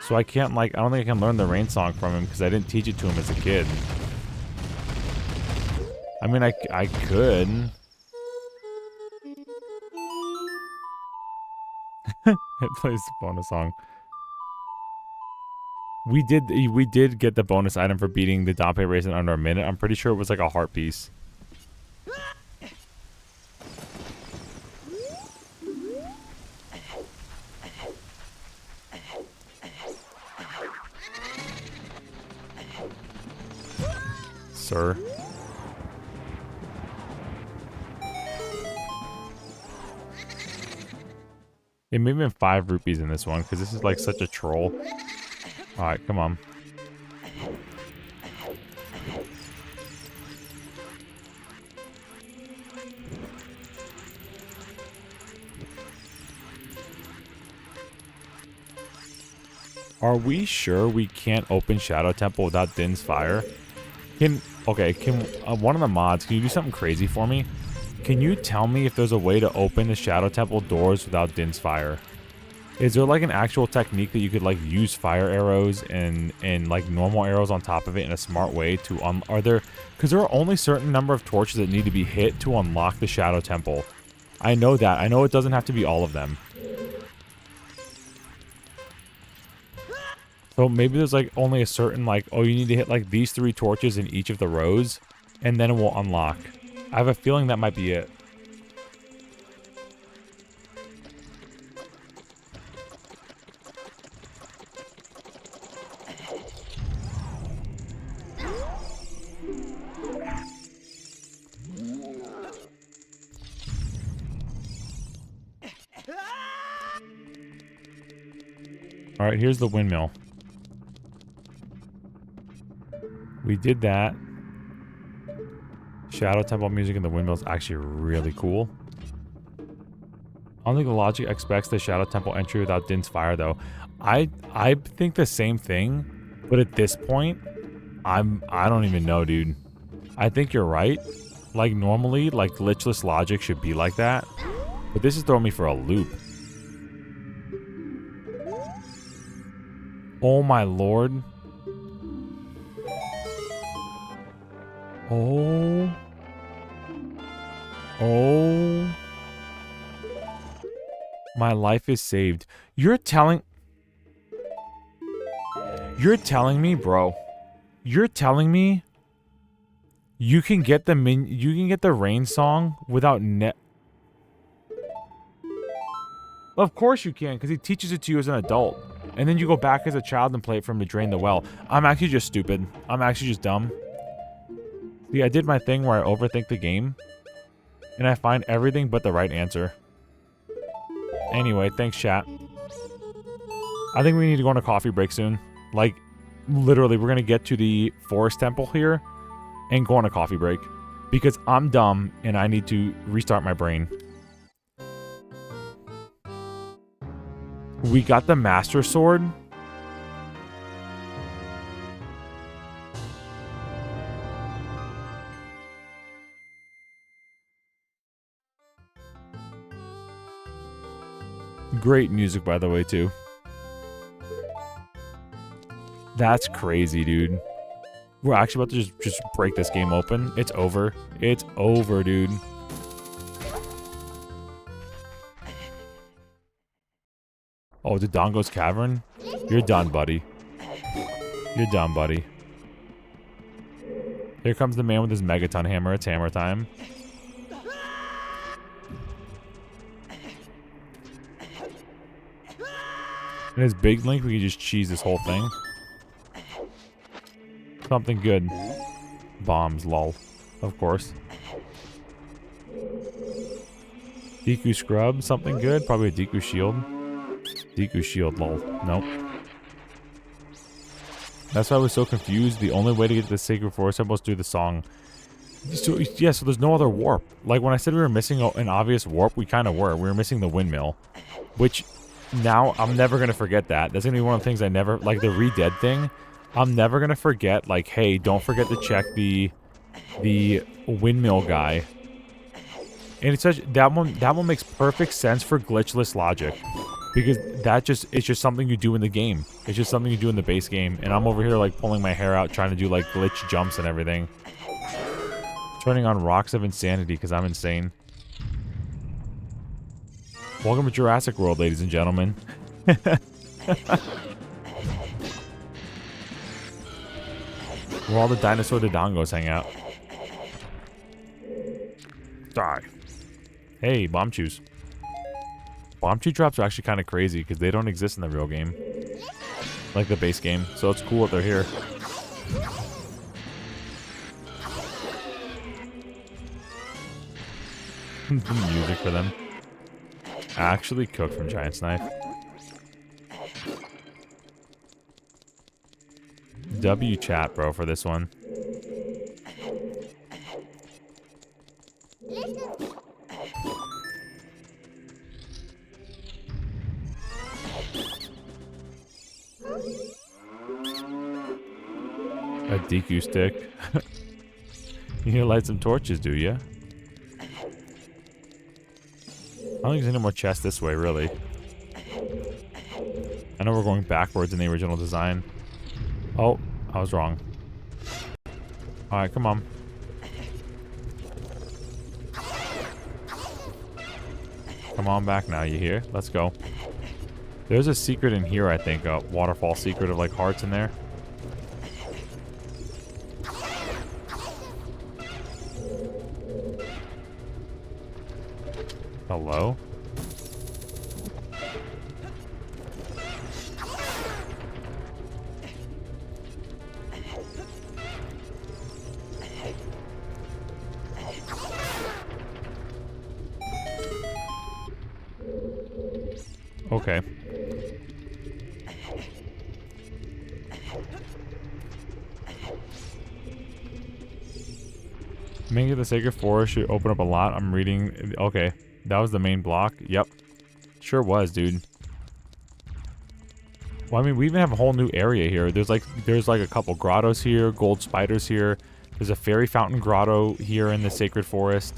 So I can't, like, I don't think I can learn the rain song from him because I didn't teach it to him as a kid. I mean, I could. It plays the bonus song. We did get the bonus item for beating the Dampé race in under a minute. I'm pretty sure it was like a heart piece. Sir. It may have been 5 rupees in this one, because this is like such a troll. Alright, come on. Are we sure we can't open Shadow Temple without Din's fire? Can one of the mods, can you do something crazy for me? Can you tell me if there's a way to open the Shadow Temple doors without Din's fire? Is there like an actual technique that you could like use fire arrows and like normal arrows on top of it in a smart way to are there, because there are only certain number of torches that need to be hit to unlock the Shadow Temple. I know that. I know it doesn't have to be all of them. So maybe there's like only a certain like, oh, you need to hit like these 3 torches in each of the rows and then it will unlock. I have a feeling that might be it. All right, here's the windmill. We did that. Shadow Temple music in the windmill is actually really cool. I don't think the logic expects the Shadow Temple entry without Din's fire, though. I think the same thing, but at this point, I don't even know, dude. I think you're right. Like normally, like glitchless logic should be like that, but this is throwing me for a loop. Oh my lord. Oh. Oh. My life is saved. You're telling me, bro. You're telling me You can get the rain song without net. Of course you can, because he teaches it to you as an adult. And then you go back as a child and play it for him to drain the well. I'm actually just stupid. I'm actually just dumb. See, I did my thing where I overthink the game. And I find everything but the right answer. Anyway, thanks, chat. I think we need to go on a coffee break soon. Like, literally, we're going to get to the forest temple here and go on a coffee break. Because I'm dumb and I need to restart my brain. We got the Master Sword. Great music, by the way, too. That's crazy, dude. We're actually about to just break this game open. It's over. It's over, dude. Oh, the Dongo's Cavern? You're done, buddy. You're done, buddy. Here comes the man with his megaton hammer. It's hammer time. And his big link, we can just cheese this whole thing. Something good. Bombs, lol. Of course. Deku Scrub, something good. Probably a Deku Shield. Deku Shield, lol. Nope. That's why I was so confused. The only way to get to the Sacred Forest was through the song. So, yeah, so there's no other warp. Like, when I said we were missing an obvious warp, we kind of were. We were missing the windmill. Which, now, I'm never going to forget that. That's going to be one of the things I never... Like, the Re-Dead thing, I'm never going to forget, like, hey, don't forget to check the windmill guy. And it's such... That one makes perfect sense for glitchless logic. Because it's just something you do in the game. It's just something you do in the base game. And I'm over here, like, pulling my hair out, trying to do, like, glitch jumps and everything. Turning on Rocks of Insanity, because I'm insane. Welcome to Jurassic World, ladies and gentlemen. Where all the dinosaur dodongos hang out. Die. Hey, bomb chews. Bomb chew drops are actually kind of crazy because they don't exist in the real game. Like the base game. So it's cool that they're here. Music for them. Actually cooked from Giant's Knife. W chat, bro, for this one. A DQ stick. You need to light some torches, do ya? I don't think there's any more chests this way, really. I know we're going backwards in the original design. Oh, I was wrong. Alright, come on. Come on back now, you hear? Let's go. There's a secret in here, I think. A waterfall secret of, like, hearts in there. Hello? Okay. Making the Sacred Forest should open up a lot. I'm reading. Okay. That was the main block. Yep. Sure was, dude. Well, I mean, we even have a whole new area here. There's like a couple grottos here, gold spiders here. There's a fairy fountain grotto here in the Sacred Forest.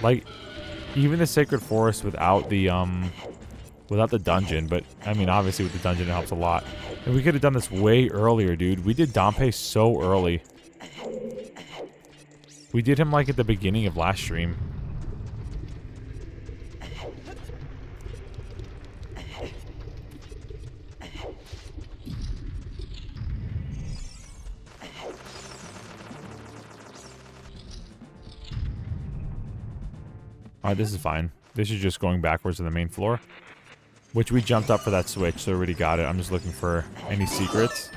Like, even the Sacred Forest without the dungeon, but I mean, obviously with the dungeon it helps a lot. And we could have done this way earlier, dude. We did Dompe so early. We did him like at the beginning of last stream. Alright, this is fine. This is just going backwards to the main floor. Which we jumped up for that switch, so we already got it. I'm just looking for any secrets.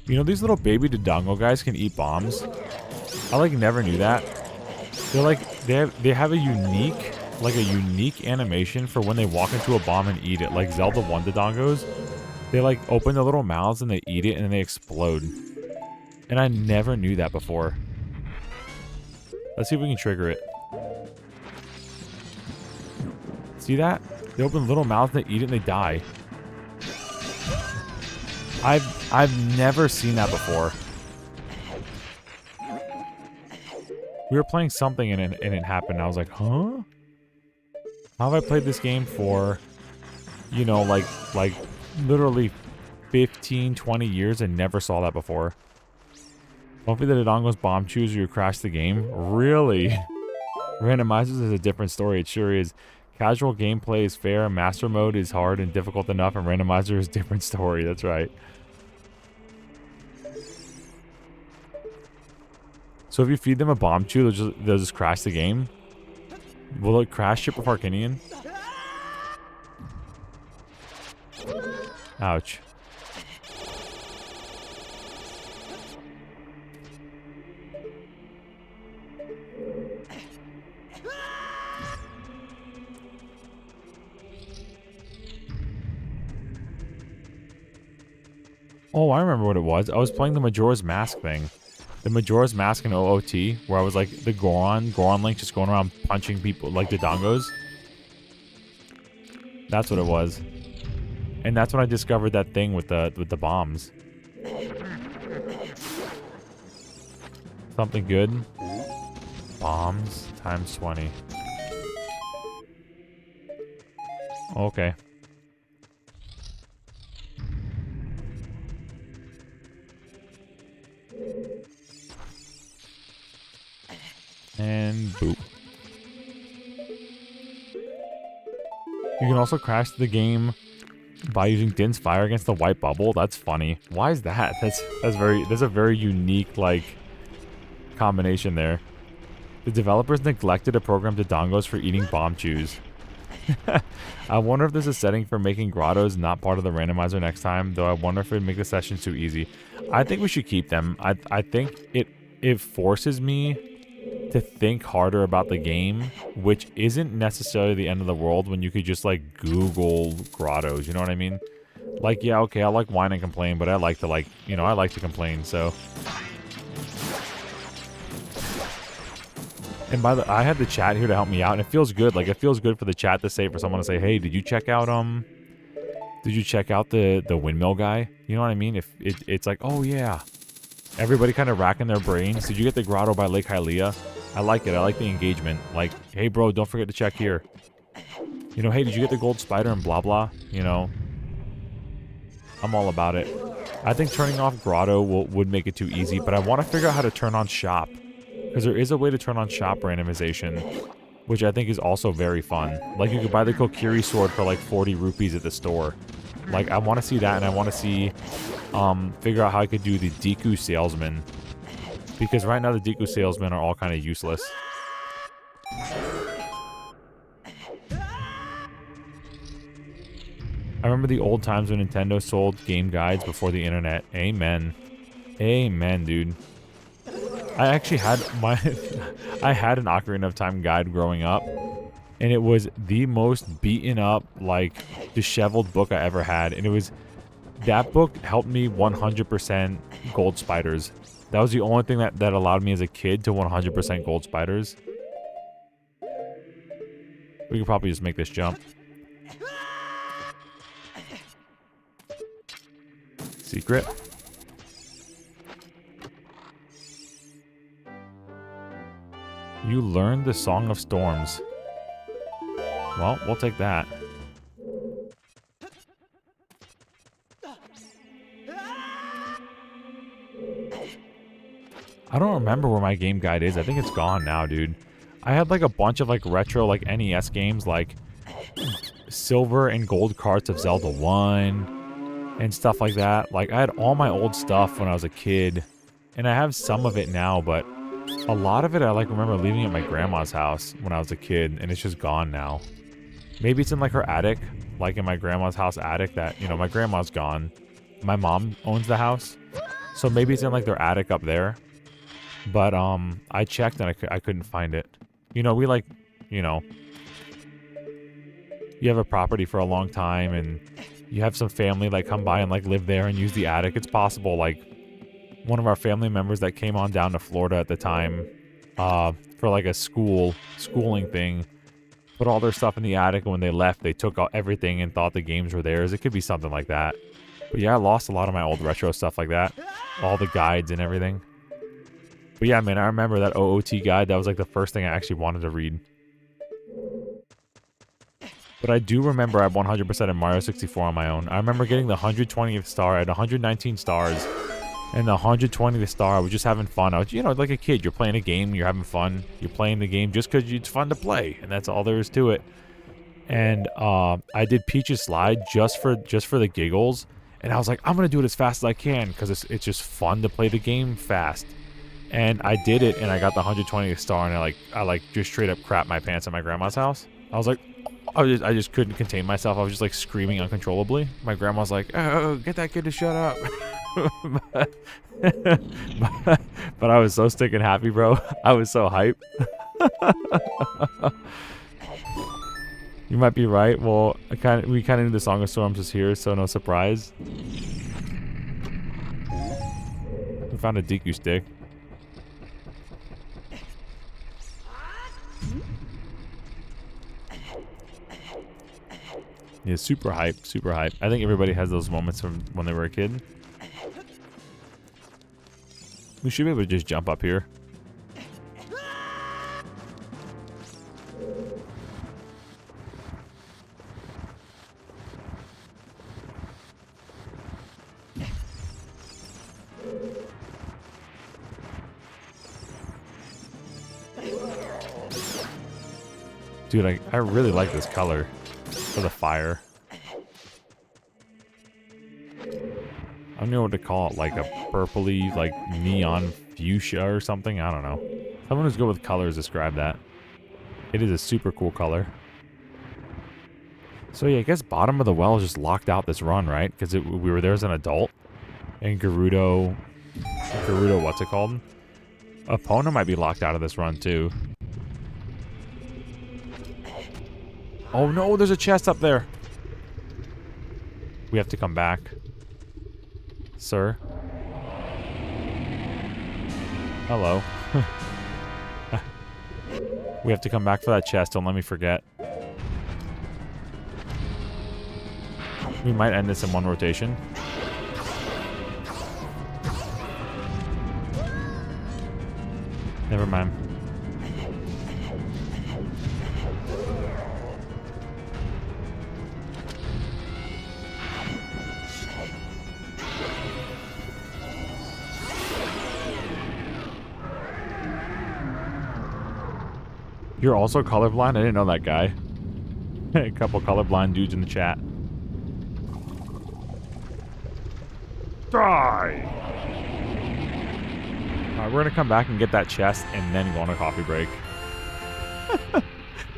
You know, these little baby Dodongo guys can eat bombs. I like never knew that. They're like, they have a unique animation for when they walk into a bomb and eat it. Like Zelda 1 Dodongos. They like open their little mouths and they eat it and then they explode. And I never knew that before. Let's see if we can trigger it. See that? They open little mouths and they eat it and they die. I've never seen that before. We were playing something and it happened. I was like, huh? How have I played this game for, you know, like literally 15, 20 years and never saw that before? Hopefully the Dodongo's bomb chews or you crash the game. Really? Randomizers is a different story. It sure is. Casual gameplay is fair. Master mode is hard and difficult enough. And randomizer is a different story. That's right. So if you feed them a bomb chew, they'll just crash the game. Will it crash Ship of Arcanian? Ouch. Oh, I remember what it was. I was playing the Majora's Mask thing. The Majora's Mask in OOT, where I was like the Goron Link just going around punching people like the Dodongos. That's what it was. And that's when I discovered that thing with the bombs. Something good. Bombs times 20. Okay. And boop. You can also crash the game by using Din's fire against the white bubble. That's funny. Why is that? That's a very unique like combination there. The developers neglected to program Dodongos for eating bomb chews. I wonder if there's a setting for making grottos not part of the randomizer next time, though I wonder if it'd make the sessions too easy. I think we should keep them. I think it forces me to think harder about the game, which isn't necessarily the end of the world when you could just like Google grottos, you know what I mean? Like, yeah, okay, I like whine and complain, but I like to like, you know, I like to complain, so. And I had the chat here to help me out, and it feels good. Like, it feels good for the chat to say, for someone to say, hey, did you check out the windmill guy? You know what I mean? If it's like, oh yeah. Everybody kind of racking their brains. Did you get the grotto by Lake Hylia? I like it. I like the engagement. Like, hey bro, don't forget to check here. You know, hey, did you get the gold spider and blah blah? You know, I'm all about it. I think turning off grotto would make it too easy, but I want to figure out how to turn on shop. Because there is a way to turn on shop randomization, which I think is also very fun. Like, you could buy the Kokiri sword for like 40 rupees at the store. Like, I want to see that, and I want to see, figure out how I could do the Deku salesman. Because right now the Deku salesmen are all kind of useless. I remember the old times when Nintendo sold game guides before the internet. Amen. Amen, dude. I actually had I had an Ocarina of Time guide growing up. And it was the most beaten up, like, disheveled book I ever had. And it was... That book helped me 100% gold spiders. That was the only thing that allowed me as a kid to 100% gold spiders. We could probably just make this jump. Secret. You learned the Song of Storms. Well, we'll take that. I don't remember where my game guide is. I think it's gone now, dude. I had like a bunch of like retro like NES games, like silver and gold carts of Zelda 1 and stuff like that. Like, I had all my old stuff when I was a kid, and I have some of it now, but A lot of it I like remember leaving at my grandma's house when I was a kid, and it's just gone now. Maybe it's in like her attic, like in my grandma's house attic that, you know, my grandma's gone. My mom owns the house. So maybe it's in like their attic up there. But I checked and I couldn't find it. You know, we like, you know, you have a property for a long time and you have some family like come by and like live there and use the attic. It's possible like one of our family members that came on down to Florida at the time for like a schooling thing put all their stuff in the attic, and when they left they took out everything and thought the games were theirs. It could be something like that. But yeah, I lost a lot of my old retro stuff like that. All the guides and everything. But yeah, man, I remember that OOT guide. That was like the first thing I actually wanted to read. But I do remember I 100% in Mario 64 on my own. I remember getting the 120th star. I had 119 stars. And the 120th star, I was just having fun. I was, you know, like a kid. You're playing a game. You're having fun. You're playing the game just because it's fun to play. And that's all there is to it. And I did Peach's Slide just for the giggles. And I was like, I'm going to do it as fast as I can because it's just fun to play the game fast. And I did it, and I got the 120th star, and I just straight up crapped my pants at my grandma's house. I was like, I just couldn't contain myself. I was just like screaming uncontrollably. My grandma's like, oh, get that kid to shut up. but I was so stinking happy, bro. I was so hyped. You might be right. Well, we kind of knew the Song of Storms was here, so no surprise. We found a Deku stick. Yeah, super hype, super hype. I think everybody has those moments from when they were a kid. We should be able to just jump up here. Dude, I really like this color for the fire. I don't know what to call it, like a purpley, like neon fuchsia or something. I don't know. Someone who's good with colors describe that. It is a super cool color. So yeah, I guess Bottom of the Well just locked out this run, right? Because we were there as an adult. And Gerudo, what's it called? Epona might be locked out of this run too. Oh no, there's a chest up there. We have to come back. Sir. Hello. We have to come back for that chest. Don't let me forget. We might end this in one rotation. Never mind. You're also colorblind? I didn't know that guy. A couple colorblind dudes in the chat. Die! Alright, we're gonna come back and get that chest and then go on a coffee break.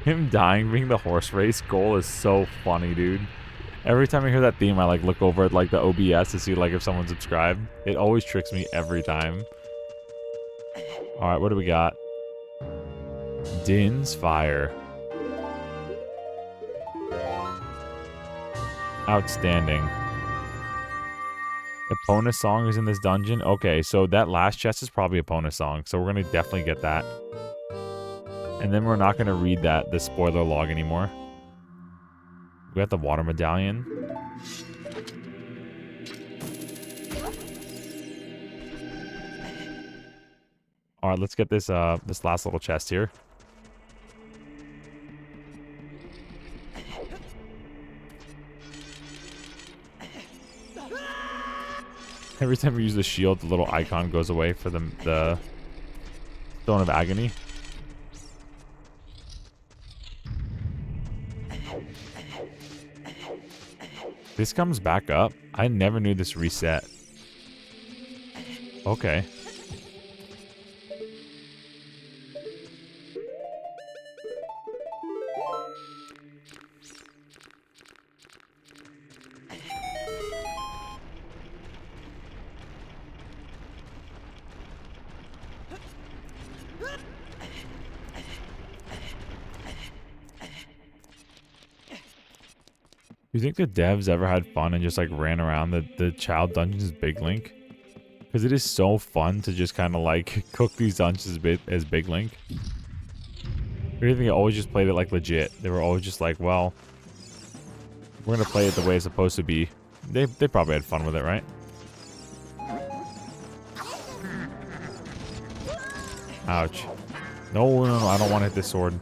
Him dying being the horse race goal is so funny, dude. Every time I hear that theme, I like look over at like the OBS to see like if someone's subscribed. It always tricks me every time. Alright, what do we got? Din's Fire. Outstanding. Epona's song is in this dungeon. Okay, so that last chest is probably Epona's song, so we're gonna definitely get that. And then we're not gonna read the spoiler log anymore. We got the water medallion. All right, let's get this this last little chest here. Every time we use the shield, the little icon goes away for the Stone of Agony. This comes back up. I never knew this reset. Okay. you think the devs ever had fun and just like ran around the child dungeons as Big Link? Because it is so fun to just kind of like cook these dungeons as Big Link. Or do you think they always just played it like legit? They were always just like, well, we're gonna play it the way it's supposed to be. They probably had fun with it, right? Ouch. No, no, no, I don't want to hit this sword.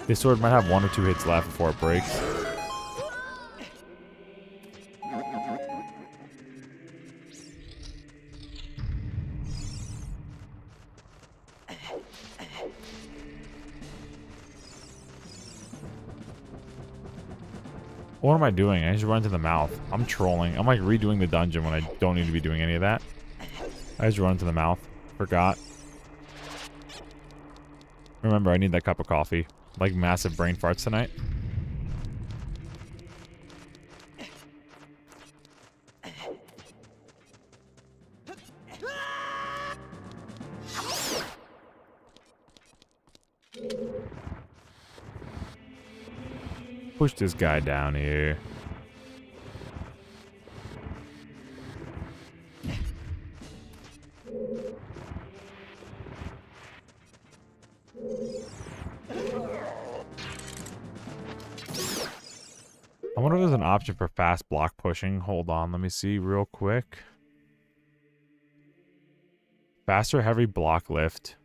This sword might have 1 or 2 hits left before it breaks. What am I doing? I just run to the mouth. I'm trolling. I'm like redoing the dungeon when I don't need to be doing any of that. I just run to the mouth. Forgot. Remember, I need that cup of coffee. Like massive brain farts tonight. Push this guy down here. I wonder if there's an option for fast block pushing. Hold on, let me see real quick. Faster heavy block lift.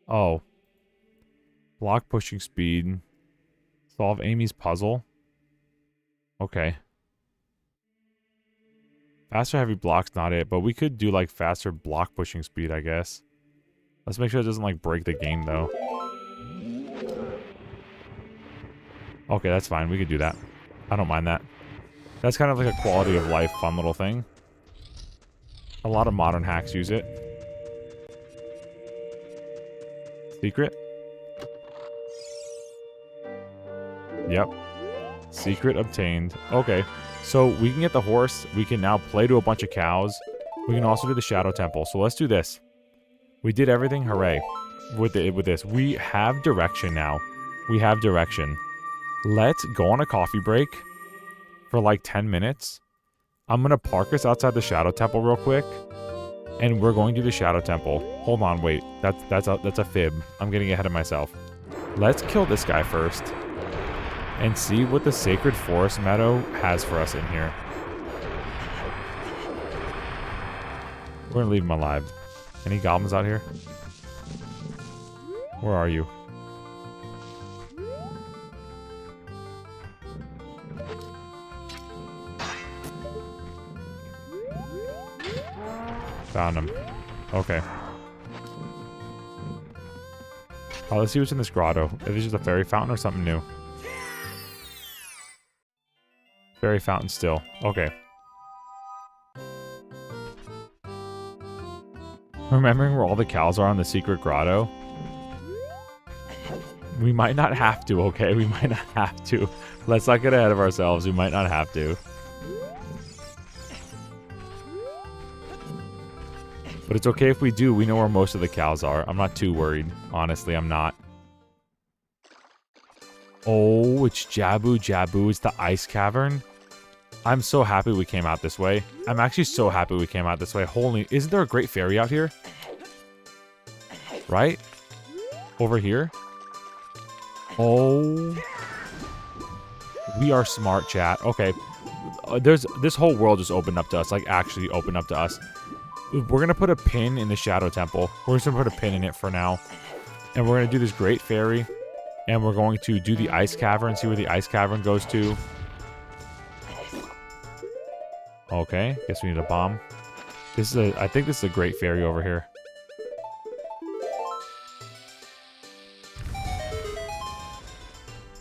Oh. Block pushing speed. Solve Amy's puzzle. Okay. Faster heavy block's not it, but we could do like faster block pushing speed, I guess. Let's make sure it doesn't like break the game though. Okay, that's fine. We could do that. I don't mind that. That's kind of like a quality of life fun little thing. A lot of modern hacks use it. Secret? Yep. Secret obtained. Okay. So we can get the horse. We can now play to a bunch of cows. We can also do the Shadow Temple. So let's do this. We did everything. Hooray. With this. We have direction now. We have direction. Let's go on a coffee break for like 10 minutes. I'm going to park us outside the Shadow Temple real quick. And we're going to the Shadow Temple. Hold on, wait. That's a fib. I'm getting ahead of myself. Let's kill this guy first. And see what the Sacred Forest Meadow has for us in here. We're going to leave him alive. Any goblins out here? Where are you? Found him. Okay. Let's see what's in this grotto. If it's just a fairy fountain or something new. Fairy fountain still. Okay. Remembering where all the cows are on the secret grotto. We might not have to, okay? We might not have to. Let's not get ahead of ourselves. We might not have to. But it's okay if we do. We know where most of the cows are. I'm not too worried. Honestly, I'm not. Oh, it's Jabu Jabu. It's the ice cavern. I'm so happy we came out this way. I'm actually so happy we came out this way. Holy, isn't there a great fairy out here? Right? Over here? Oh. We are smart, chat. Okay. This whole world just opened up to us. Like, actually opened up to us. We're going to put a pin in the Shadow Temple. We're just going to put a pin in it for now. And we're going to do this great fairy. And we're going to do the ice cavern. See where the ice cavern goes to. Okay. Guess we need a bomb. I think this is a great fairy over here.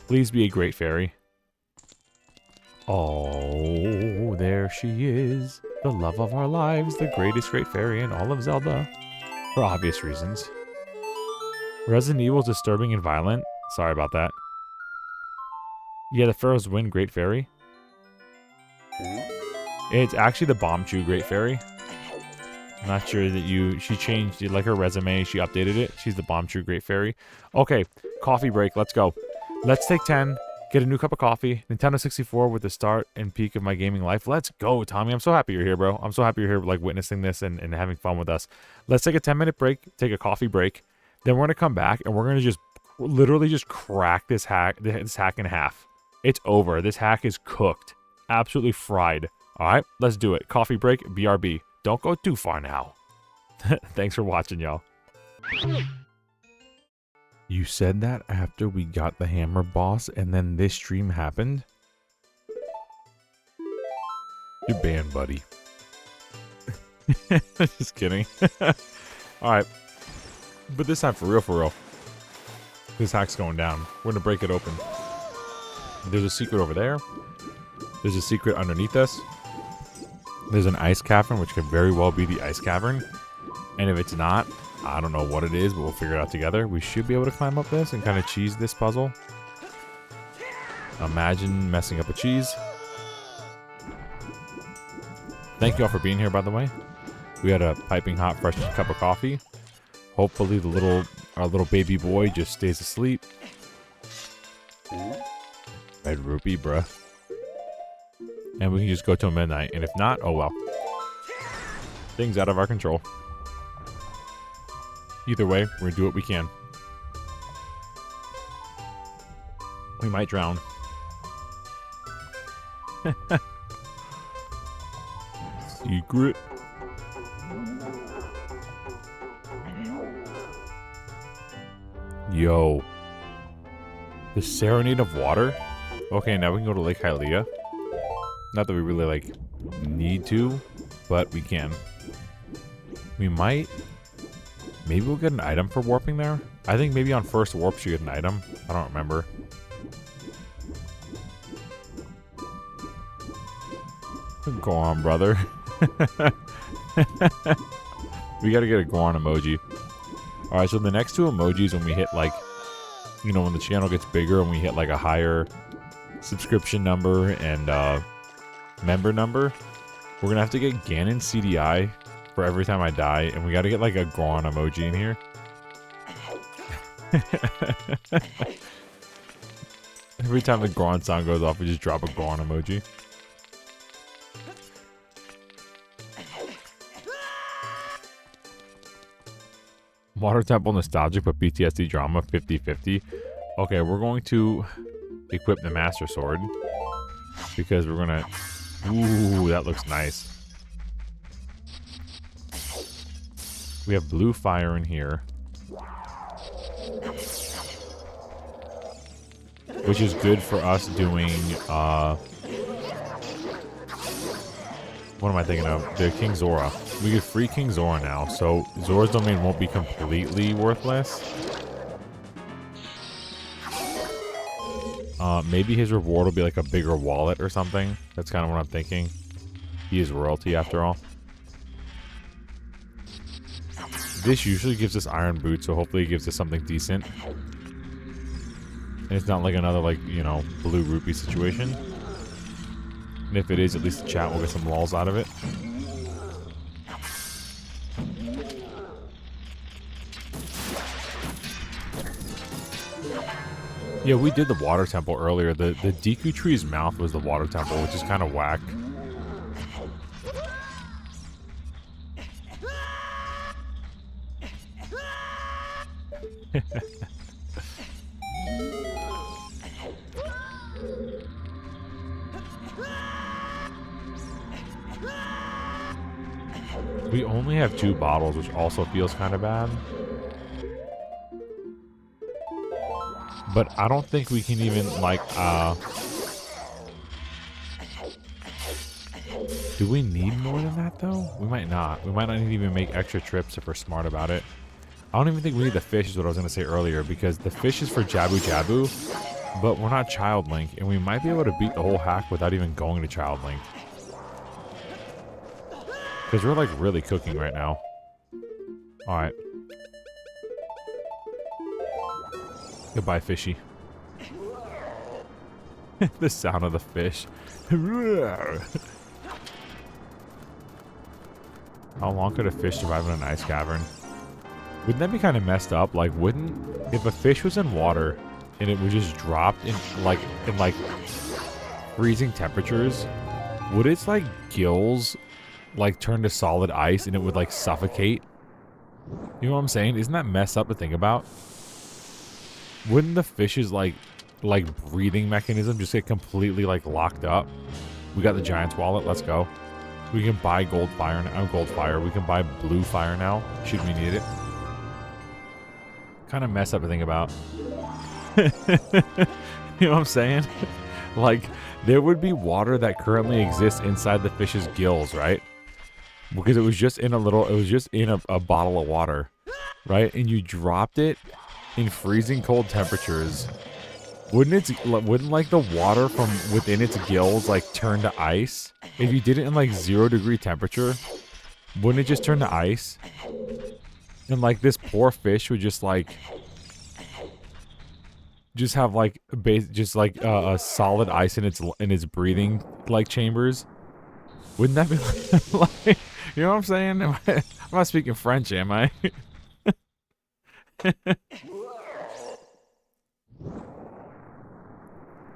Please be a great fairy. Oh, there she is. The love of our lives, the greatest great fairy in all of Zelda. For obvious reasons. Resident Evil is disturbing and violent. Sorry about that. Yeah, the Pharaoh's Wind Great Fairy. It's actually the Bomb Chew Great Fairy. I'm not sure that she changed it, like her resume, she updated it. She's the Bomb Chew Great Fairy. Okay, coffee break, let's go. Let's take 10. Get a new cup of coffee. Nintendo 64 with the start and peak of my gaming life. Let's go, Tommy. I'm so happy you're here, bro. I'm so happy you're here, like, witnessing this and having fun with us. Let's take a 10-minute break, take a coffee break. Then we're going to come back, and we're going to just literally just crack this hack in half. It's over. This hack is cooked. Absolutely fried. All right, let's do it. Coffee break, BRB. Don't go too far now. Thanks for watching, y'all. You said that after we got the hammer boss and then this stream happened? You're banned, buddy. Just kidding. Alright. But this time, for real. This hack's going down. We're gonna break it open. There's a secret over there. There's a secret underneath us. There's an ice cavern, which could very well be the ice cavern. And if it's not, I don't know what it is, but we'll figure it out together. We should be able to climb up this and kind of cheese this puzzle. Imagine messing up a cheese. Thank you all for being here, by the way. We had a piping hot, fresh cup of coffee. Hopefully our little baby boy just stays asleep. Red rupee, bruh. And we can just go till midnight. And if not, oh well. Things out of our control. Either way, we're gonna do what we can. We might drown. Secret. Yo. The Serenade of Water? Okay, now we can go to Lake Hylia. Not that we really, like, need to, but we can. We might... Maybe we'll get an item for warping there? I think maybe on first warp you get an item. I don't remember. Go on, brother. We gotta get a go on emoji. Alright, so the next two emojis when we hit, like, you know, when the channel gets bigger and we hit, like, a higher subscription number and member number, we're gonna have to get Ganon CDI for every time I die, and we gotta get, like, a Goron emoji in here. Every time the Goron sound goes off, we just drop a Goron emoji. Water Temple nostalgic, but PTSD drama 50-50. Okay, we're going to equip the Master Sword because we're gonna... Ooh, that looks nice. We have blue fire in here, which is good for us doing, what am I thinking of? The King Zora. We get free King Zora now, so Zora's domain won't be completely worthless. Maybe his reward will be like a bigger wallet or something. That's kind of what I'm thinking. He is royalty after all. This usually gives us iron boots, so hopefully it gives us something decent. And it's not like another, like, you know, blue rupee situation. And if it is, at least the chat will get some lols out of it. Yeah, we did the water temple earlier. The Deku Tree's mouth was the water temple, which is kind of whack. We only have 2 bottles, which also feels kind of bad. But I don't think we can even, like, do we need more than that, though? We might not. We might not need to even make extra trips if we're smart about it. I don't even think we need the fish, is what I was going to say earlier, because the fish is for Jabu Jabu, but we're not Child Link, and we might be able to beat the whole hack without even going to Child Link. Because we're, like, really cooking right now. Alright. Goodbye, fishy. The sound of the fish. How long could a fish survive in an ice cavern? Wouldn't that be kind of messed up? Like, wouldn't... If a fish was in water and it was just dropped in like freezing temperatures, would its like gills like turn to solid ice and it would like suffocate? You know what I'm saying? Isn't that messed up to think about? Wouldn't the fish's like breathing mechanism just get completely like locked up? We got the Giant's wallet. Let's go. We can buy gold fire now. Gold fire. We can buy blue fire now. Should we need it? Kind of messed up to think about. You know what I'm saying? Like, there would be water that currently exists inside the fish's gills, right? Because it was just in a bottle of water, right? And you dropped it in freezing cold temperatures. Wouldn't like the water from within its gills like turn to ice? If you did it in like 0-degree temperature, wouldn't it just turn to ice? And like this poor fish would just like have like a solid ice in its breathing like chambers. Wouldn't that be like you know what I'm saying? I'm not speaking French, am I?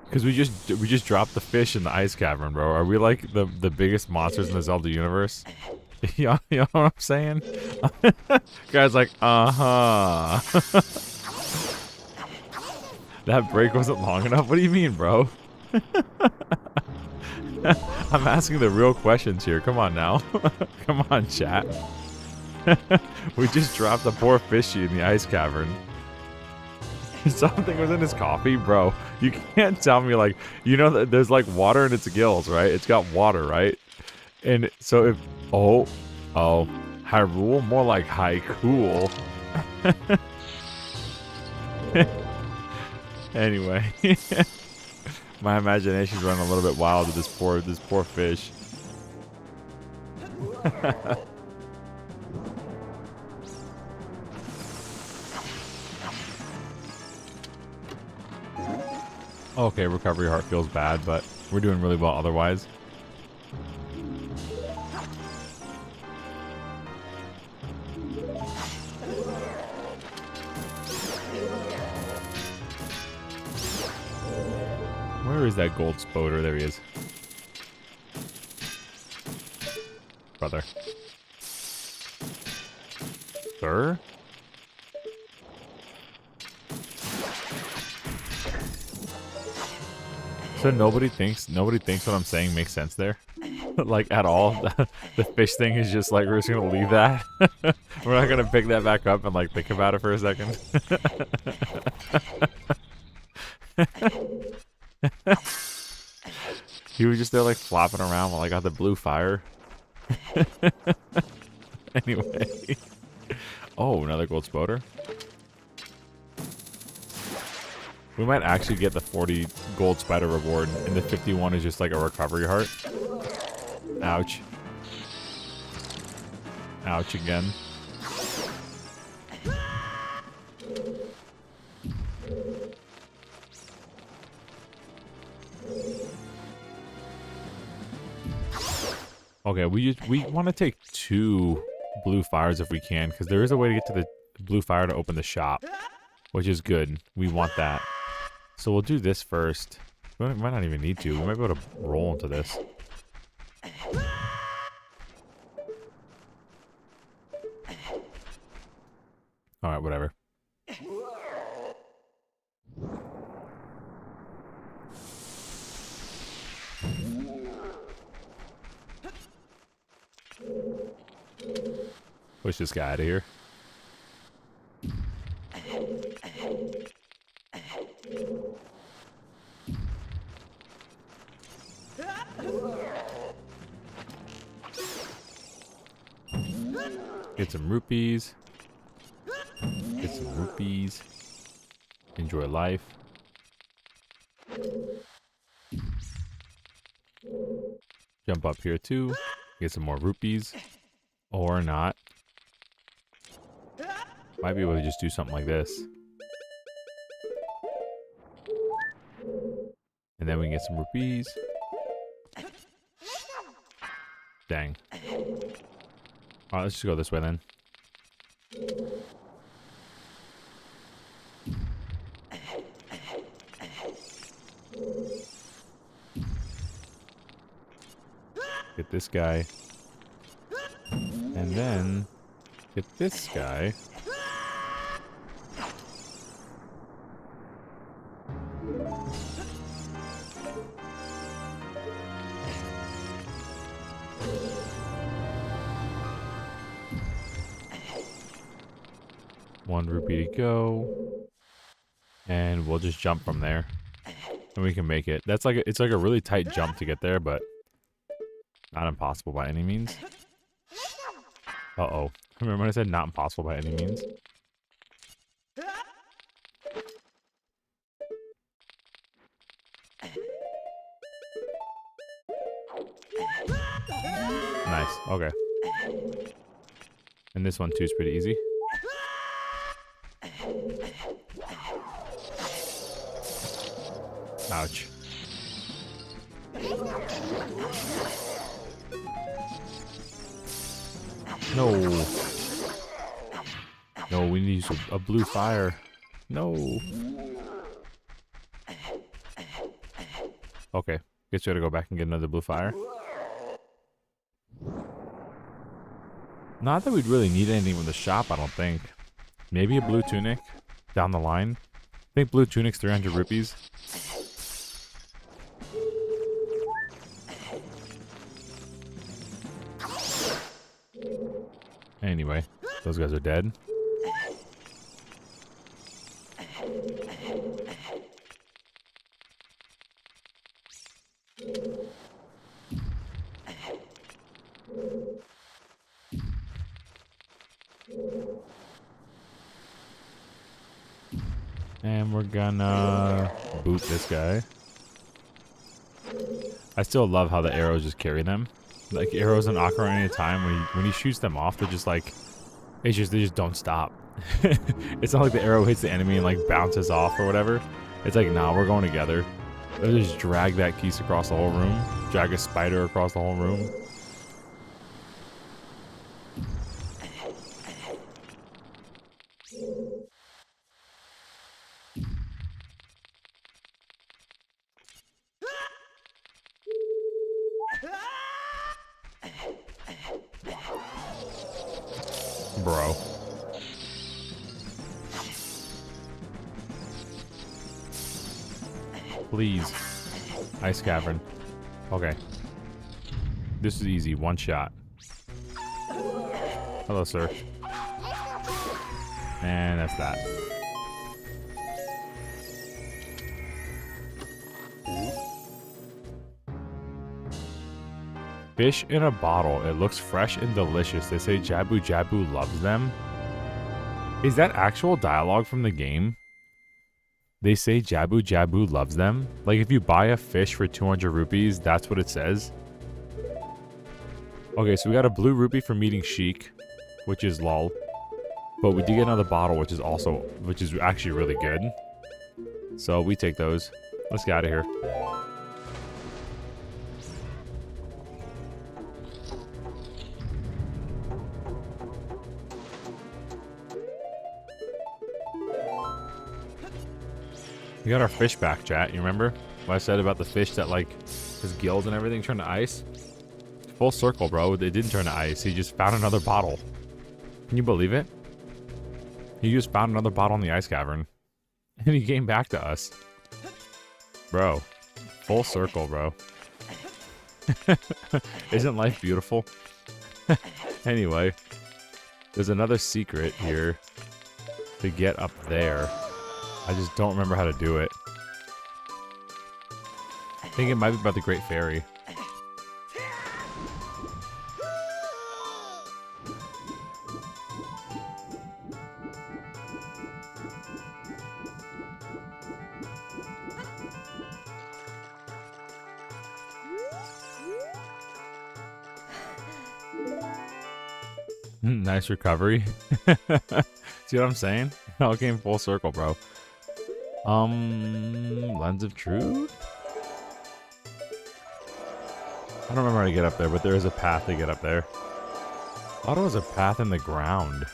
Because we just dropped the fish in the ice cavern, bro. Are we like the biggest monsters in the Zelda universe? You know what I'm saying? Guy's like, uh-huh. That break wasn't long enough? What do you mean, bro? I'm asking the real questions here. Come on now. Come on, chat. We just dropped a poor fishy in the ice cavern. Something was in his coffee? Bro, you can't tell me, like, you know that there's, like, water in its gills, right? It's got water, right? And so if... Oh, Hyrule? More like Haikyuu. Anyway. My imagination's running a little bit wild with this poor fish. Okay, recovery heart feels bad, but we're doing really well otherwise. Where is that gold spoder? There he is. Brother. Sir? So nobody thinks what I'm saying makes sense there? Like, at all? The fish thing is just like, we're just gonna leave that? We're not gonna pick that back up and like think about it for a second? He was just there like flopping around while I got the blue fire. Anyway. Oh, another gold spoder. We might actually get the 40 gold spider reward, and the 51 is just like a recovery heart. Ouch. Ouch again. Okay, we want to take 2 blue fires if we can, because there is a way to get to the blue fire to open the shop, which is good. We want that. So we'll do this first. We might not even need to. We might be able to roll into this. Alright, whatever. Push this guy out of here. Get some rupees. Get some rupees. Enjoy life. Jump up here too. Get some more rupees. Or not. Might be able to just do something like this. And then we can get some rupees. Dang. Alright, let's just go this way then. Get this guy. And then get this guy. One rupee to go. And we'll just jump from there. And we can make it. That's like it's like a really tight jump to get there, but not impossible by any means. Uh-oh. Remember when I said not impossible by any means? Nice. Okay. And this one too is pretty easy. Ouch. No. No, we need to use a blue fire. No. Okay. Guess we gotta go back and get another blue fire. Not that we'd really need anything from the shop, I don't think. Maybe a blue tunic down the line. I think blue tunic's 300 rupees. Anyway, those guys are dead. And we're gonna boot this guy. I still love how the arrows just carry them. Like arrows in Ocarina of Time, when he shoots them off, they're just like, they just don't stop. It's not like the arrow hits the enemy and like bounces off or whatever. It's like, nah, we're going together. They'll just drag that piece across the whole room, drag a spider across the whole room. Bro. Please. Ice cavern. Okay. This is easy. One shot. Hello, sir. And that's that. Fish in a bottle. It looks fresh and delicious. They say Jabu Jabu loves them. Is that actual dialogue from the game? They say Jabu Jabu loves them? Like if you buy a fish for 200 rupees, that's what it says? Okay, so we got a blue rupee for meeting Sheik, which is lol. But we did get another bottle, which is actually really good. So we take those. Let's get out of here. We got our fish back, chat. You remember what I said about the fish that like his gills and everything turned to ice? Full circle, bro. It didn't turn to ice. He just found another bottle. Can you believe it? He just found another bottle in the ice cavern. And he came back to us. Bro. Full circle, bro. Isn't life beautiful? Anyway. There's another secret here to get up there. I just don't remember how to do it. I think it might be about the Great Fairy. Nice recovery. See what I'm saying? It all came full circle, bro. Lens of Truth? I don't remember how to get up there, but there is a path to get up there. I thought it was a path in the ground.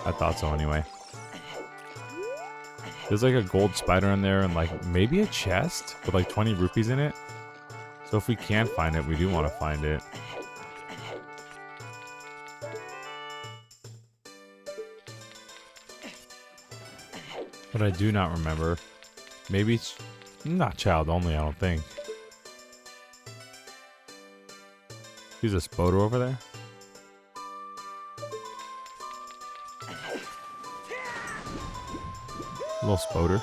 I thought so anyway. There's like a gold spider in there and like maybe a chest with like 20 rupees in it. So if we can find it, we do want to find it. But I do not remember. Maybe it's not child only, I don't think. There's a Spoder over there. Little Spoder.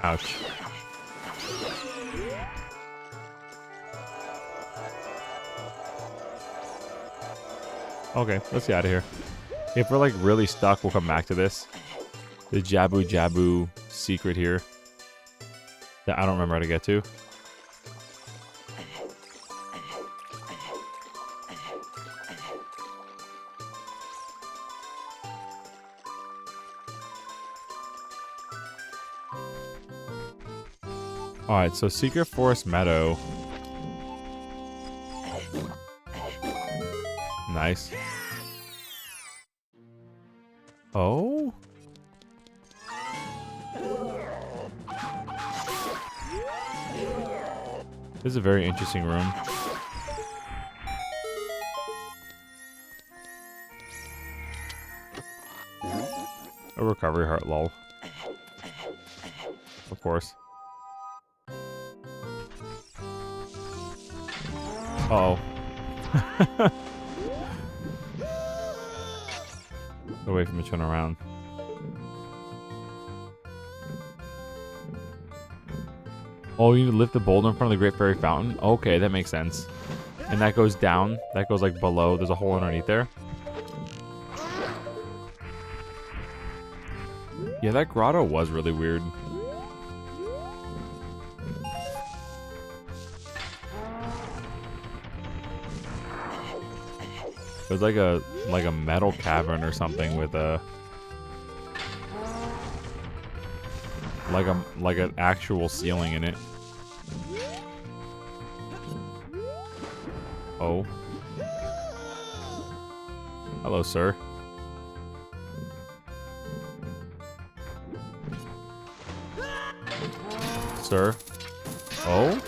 Ouch. Okay, let's get out of here. If we're like really stuck, we'll come back to this. The Jabu Jabu secret here that I don't remember how to get to. Alright, so Secret Forest Meadow. Nice. Oh? This is a very interesting room. A recovery heart, lol. Of course. Uh-oh. Away from me, turn around. Oh, you need to lift the boulder in front of the Great Fairy Fountain? Okay, that makes sense. And that goes down. That goes like below. There's a hole underneath there. Yeah, that grotto was really weird. It was like a metal cavern or something with a like an actual ceiling in it. Oh. Hello, sir. Sir. Oh?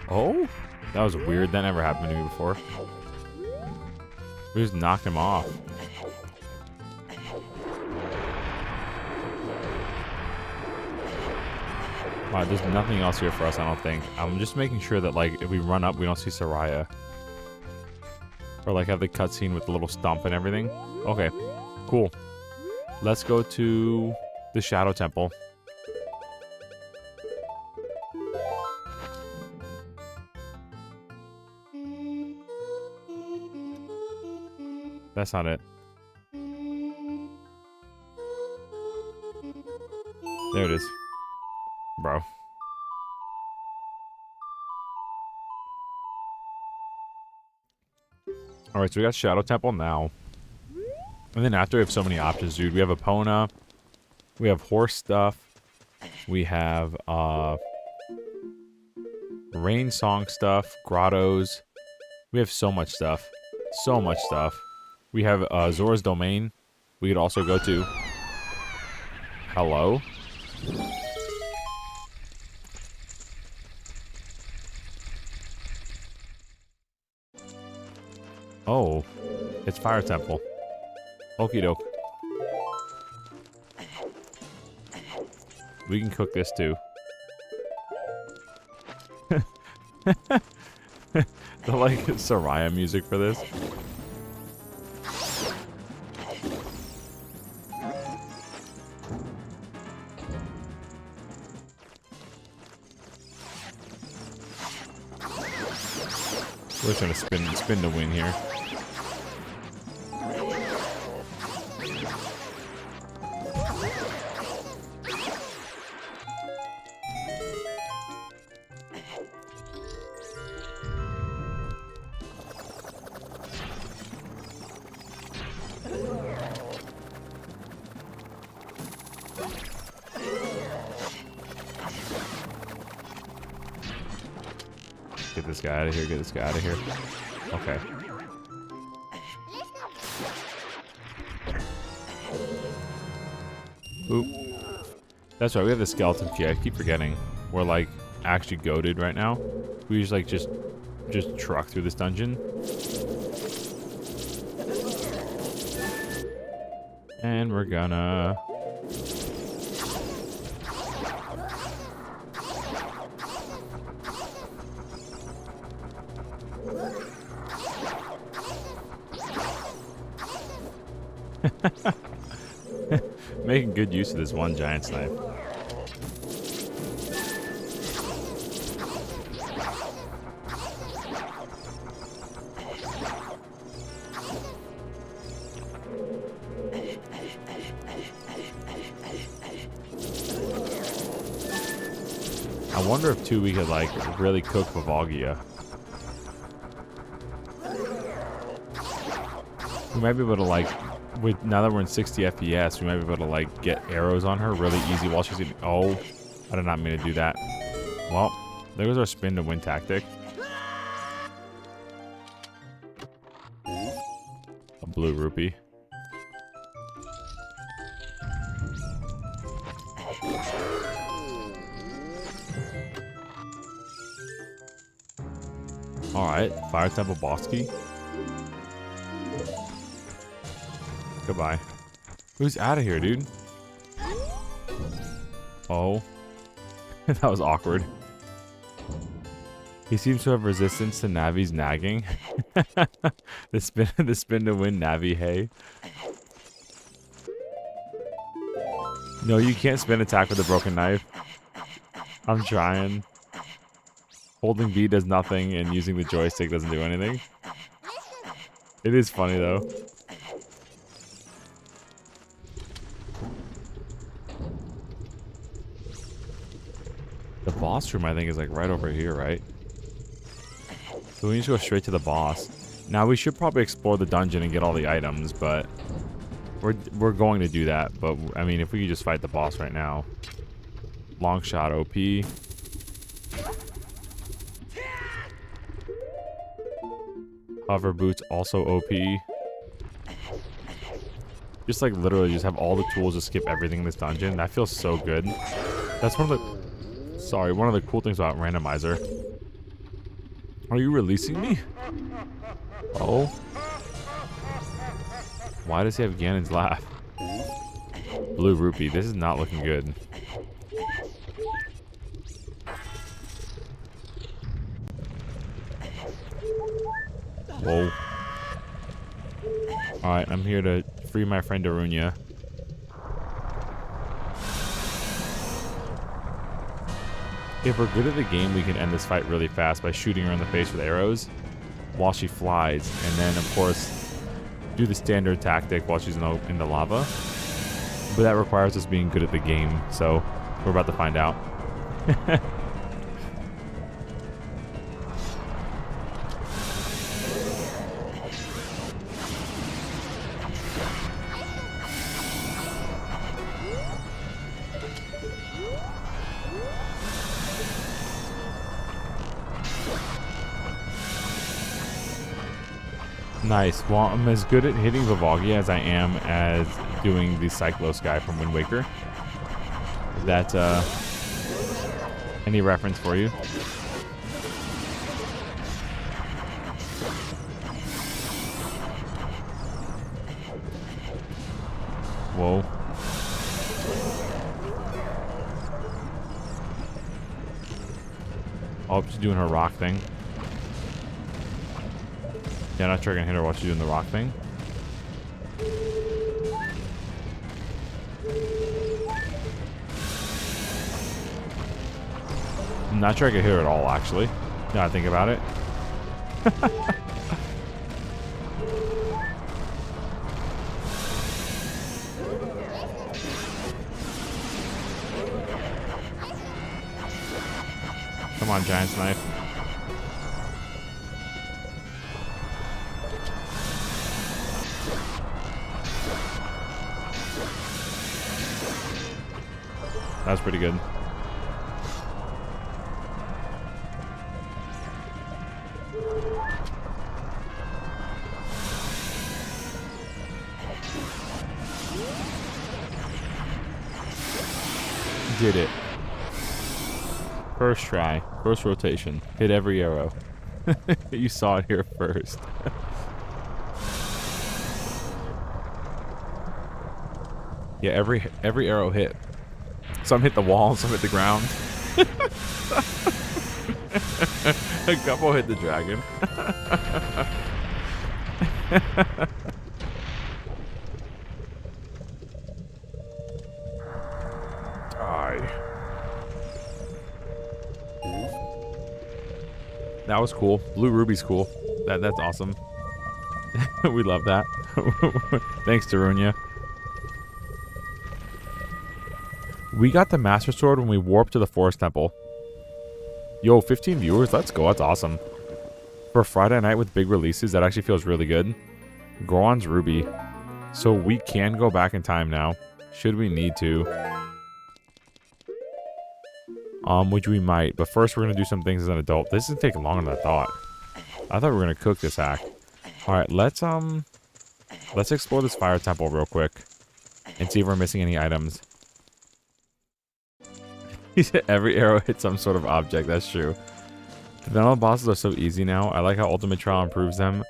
Oh? That was weird. That never happened to me before. We just knocked him off. Wow, there's nothing else here for us, I don't think. I'm just making sure that, like, if we run up, we don't see Soraya. Or, like, have the cutscene with the little stump and everything. Okay, cool. Let's go to the Shadow Temple. That's not it. There it is. Bro. Alright, so we got Shadow Temple now. And then after we have so many options, dude. We have Epona. We have horse stuff. We have rain song stuff. Grottos. We have so much stuff. So much stuff. We have Zora's Domain. We could also go to. Hello? Oh. It's Fire Temple. Okie doke. We can cook this too. The like Soraya music for this. We're trying to spin to win here. Get this guy out of here. Get this guy out of here. Okay. Oop. That's right. We have the skeleton key. I keep forgetting. We're like actually goated right now. We usually like just truck through this dungeon. And we're gonna... Making good use of this one giant snipe. I wonder if too we could like really cook Vivalgia. We might be able to like, with now that we're in 60 FPS, we might be able to like get arrows on her really easy while she's eating. Oh, I did not mean to do that. Well, there goes our spin to win tactic. A blue rupee. Alright, Fire Temple boss key. Goodbye. Who's out of here, dude? Oh. That was awkward. He seems to have resistance to Navi's nagging. the spin to win Navi, hey. No, you can't spin attack with a broken knife. I'm trying. Holding B does nothing and using the joystick doesn't do anything. It is funny though. The boss room I think is like right over here, right? So we need to go straight to the boss. Now we should probably explore the dungeon and get all the items, but we're going to do that. But I mean, if we could just fight the boss right now. Long shot OP. Hover boots also OP. Just like literally just have all the tools to skip everything in this dungeon. That feels so good. That's one of the cool things about randomizer. Are you releasing me? Oh. Why does he have Ganon's laugh? Blue rupee. This is not looking good. Whoa. Alright, I'm here to free my friend Arunia. If we're good at the game, we can end this fight really fast by shooting her in the face with arrows while she flies. And then, of course, do the standard tactic while she's in the lava. But that requires us being good at the game, so we're about to find out. Nice. Well, I'm as good at hitting Vivalgia as I am as doing the Cyclos guy from Wind Waker. Is that any reference for you? Whoa. Oh, she's doing her rock thing. Yeah, not sure I can hit her while she's doing the rock thing. I'm not sure I can hit her at all, actually. Now I think about it. Come on, giant knife. That's pretty good. did it. First try. First rotation. Hit every arrow. You saw it here first. Yeah, every arrow hit. Some hit the wall, some hit the ground. A couple hit the dragon. Die. That was cool. Blue Ruby's cool. That's awesome. We love that. Thanks, Darunia. We got the Master Sword when we warped to the Forest Temple. Yo, 15 viewers. Let's go. That's awesome. For Friday night with big releases, that actually feels really good. Goron's Ruby. So we can go back in time now. Should we need to. Which we might. But first we're going to do some things as an adult. This is taking longer than I thought. I thought we were going to cook this hack. Alright, let's explore this fire temple real quick. And see if we're missing any items. He said every arrow hits some sort of object. That's true. The vanilla bosses are so easy now. I like how Ultimate Trial improves them.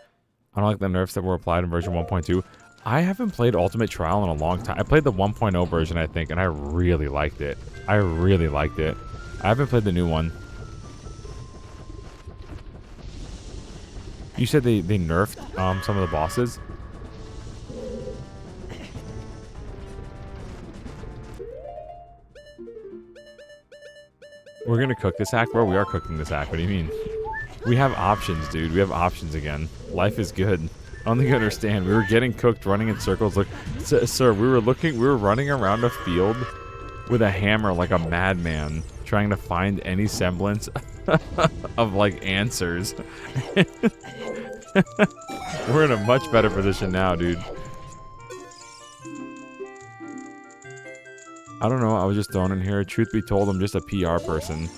I don't like the nerfs that were applied in version 1.2. I haven't played Ultimate Trial in a long time. I played the 1.0 version, I think, and I really liked it. I really liked it. I haven't played the new one. You said they nerfed some of the bosses? We're gonna cook this hack, bro. We are cooking this hack. What do you mean? We have options, dude. We have options again. Life is good. I don't think you understand. We were getting cooked, running in circles. Look, sir, we were running around a field with a hammer like a madman, trying to find any semblance of like answers. We're in a much better position now, dude. I don't know. I was just thrown in here. Truth be told, I'm just a PR person.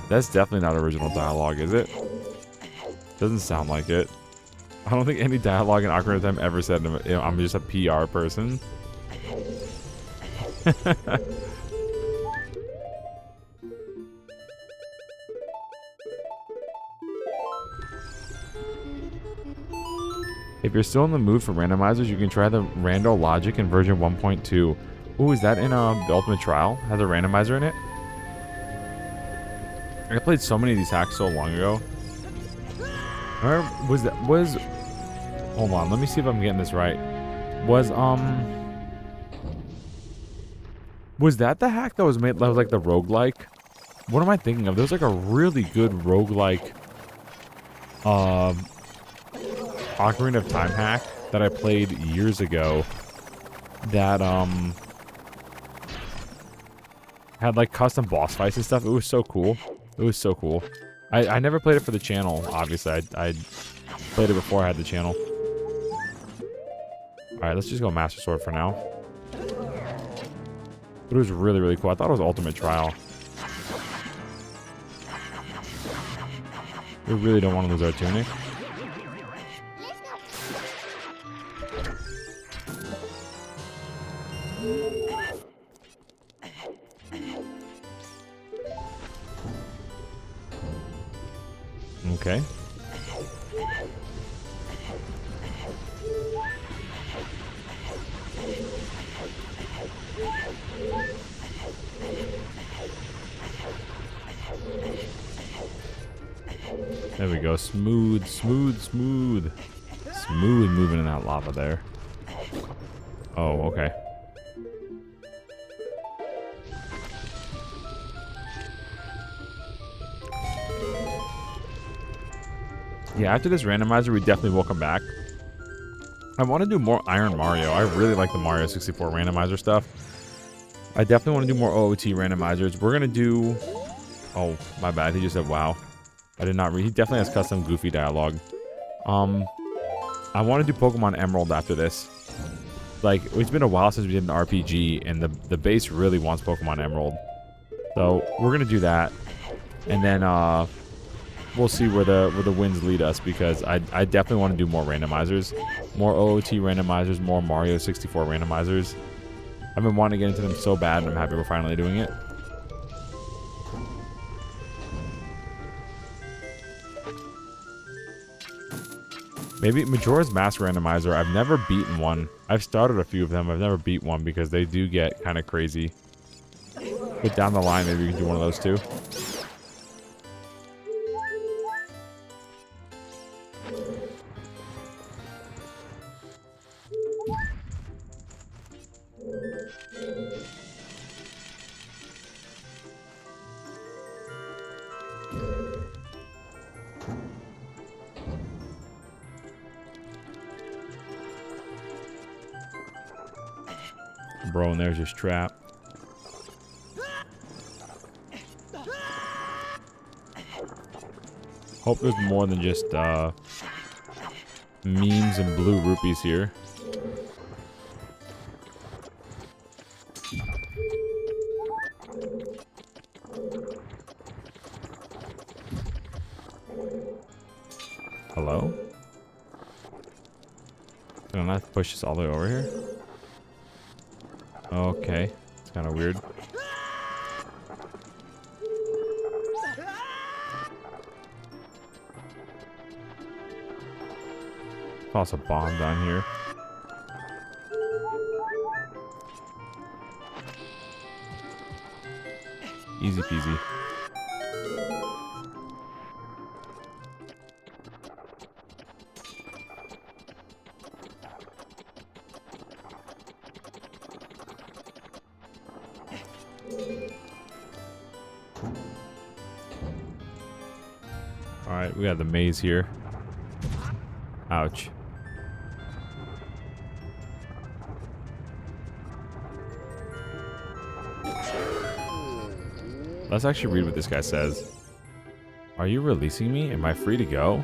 That's definitely not original dialogue, is it? Doesn't sound like it. I don't think any dialogue in Ocarina of Time ever said I'm just a PR person. If you're still in the mood for randomizers, you can try the Rando Logic in version 1.2. Ooh, is that in the Ultimate Trial? Has a randomizer in it? I played so many of these hacks so long ago. Hold on, let me see if I'm getting this right. Was that the hack that was made that was like the roguelike? What am I thinking of? There was like a really good roguelike Ocarina of Time hack that I played years ago that had like custom boss fights and stuff. It was so cool. It was so cool. I never played it for the channel, obviously. I played it before I had the channel. Alright, let's just go Master Sword for now. But it was really, really cool. I thought it was Ultimate Trial. We really don't want to lose our Tunic. Okay. There we go. Smooth, smooth, smooth. Smooth moving in that lava there. Oh, okay. Yeah, after this randomizer, we definitely will come back. I want to do more Iron Mario. I really like the Mario 64 randomizer stuff. I definitely want to do more OOT randomizers. We're going to do... Oh, my bad. He just said, wow. I did not read. He definitely has custom goofy dialogue. I want to do Pokemon Emerald after this. Like, it's been a while since we did an RPG, and the base really wants Pokemon Emerald. So, we're going to do that. And then, we'll see where the winds lead us, because I definitely want to do more randomizers. More OOT randomizers, more Mario 64 randomizers. I've been wanting to get into them so bad, and I'm happy we're finally doing it. Maybe Majora's Mask Randomizer. I've never beaten one. I've started a few of them. I've never beat one because they do get kind of crazy. But down the line, maybe we can do one of those too. Bro, and there's his trap. Hope there's more than just memes and blue rupees here. Hello? Can I not push this all the way over here? Okay, it's kind of weird. Toss a bomb down here. Easy peasy. Alright, we got the maze here. Ouch. Let's actually read what this guy says. Are you releasing me? Am I free to go?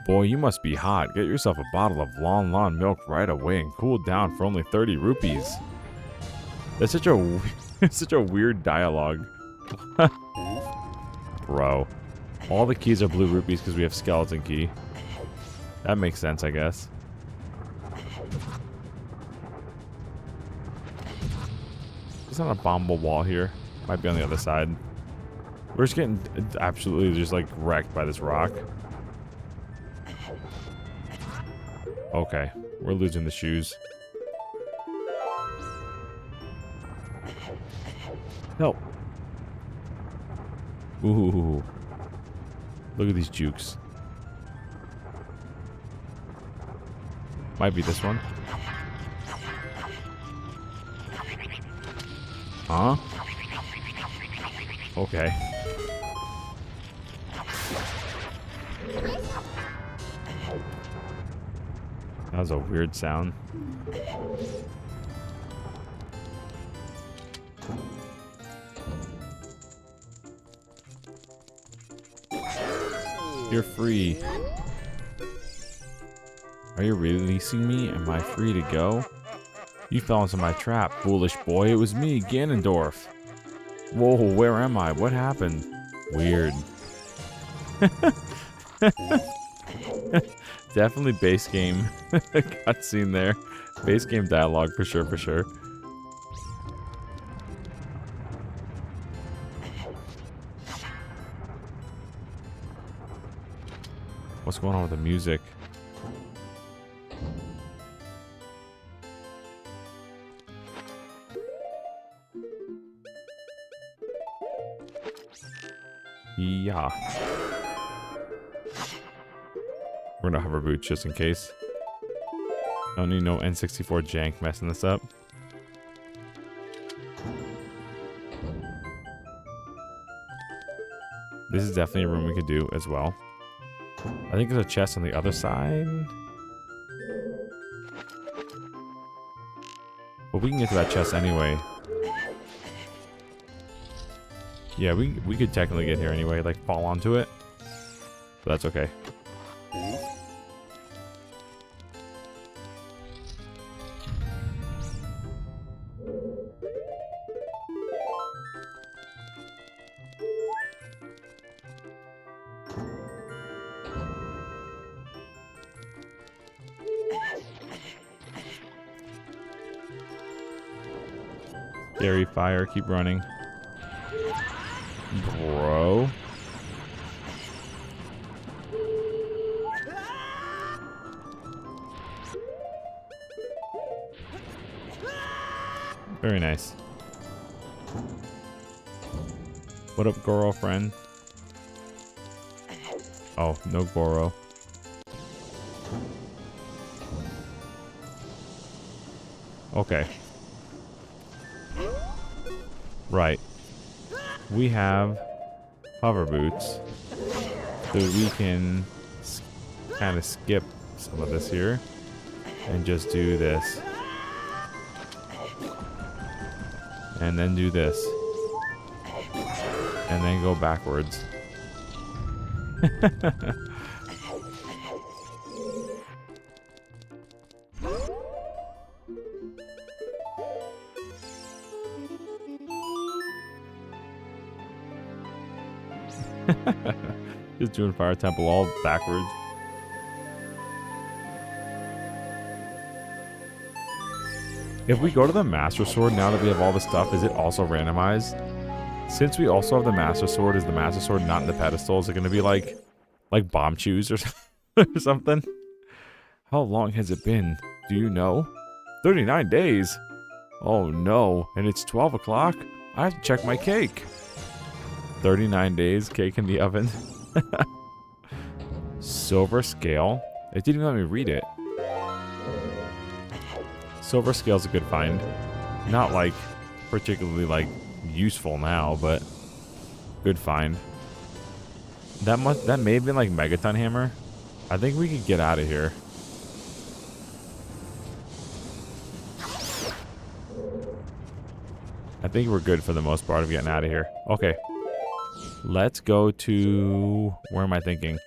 Boy, you must be hot. Get yourself a bottle of Lon Lon milk right away and cool down for only 30 rupees. That's such a such a weird dialogue. Bro. All the keys are blue rupees because we have skeleton key. That makes sense, I guess. There's not a bombable wall here. Might be on the other side. We're just getting absolutely just like wrecked by this rock. Okay, we're losing the shoes. Help. Ooh. Look at these jukes. Might be this one. Huh? Okay. That was a weird sound. You're free. Are you releasing me? Am I free to go? You fell into my trap, foolish boy. It was me, Ganondorf. Whoa, where am I? What happened? Weird. Definitely base game cutscene there. Base game dialogue for sure, for sure. What's going on with the music? Yeah. We're gonna hover boots just in case. Don't need no N64 jank messing this up. This is definitely a room we could do as well. I think there's a chest on the other side. But we can get to that chest anyway. Yeah, we could technically get here anyway, like fall onto it. But that's okay. Scary fire. Keep running. Bro. Very nice. What up, Goro friend? Oh, no Goro. Okay. Right. We have hover boots. So we can kind of skip some of this here. And just do this. And then do this. And then go backwards. Just doing Fire Temple all backwards. If we go to the Master Sword now that we have all the stuff, is it also randomized? Since we also have the Master Sword, is the Master Sword not in the pedestal? Is it going to be like bomb shoes or something? How long has it been? Do you know? 39 days. Oh no, and it's 12 o'clock? I have to check my cake. 39 days, cake in the oven. Silver scale. It didn't even let me read it. Silver scale's a good find. Not like particularly like useful now, but good find. That may have been like Megaton Hammer. I think we could get out of here. I think we're good for the most part of getting out of here. Okay. Let's go to... Where am I thinking?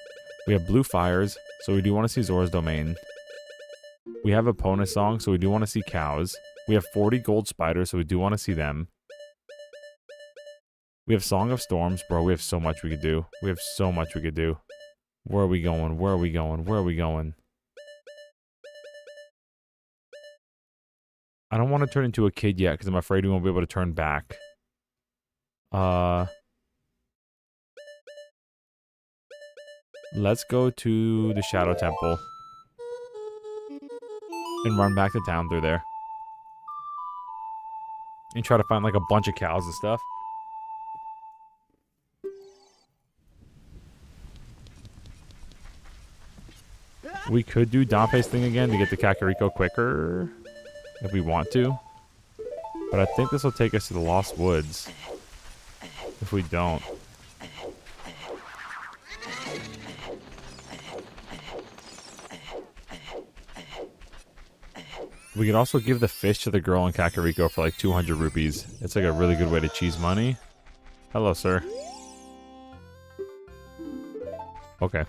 We have blue fires, so we do want to see Zora's Domain. We have Epona Song, so we do want to see cows. We have 40 gold spiders, so we do want to see them. We have Song of Storms. Bro, we have so much we could do. We have so much we could do. Where are we going? Where are we going? Where are we going? I don't want to turn into a kid yet, because I'm afraid we won't be able to turn back. Let's go to the Shadow Temple. And run back to town through there. And try to find like a bunch of cows and stuff. We could do Dante's thing again to get to Kakariko quicker. If we want to. But I think this will take us to the Lost Woods. If we don't. We could also give the fish to the girl in Kakariko for like 200 rupees. It's like a really good way to cheese money. Hello, sir. Okay.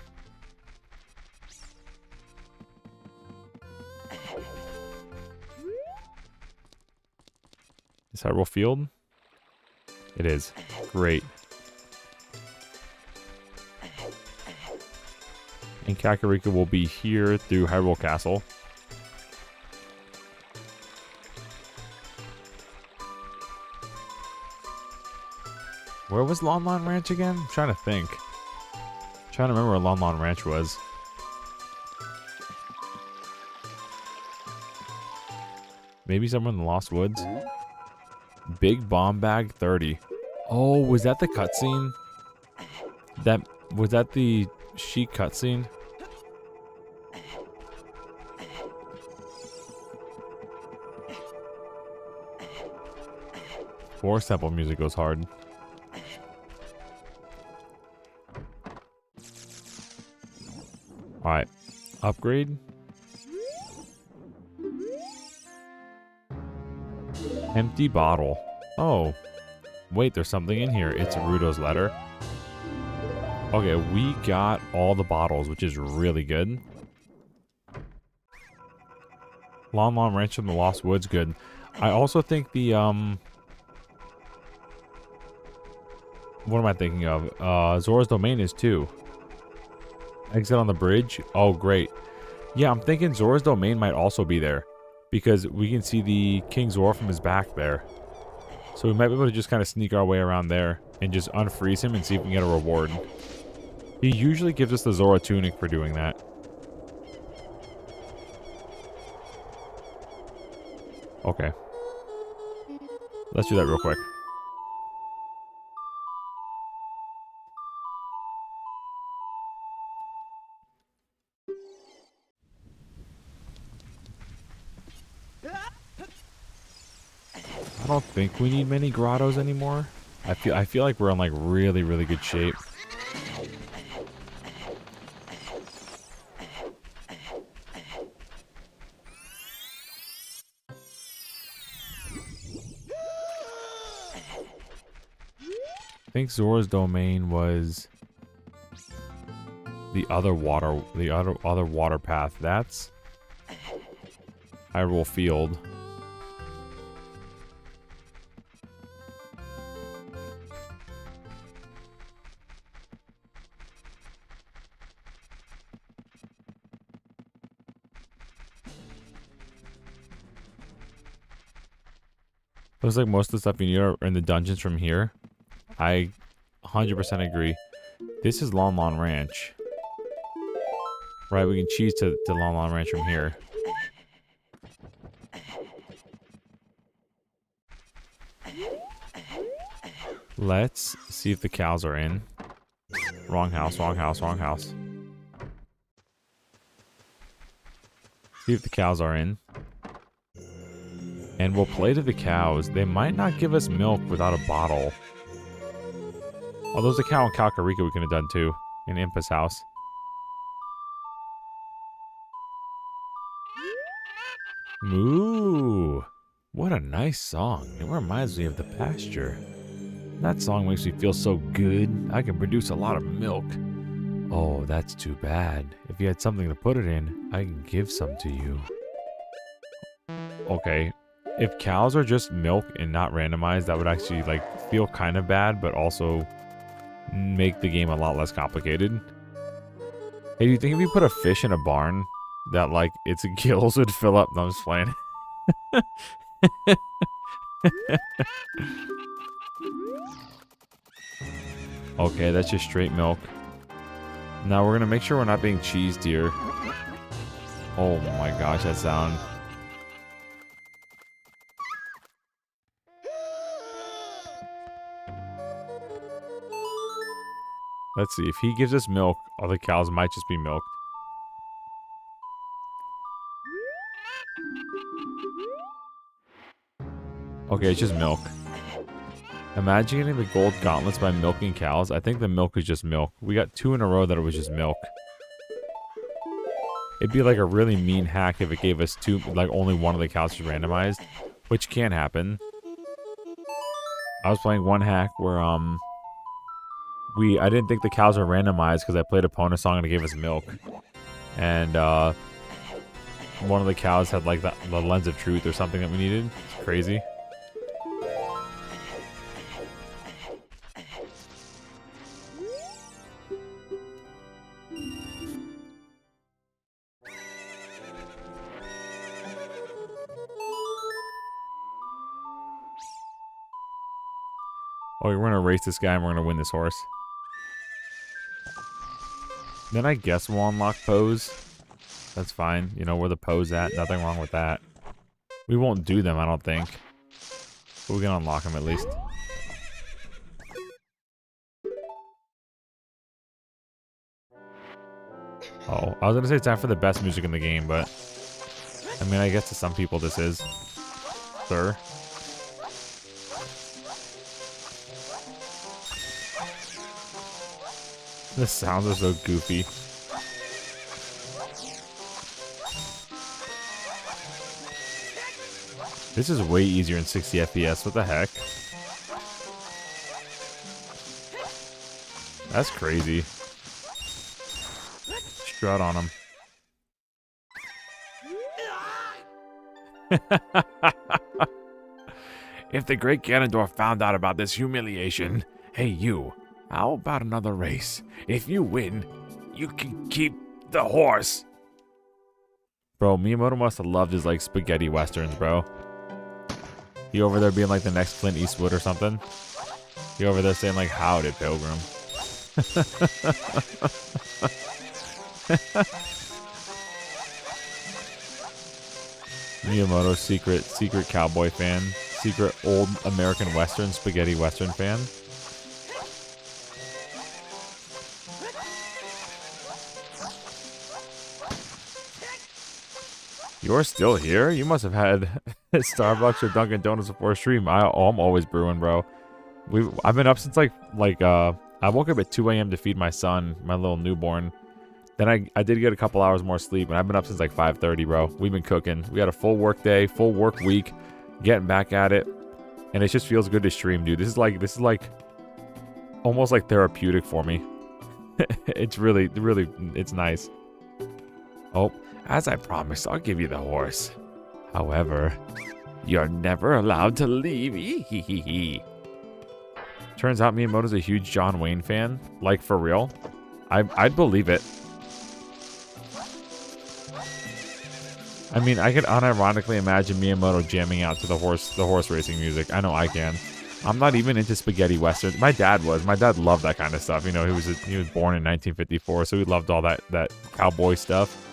Is Hyrule Field? It is. Great. And Kakariko will be here through Hyrule Castle. Where was Lon Lon Ranch again? I'm trying to think. I'm trying to remember where Lon Lon Ranch was. Maybe somewhere in the Lost Woods. Big Bomb Bag 30. Oh, was that the cutscene? Was that the Sheik cutscene? Forest Temple music goes hard. Alright. Upgrade. Empty bottle. Oh. Wait, there's something in here. It's Rudo's letter. Okay, we got all the bottles, which is really good. Lon Lon Ranch in the Lost Woods, good. I also think the, what am I thinking of? Zora's Domain is too. Exit on the bridge. Oh, great. Yeah, I'm thinking Zora's Domain might also be there. Because we can see the King Zora from his back there. So we might be able to just kind of sneak our way around there and just unfreeze him and see if we can get a reward. He usually gives us the Zora Tunic for doing that. Okay. Let's do that real quick. I don't think we need many grottos anymore. I feel like we're in like really, really good shape. I think Zora's domain was the other water path. That's Hyrule Field. Looks like most of the stuff you need are in the dungeons from here. I 100% agree. This is Lon Lon Ranch. Right, we can cheese to Lon Lon Ranch from here. Let's see if the cows are in. Wrong house, wrong house, wrong house. See if the cows are in. And we'll play to the cows. They might not give us milk without a bottle. Oh, there's a cow in Kakarika we could have done too. In Impa's house. Moo! What a nice song. It reminds me of the pasture. That song makes me feel so good. I can produce a lot of milk. Oh, that's too bad. If you had something to put it in, I can give some to you. Okay. If cows are just milk and not randomized, that would actually like feel kind of bad, but also make the game a lot less complicated. Hey, do you think if you put a fish in a barn that like its gills would fill up? No, I'm just playing. Okay, that's just straight milk. Now we're gonna make sure we're not being cheesed here. Oh my gosh, that sound. Let's see, if he gives us milk, other cows might just be milked. Okay, it's just milk. Imagine getting the gold gauntlets by milking cows. I think the milk is just milk. We got 2 in a row that it was just milk. It'd be like a really mean hack if it gave us 2, like only one of the cows was randomized, which can happen. I was playing one hack where, I didn't think the cows were randomized because I played Epona song and it gave us milk. And, one of the cows had like the lens of truth or something that we needed. It's crazy. Oh, we're gonna race this guy and we're gonna win this horse. Then I guess we'll unlock pose. That's fine. You know where the pose at. Nothing wrong with that. We won't do them, I don't think. But we can unlock them at least. Oh, I was gonna say it's time for the best music in the game, but I mean, I guess to some people this is. Sir. The sounds are so goofy. This is way easier in 60 FPS. What the heck? That's crazy. Strut on him. If the great Ganondorf found out about this humiliation, hey you, how about another race? If you win, you can keep the horse. Bro, Miyamoto must have loved his like spaghetti westerns, bro. He over there being like the next Clint Eastwood or something. He over there saying like, howdy, pilgrim. Miyamoto, secret cowboy fan. Secret old American Western, spaghetti Western fan. You're still here? You must have had Starbucks or Dunkin' Donuts before stream. I'm always brewing, bro. I've been up since like I woke up at 2 a.m. to feed my son, my little newborn. Then I did get a couple hours more sleep, and I've been up since like 5:30, bro. We've been cooking. We had a full work day, full work week, getting back at it, and it just feels good to stream, dude. This is like almost like therapeutic for me. It's really, it's nice. Oh, as I promised, I'll give you the horse. However, you're never allowed to leave. Turns out Miyamoto's a huge John Wayne fan. Like, for real. I'd believe it. I mean, I could unironically imagine Miyamoto jamming out to the horse racing music. I know I can. I'm not even into spaghetti westerns. My dad was. My dad loved that kind of stuff. You know, he was born in 1954, so he loved all that cowboy stuff.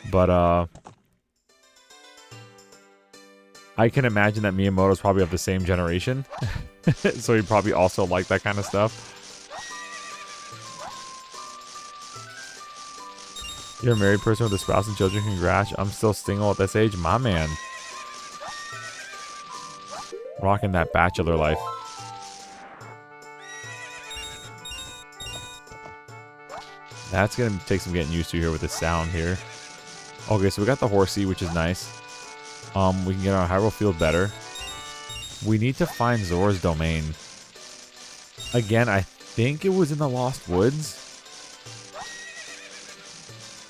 But I can imagine that Miyamoto's probably of the same generation. So he probably also liked that kind of stuff. You're a married person with a spouse and children. Congrats. I'm still single at this age. My man. Rocking that bachelor life. That's going to take some getting used to here with the sound here. Okay, so we got the horsey, which is nice. We can get our Hyrule Field better. We need to find Zora's Domain. Again, I think it was in the Lost Woods.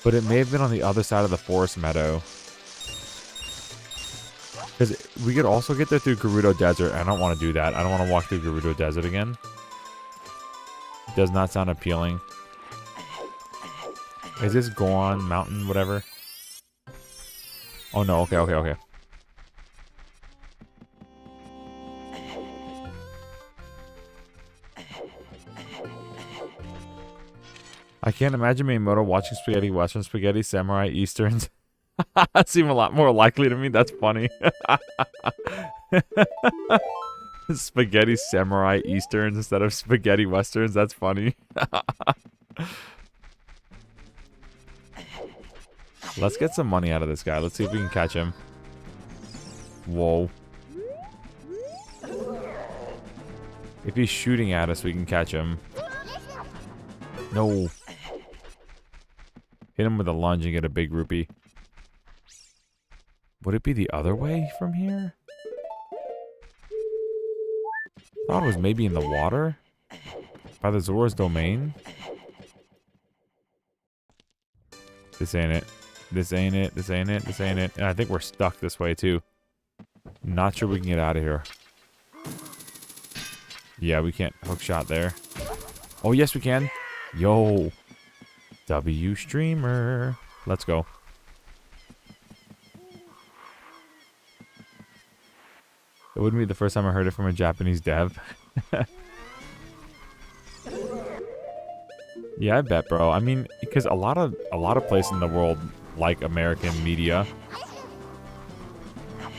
But it may have been on the other side of the forest meadow. Because we could also get there through Gerudo Desert. I don't want to do that. I don't want to walk through Gerudo Desert again. It does not sound appealing. Is this Goron Mountain, whatever? Oh no, okay. I can't imagine Miyamoto watching spaghetti Western, spaghetti Samurai Easterns. That seems a lot more likely to me. That's funny. Spaghetti Samurai Easterns instead of spaghetti Westerns. That's funny. Let's get some money out of this guy. Let's see if we can catch him. Whoa. If he's shooting at us, we can catch him. No. Hit him with a lunge and get a big rupee. Would it be the other way from here? Thought it was maybe in the water? By the Zora's Domain? This ain't it. This ain't it. This ain't it. This ain't it. And I think we're stuck this way too. Not sure we can get out of here. Yeah, we can't hook shot there. Oh, yes, we can. Yo. W streamer. Let's go. It wouldn't be the first time I heard it from a Japanese dev. Yeah, I bet, bro. I mean, because a lot of places in the world like American media.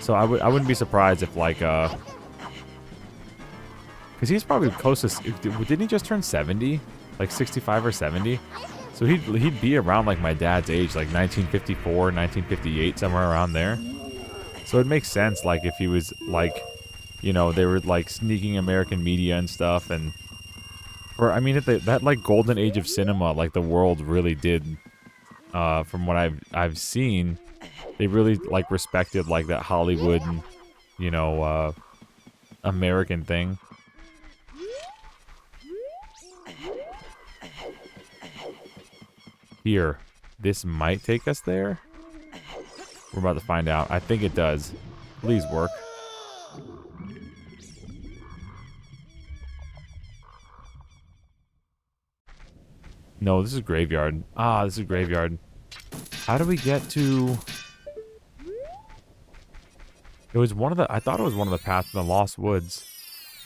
So I wouldn't be surprised if like because he's probably closest. Didn't he just turn 70? Like 65 or 70? So he'd be around like my dad's age, like 1954, 1958, somewhere around there. So it makes sense, like if he was like, you know, they were like sneaking American media and stuff, and or I mean, at that like golden age of cinema, like the world really did. From what I've seen, they really like respected like that Hollywood, you know, American thing. Here, this might take us there. We're about to find out. I think it does. Please work. No, this is graveyard. Ah, this is graveyard. How do we get to... It was one of the, I thought it was one of the paths in the Lost Woods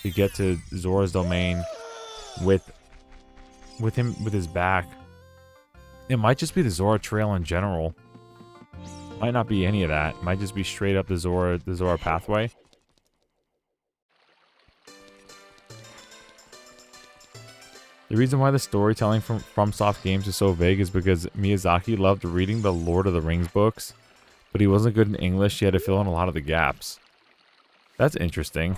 to get to Zora's domain with his back. It might just be the Zora Trail in general. Might not be any of that. It might just be straight up the Zora pathway. The reason why the storytelling from FromSoft games is so vague is because Miyazaki loved reading the Lord of the Rings books, but he wasn't good in English. He had to fill in a lot of the gaps. That's interesting.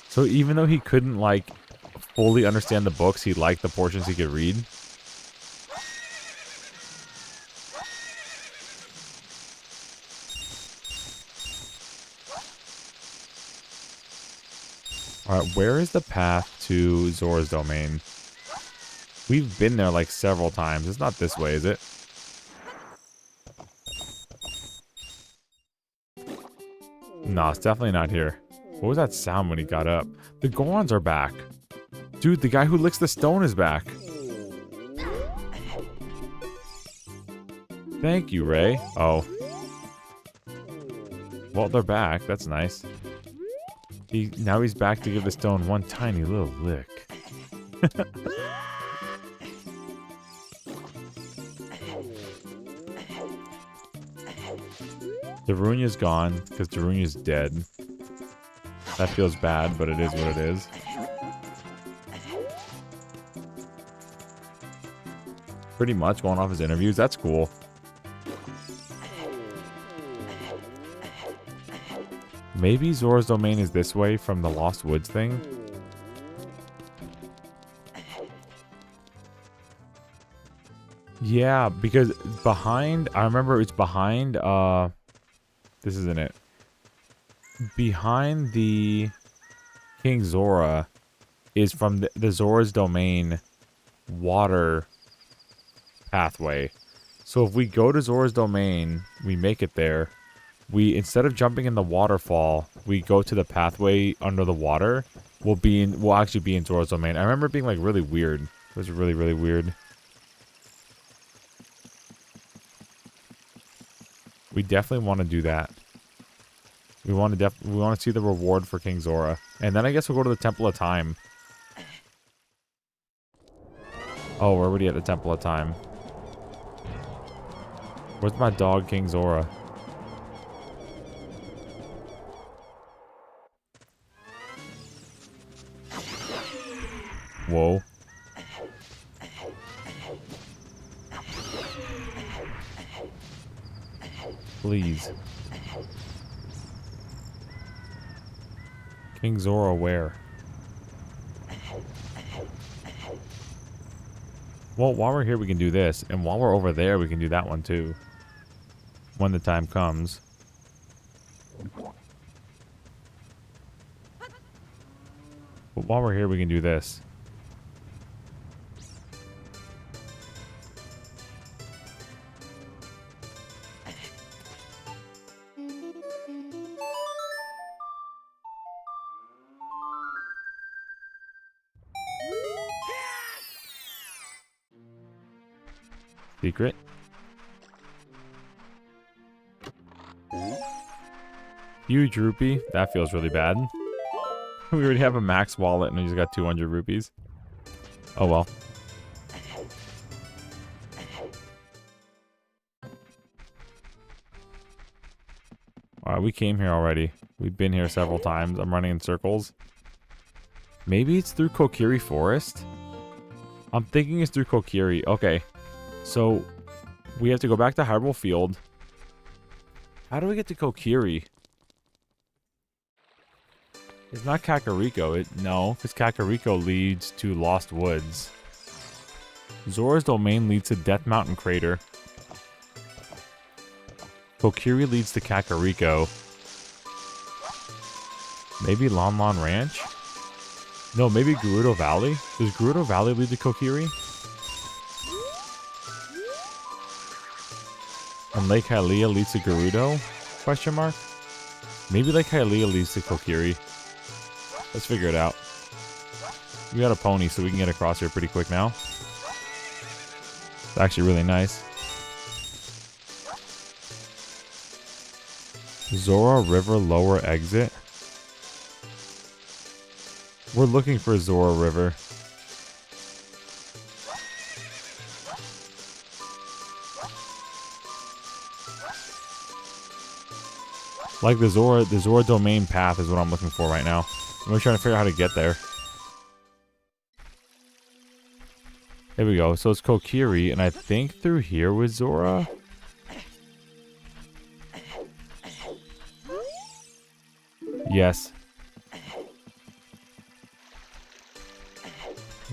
So even though he couldn't, like, fully understand the books, he liked the portions he could read. Alright, where is the path to Zora's domain? We've been there, like, several times. It's not this way, is it? No, it's definitely not here. What was that sound when he got up? The Gorons are back. Dude, the guy who licks the stone is back. Thank you, Ray. Oh. Well, they're back. That's nice. Now he's back to give the stone one tiny little lick. Darunia's gone because Darunia's dead. That feels bad, but it is what it is. Pretty much going off his interviews. That's cool. Maybe Zora's domain is this way from the Lost Woods thing. Yeah, because behind, I remember it's behind, this isn't it. Behind the King Zora is from the Zora's domain water pathway. So if we go to Zora's domain, we make it there. Instead of jumping in the waterfall, we go to the pathway under the water. We'll actually be in Zora's domain. I remember it being like really weird. It was really, really weird. We definitely want to do that. We want to see the reward for King Zora. And then I guess we'll go to the Temple of Time. Oh, we're already at the Temple of Time. Where's my dog, King Zora? Whoa. Please. King Zora, where? Well, while we're here, we can do this. And while we're over there, we can do that one too. When the time comes. But while we're here, we can do this. Secret. Huge rupee. That feels really bad. We already have a max wallet and we just got 200 rupees. Oh well. Alright, we came here already. We've been here several times. I'm running in circles. Maybe it's through Kokiri Forest? I'm thinking it's through Kokiri. Okay. So, we have to go back to Hyrule Field. How do we get to Kokiri? It's not Kakariko. No, because Kakariko leads to Lost Woods. Zora's domain leads to Death Mountain Crater. Kokiri leads to Kakariko. Maybe Lon Lon Ranch? No, maybe Gerudo Valley? Does Gerudo Valley lead to Kokiri? And Lake Hylia leads to Gerudo? Question mark? Maybe Lake Hylia leads to Kokiri. Let's figure it out. We got a pony, so we can get across here pretty quick now. It's actually really nice. Zora River lower exit. We're looking for Zora River. Like the Zora domain path is what I'm looking for right now. I'm trying to figure out how to get there. There we go. So it's Kokiri, and I think through here was Zora. Yes.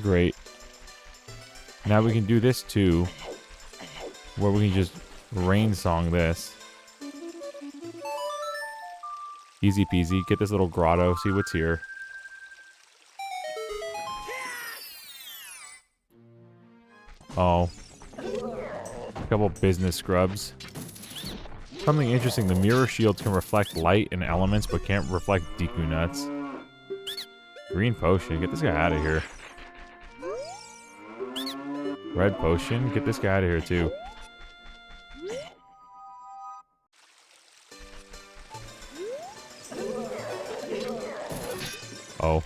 Great. Now we can do this too, where we can just rain song this. Easy peasy. Get this little grotto. See what's here. Oh. A couple business scrubs. Something interesting. The mirror shields can reflect light and elements, but can't reflect Deku nuts. Green potion. Get this guy out of here. Red potion. Get this guy out of here too. Oh.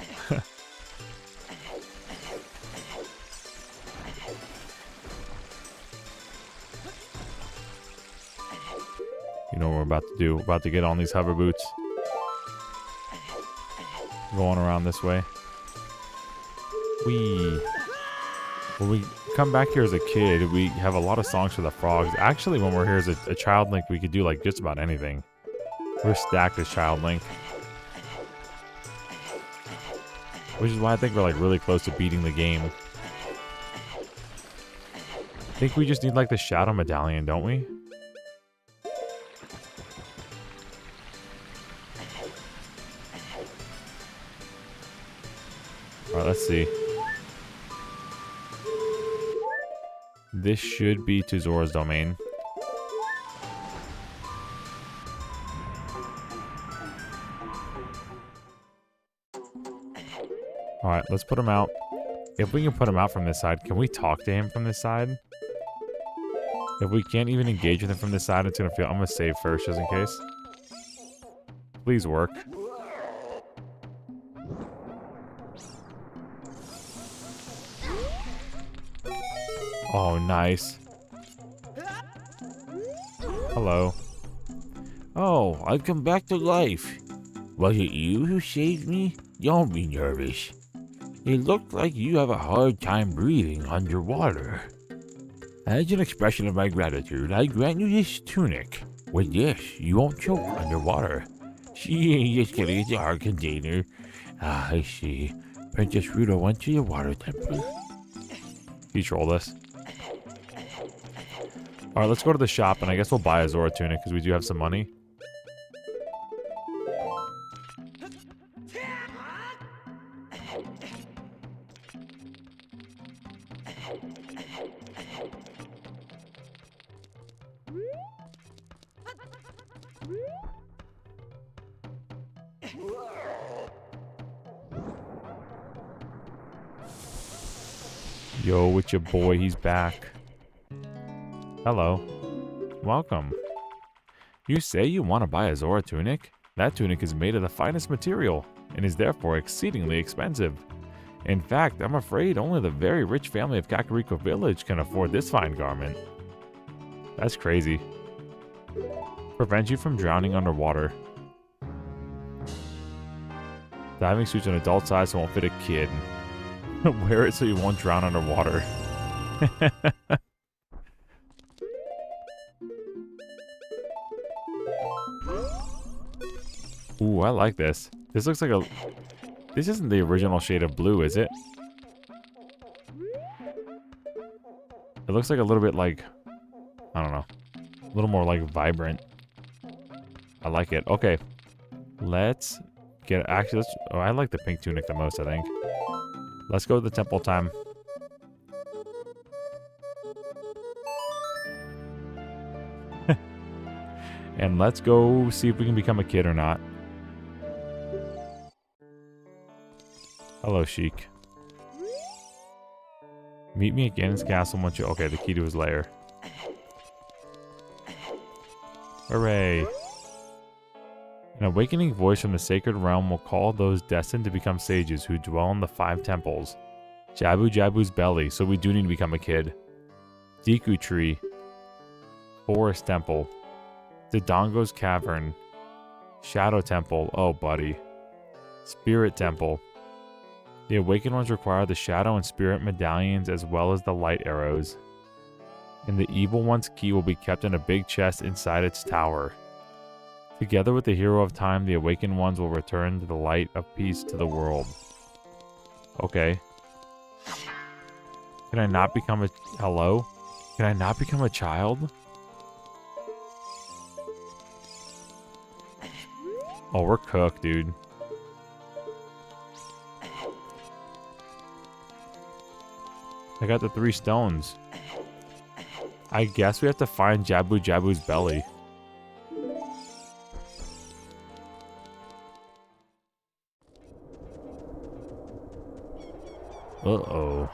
You know what we're about to do. We're about to get on these hover boots. Going around this way. When we come back here as a kid, we have a lot of songs for the frogs. Actually, when we're here as a child Link, we could do like just about anything. We're stacked as child Link. Which is why I think we're like really close to beating the game. I think we just need like the Shadow Medallion, don't we? Alright, let's see. This should be to Zora's domain. Alright, let's put him out. If we can put him out from this side, can we talk to him from this side? If we can't even engage with him from this side, it's gonna feel... I'm gonna save first, just in case. Please work. Oh, nice. Hello. Oh, I've come back to life. Was it you who saved me? Don't be nervous. It looked like you have a hard time breathing underwater. As an expression of my gratitude, I grant you this tunic. With this, you won't choke underwater. See, just kidding, it's a hard container. Ah, I see. Princess Ruto went to the water temple. He trolled us. Alright, let's go to the shop, and I guess we'll buy a Zora Tunic, because we do have some money. Yo, with your boy, he's back. Hello. Welcome. You say you want to buy a Zora Tunic? That tunic is made of the finest material, and is therefore exceedingly expensive. In fact, I'm afraid only the very rich family of Kakariko Village can afford this fine garment. That's crazy. Prevent you from drowning underwater. Diving suit's an adult size, so won't fit a kid. Wear it so you won't drown underwater. Ooh, I like this. This looks like a... This isn't the original shade of blue, is it? It looks like a little bit like... I don't know. A little more like vibrant. I like it. Okay. Let's get... Actually, let's... Oh, I like the pink tunic the most, I think. Let's go to the temple time. And let's go see if we can become a kid or not. Hello, Sheik. Meet me at Ganon's castle once you... Okay, the key to his lair. Hooray. An awakening voice from the sacred realm will call those destined to become sages who dwell in the 5 temples. Jabu Jabu's belly, so we do need to become a kid. Deku Tree. Forest Temple. Dodongo's Cavern. Shadow Temple. Oh, buddy. Spirit Temple. The awakened ones require the Shadow and Spirit medallions as well as the light arrows. And the evil one's key will be kept in a big chest inside its tower. Together with the Hero of Time, the awakened ones will return to the light of peace to the world. Okay. Can I not become a... Hello? Can I not become a child? Oh, we're cooked, dude. I got the 3 stones. I guess we have to find Jabu Jabu's belly. Uh-oh.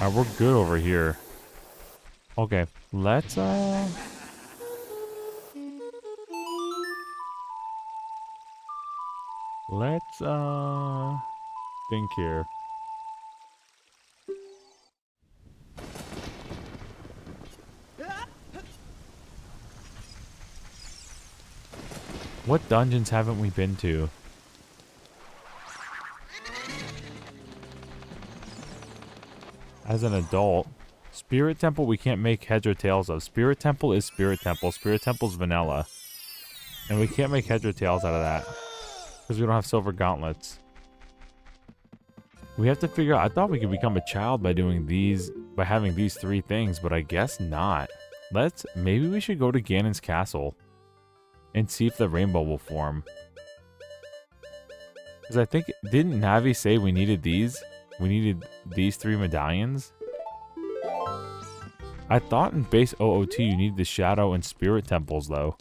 Alright, we're good over here. Okay, let's think here. What dungeons haven't we been to? As an adult, Spirit Temple we can't make heads or tails of. Spirit Temple is Spirit Temple. Spirit Temple's vanilla. And we can't make heads or tails out of that. Because we don't have silver gauntlets. We have to figure out... I thought we could become a child by doing these... by having these 3 things, but I guess not. Maybe we should go to Ganon's castle. And see if the rainbow will form. Because I think... Didn't Navi say we needed these? We needed these 3 medallions. I thought in base OOT you need the Shadow and Spirit Temples though.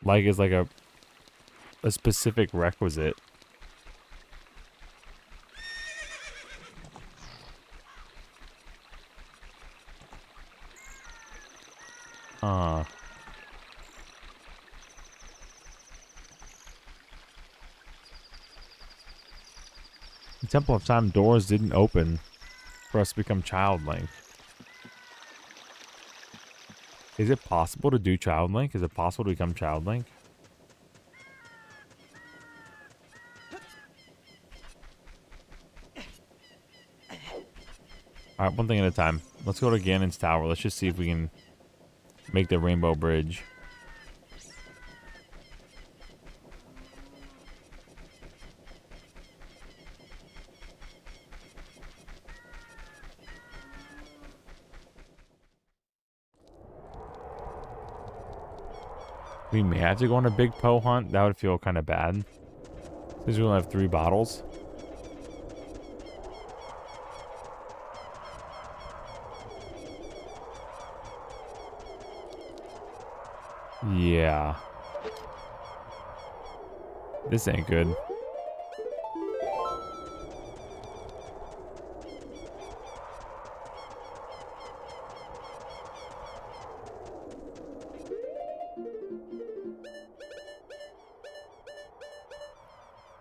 Like it's like a specific requisite. The Temple of Time doors didn't open for us to become Child Link. Is it possible to do Child Link? Is it possible to become Child Link? Alright, one thing at a time. Let's go to Ganon's Tower. Let's just see if we can make the Rainbow Bridge. We may have to go on a big Poe hunt. That would feel kind of bad. Since we only have 3 bottles. Yeah. This ain't good.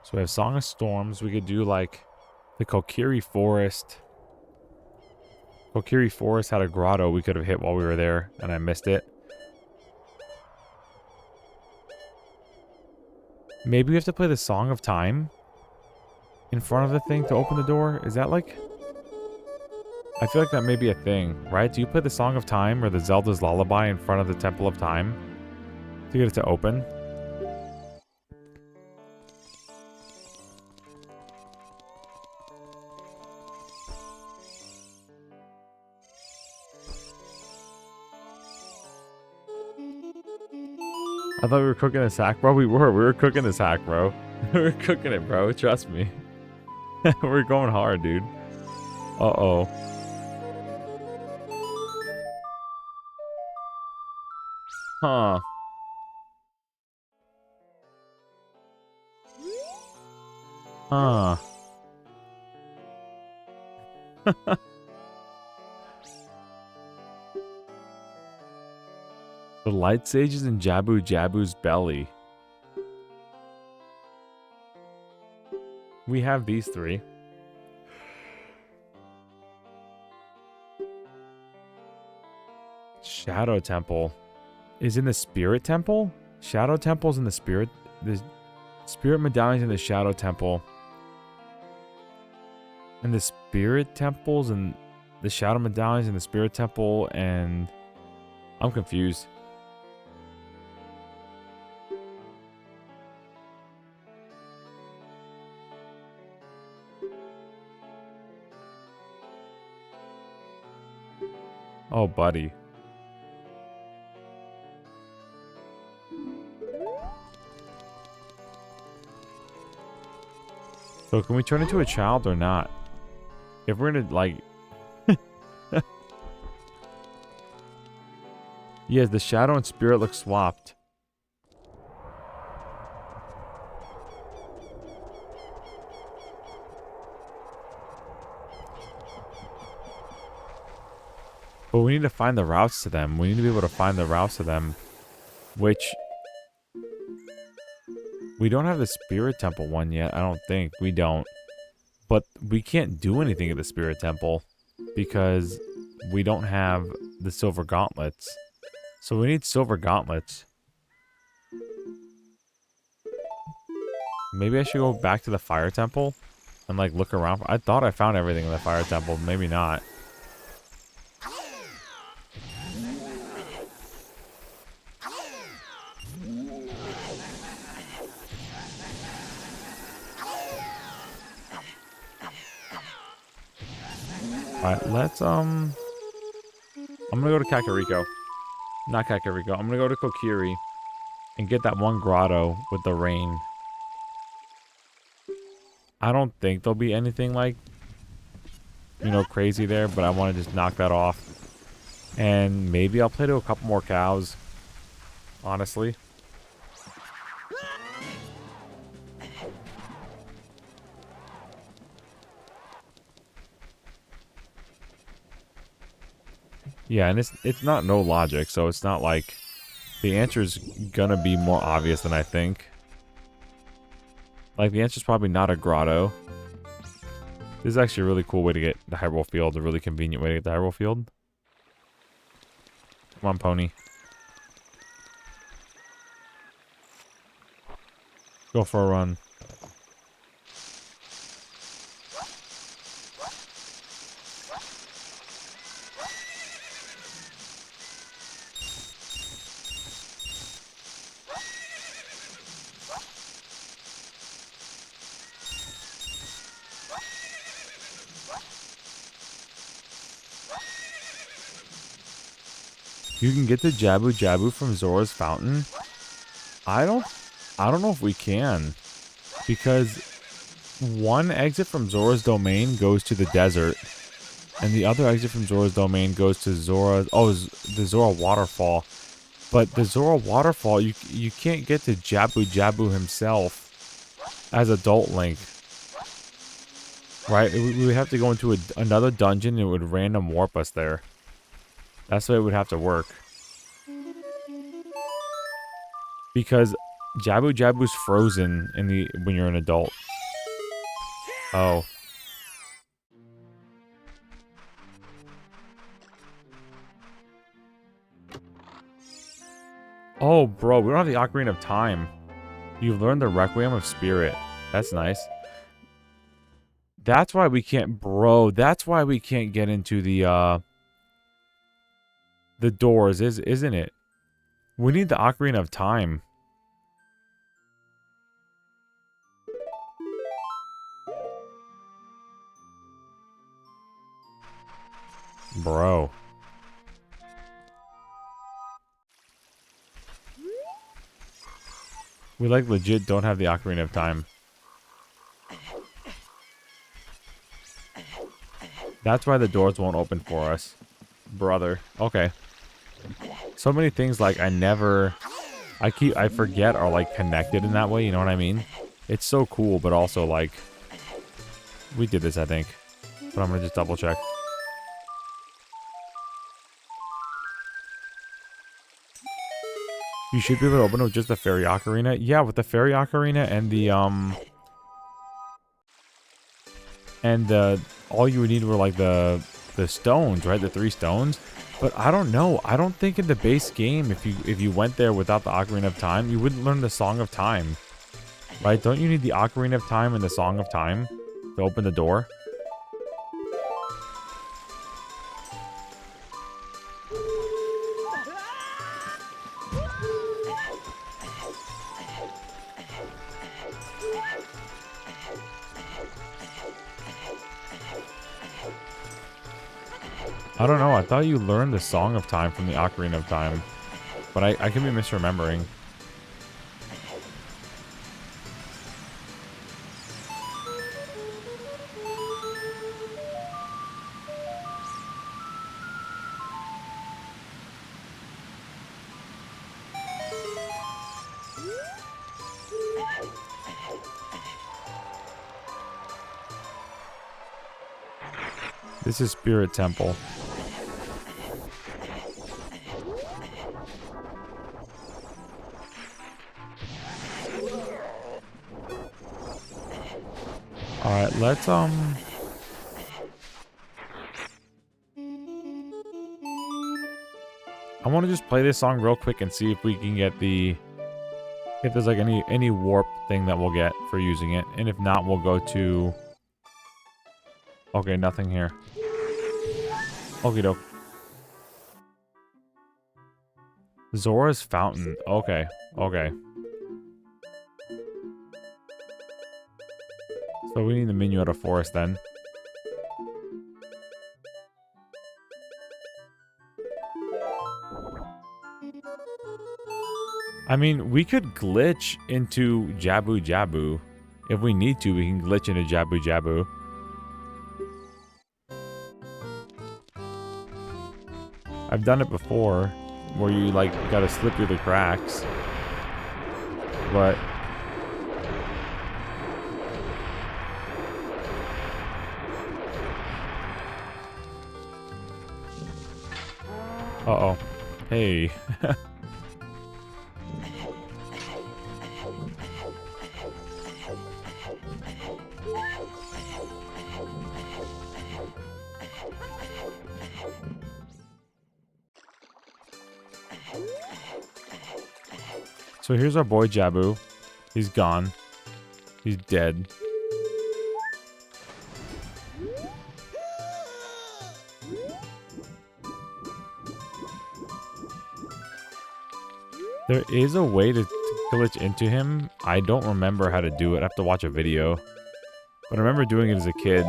So we have Song of Storms. We could do like the Kokiri Forest. Kokiri Forest had a grotto we could have hit while we were there, and I missed it. Maybe we have to play the Song of Time in front of the thing to open the door. Is that like... I feel like that may be a thing, right? Do you play the Song of Time or the Zelda's Lullaby in front of the Temple of Time to get it to open? I thought we were cooking this hack, bro. We were cooking this hack, bro. We were cooking it, bro. Trust me. We're going hard, dude. Uh-oh. Huh. Huh. The light sage is in Jabu Jabu's belly. We have these three. Shadow Temple is in the Spirit Temple? Shadow Temple's in the Spirit... The Spirit Medallion's in the Shadow Temple. And the Spirit Temple's and the Shadow Medallion's in the Spirit Temple, and... I'm confused. Oh, buddy. So can we turn into a child or not? If we're gonna, like... Yes, the shadow and spirit look swapped. But we need to find the routes to them. We need to be able to find the routes to them. Which... We don't have the Spirit Temple one yet, I don't think. We don't. But we can't do anything at the Spirit Temple. Because we don't have the Silver Gauntlets. So we need Silver Gauntlets. Maybe I should go back to the Fire Temple. And like look around. I thought I found everything in the Fire Temple. Maybe not. Alright, let's, I'm gonna go to Kakariko. Not Kakariko. I'm gonna go to Kokiri. And get that one grotto with the rain. I don't think there'll be anything like, you know, crazy there. But I want to just knock that off. And maybe I'll play to a couple more cows. Honestly. Yeah, and it's not no logic, so it's not like the answer's gonna be more obvious than I think. Like, the answer's probably not a grotto. This is actually a really cool way to get the Hyrule Field, a really convenient way to get the Hyrule Field. Come on, pony. Go for a run. You can get the Jabu Jabu from Zora's Fountain? I don't know if we can. Because one exit from Zora's Domain goes to the desert. And the other exit from Zora's Domain goes to the Zora Waterfall. But the Zora Waterfall, you can't get to Jabu Jabu himself as adult Link. Right? We would have to go into another dungeon and it would random warp us there. That's the way it would have to work. Because Jabu Jabu's frozen when you're an adult. Oh. Oh, bro, we don't have the Ocarina of Time. You've learned the Requiem of Spirit. That's nice. That's why we can't, bro. That's why we can't get into the doors, isn't it? We need the Ocarina of Time. Bro. We like legit don't have the Ocarina of Time. That's why the doors won't open for us. Brother. Okay. So many things like I forget are like connected in that way, you know what I mean? It's so cool, but also like, we did this, I think. But I'm gonna just double check. You should be able to open it with just the fairy ocarina. Yeah, with the fairy ocarina and the all you would need were like the stones, right? The 3 stones. But I don't know. I don't think in the base game, if you went there without the Ocarina of Time, you wouldn't learn the Song of Time, right? Don't you need the Ocarina of Time and the Song of Time to open the door? I don't know. I thought you learned the Song of Time from the Ocarina of Time. But I could be misremembering. This is Spirit Temple. Alright, let's I want to just play this song real quick and see if we can get if there's like any warp thing that we'll get for using it. And if not, we'll go to... Okay, nothing here. Okie doke. Zora's Fountain. Okay, okay. So we need the Minuet of Forest then. I mean, we could glitch into Jabu Jabu. If we need to, we can glitch into Jabu Jabu. I've done it before, where you like gotta slip through the cracks. But... Uh-oh. Hey. So here's our boy Jabu. He's gone. He's dead. There is a way to glitch into him. I don't remember how to do it. I have to watch a video. But I remember doing it as a kid.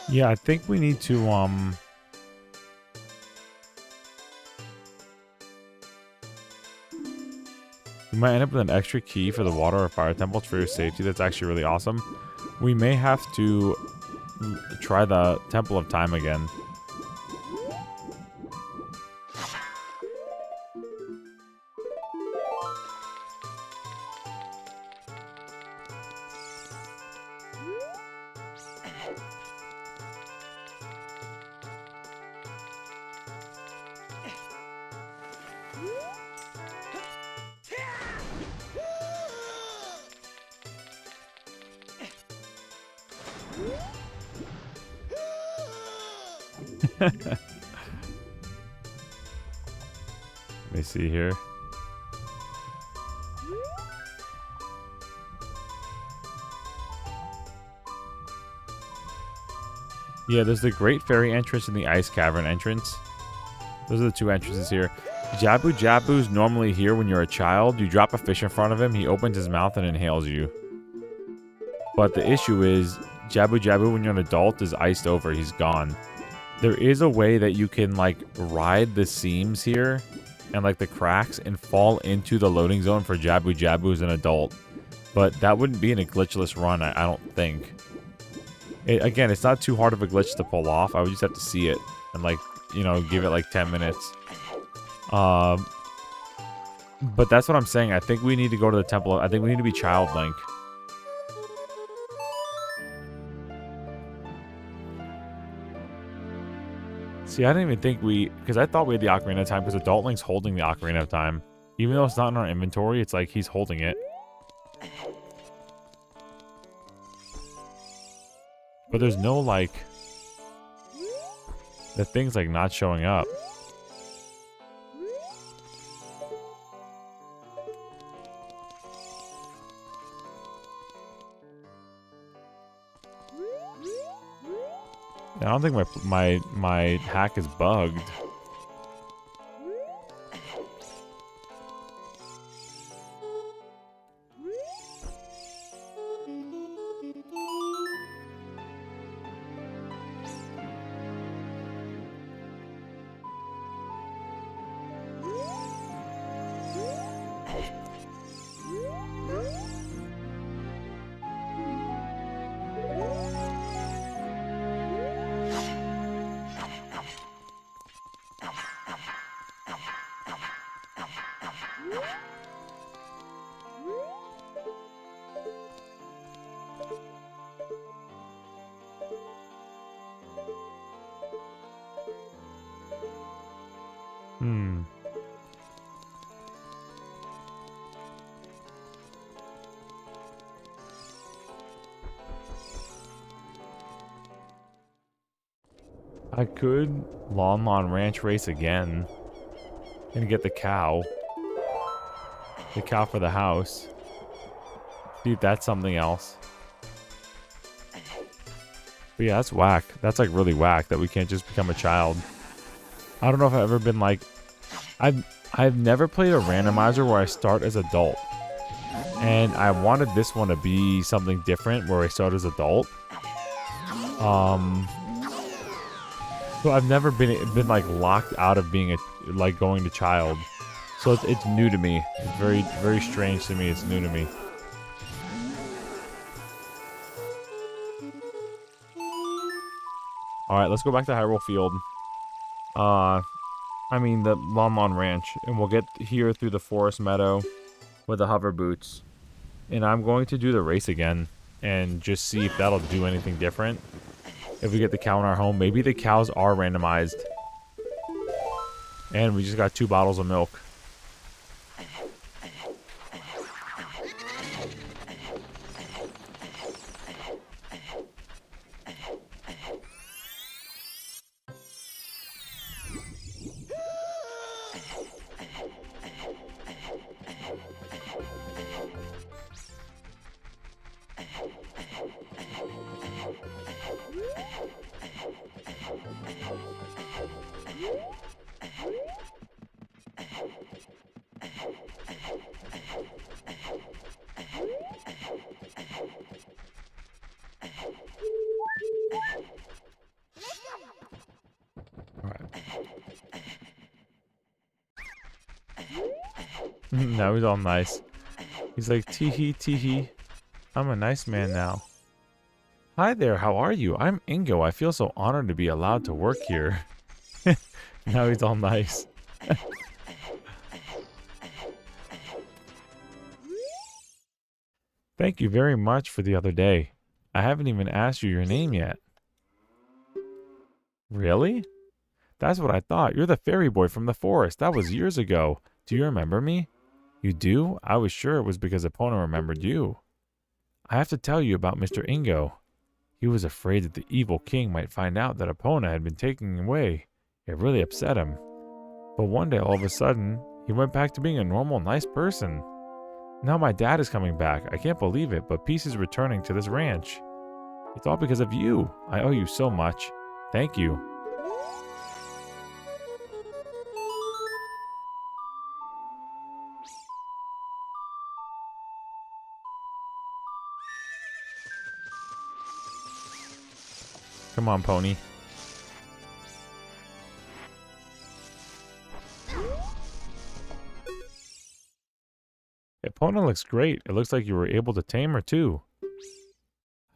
Yeah, I think we need to, you might end up with an extra key for the water or fire temples for your safety. That's actually really awesome. We may have to try the Temple of Time again. Let me see here. Yeah, there's the Great Fairy entrance and the Ice Cavern entrance. Those are the two entrances here. Jabu Jabu's normally here when you're a child. You drop a fish in front of him, he opens his mouth and inhales you. But the issue is, Jabu Jabu when you're an adult is iced over. He's gone. There is a way that you can like ride the seams here and like the cracks and fall into the loading zone for Jabu Jabu as an adult. But that wouldn't be in a glitchless run, I don't think. Again, it's not too hard of a glitch to pull off. I would just have to see it and like, you know, give it like 10 minutes. But that's what I'm saying. I think we need to go to the temple. I think we need to be Child Link. See, I didn't even think because I thought we had the Ocarina of Time, because Adult Link's holding the Ocarina of Time. Even though it's not in our inventory, it's like he's holding it. But there's no, like... The thing's, like, not showing up. I don't think my hack is bugged. I could Lon Ranch race again and get the cow. The cow for the house. See if that's something else. But yeah, that's whack. That's like really whack that we can't just become a child. I don't know if I've ever been like... I've never played a randomizer where I start as adult. And I wanted this one to be something different where I start as adult. So I've never been like locked out of being like going to child. So it's new to me. It's very, very strange to me. It's new to me. Alright, let's go back to Hyrule Field. I mean the Lon Ranch. And we'll get here through the forest meadow with the hover boots. And I'm going to do the race again and just see if that'll do anything different. If we get the cow in our home, maybe the cows are randomized. And we just got 2 bottles of milk. Now he's all nice. He's like, tee-hee, tee-hee. I'm a nice man now. Hi there, how are you? I'm Ingo. I feel so honored to be allowed to work here. Now he's all nice. Thank you very much for the other day. I haven't even asked you your name yet. Really? That's what I thought. You're the fairy boy from the forest. That was years ago. Do you remember me? You do? I was sure it was because Epona remembered you. I have to tell you about Mr. Ingo. He was afraid that the evil king might find out that Epona had been taken away. It really upset him. But one day, all of a sudden, he went back to being a normal, nice person. Now my dad is coming back. I can't believe it, but peace is returning to this ranch. It's all because of you. I owe you so much. Thank you. Come on, pony. Epona looks great. It looks like you were able to tame her too.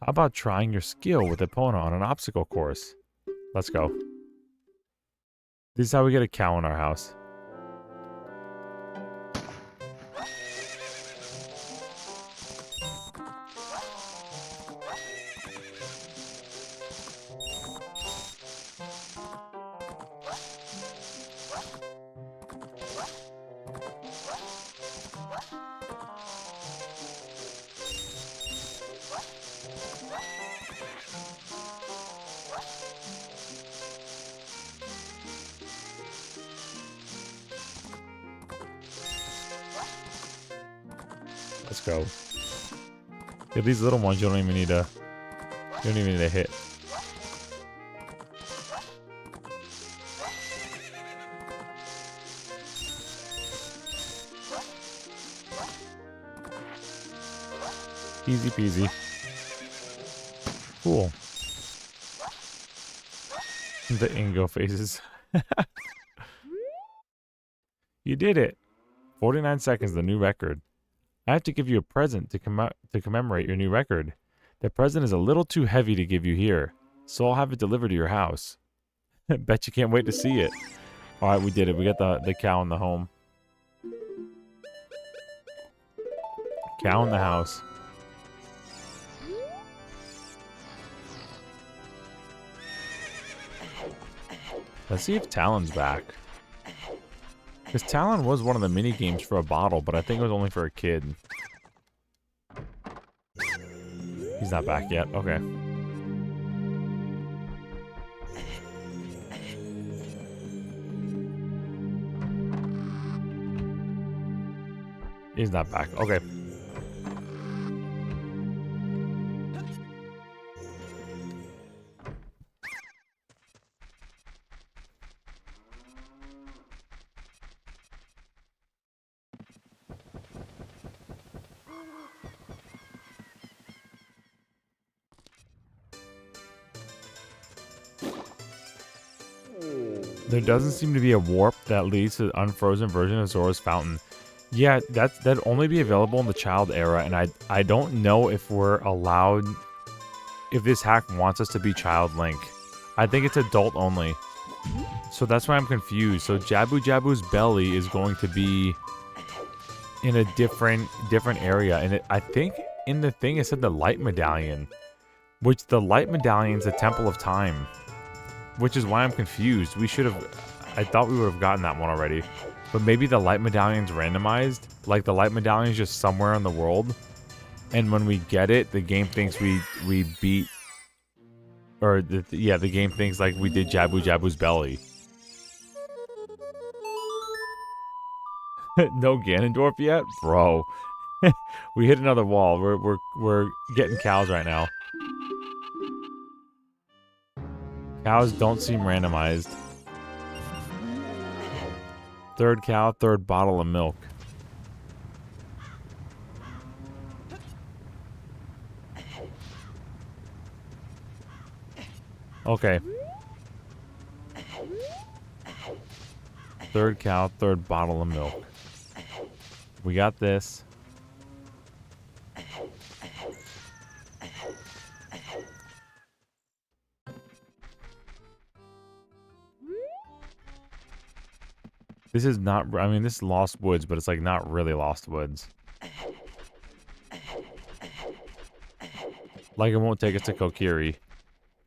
How about trying your skill with Epona on an obstacle course? Let's go. This is how we get a cow in our house. Let's go. Yeah, these little ones you don't even need to hit. Easy peasy. Cool. The Ingo faces. You did it. 49 seconds, the new record. I have to give you a present to commemorate your new record. The present is a little too heavy to give you here, so I'll have it delivered to your house. Bet you can't wait to see it. Alright, we did it. We got the cow in the home. Cow in the house. Let's see if Talon's back. Because Talon was one of the mini games for a bottle, but I think it was only for a kid. He's not back yet. Okay. He's not back. Okay. There doesn't seem to be a warp that leads to the unfrozen version of Zora's Fountain. Yeah, that'd only be available in the child era, and I don't know if we're allowed, if this hack wants us to be child Link. I think it's adult only. So that's why I'm confused. So Jabu Jabu's belly is going to be in a different area, and I think in the thing it said the light medallion, which the light medallion's the Temple of Time. Which is why I'm confused. I thought we would have gotten that one already. But maybe the light medallion's randomized. Like the light medallion's just somewhere in the world. And when we get it, the game thinks we beat... Or, the game thinks like we did Jabu Jabu's belly. No Ganondorf yet? Bro. We hit another wall. We're getting cows right now. Cows don't seem randomized. Third cow, third bottle of milk. Okay. Third cow, third bottle of milk. We got this. This is not, I mean, this is Lost Woods, but it's like not really Lost Woods. Like it won't take us to Kokiri.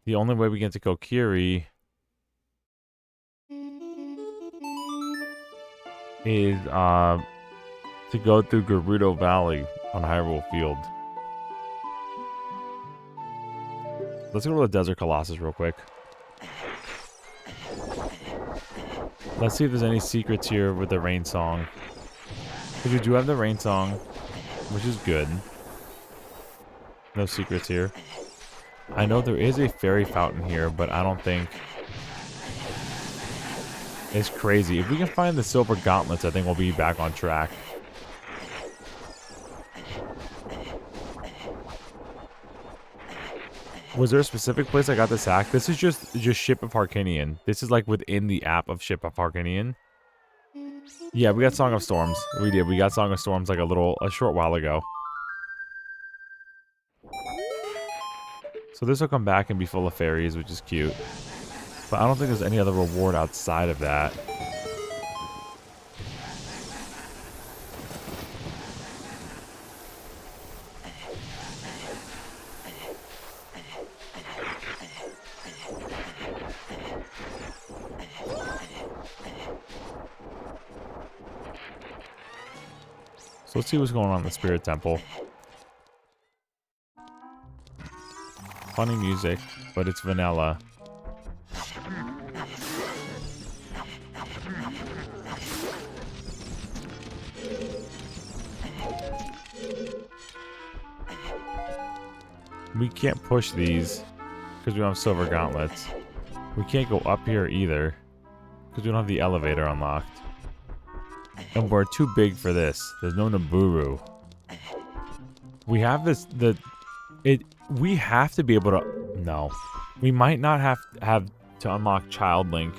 The only way we get to Kokiri is to go through Gerudo Valley on Hyrule Field. Let's go to the Desert Colossus real quick. Let's see if there's any secrets here with the rain song. Because we do have the rain song, which is good. No secrets here. I know there is a fairy fountain here, but I don't think it's crazy. If we can find the silver gauntlets, I think we'll be back on track. Was there a specific place I got this hack? This is just Ship of Harkinian. This is like within the app of Ship of Harkinian. Yeah, we got Song of Storms. We did. We got Song of Storms like a short while ago. So this will come back and be full of fairies, which is cute. But I don't think there's any other reward outside of that. So let's see what's going on in the Spirit Temple. Funny music, but it's vanilla. We can't push these because we don't have silver gauntlets. We can't go up here either because we don't have the elevator unlocked. And we're too big for this. There's no Naburu. We have this, we have to be able to, no. We might not have to unlock Child Link.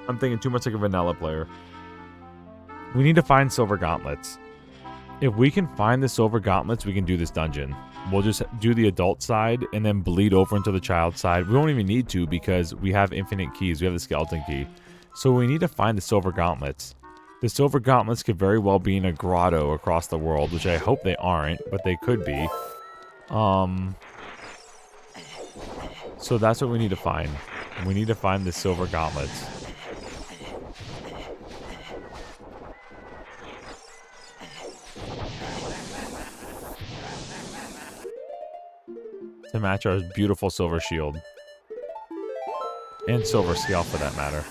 I'm thinking too much like a vanilla player. We need to find silver gauntlets. If we can find the silver gauntlets, we can do this dungeon. We'll just do the adult side and then bleed over into the child side. We won't even need to because we have infinite keys. We have the skeleton key. So we need to find the silver gauntlets. The silver gauntlets could very well be in a grotto across the world, which I hope they aren't, but they could be. So that's what we need to find. We need to find the silver gauntlets. To match our beautiful silver shield. And silver scale for that matter.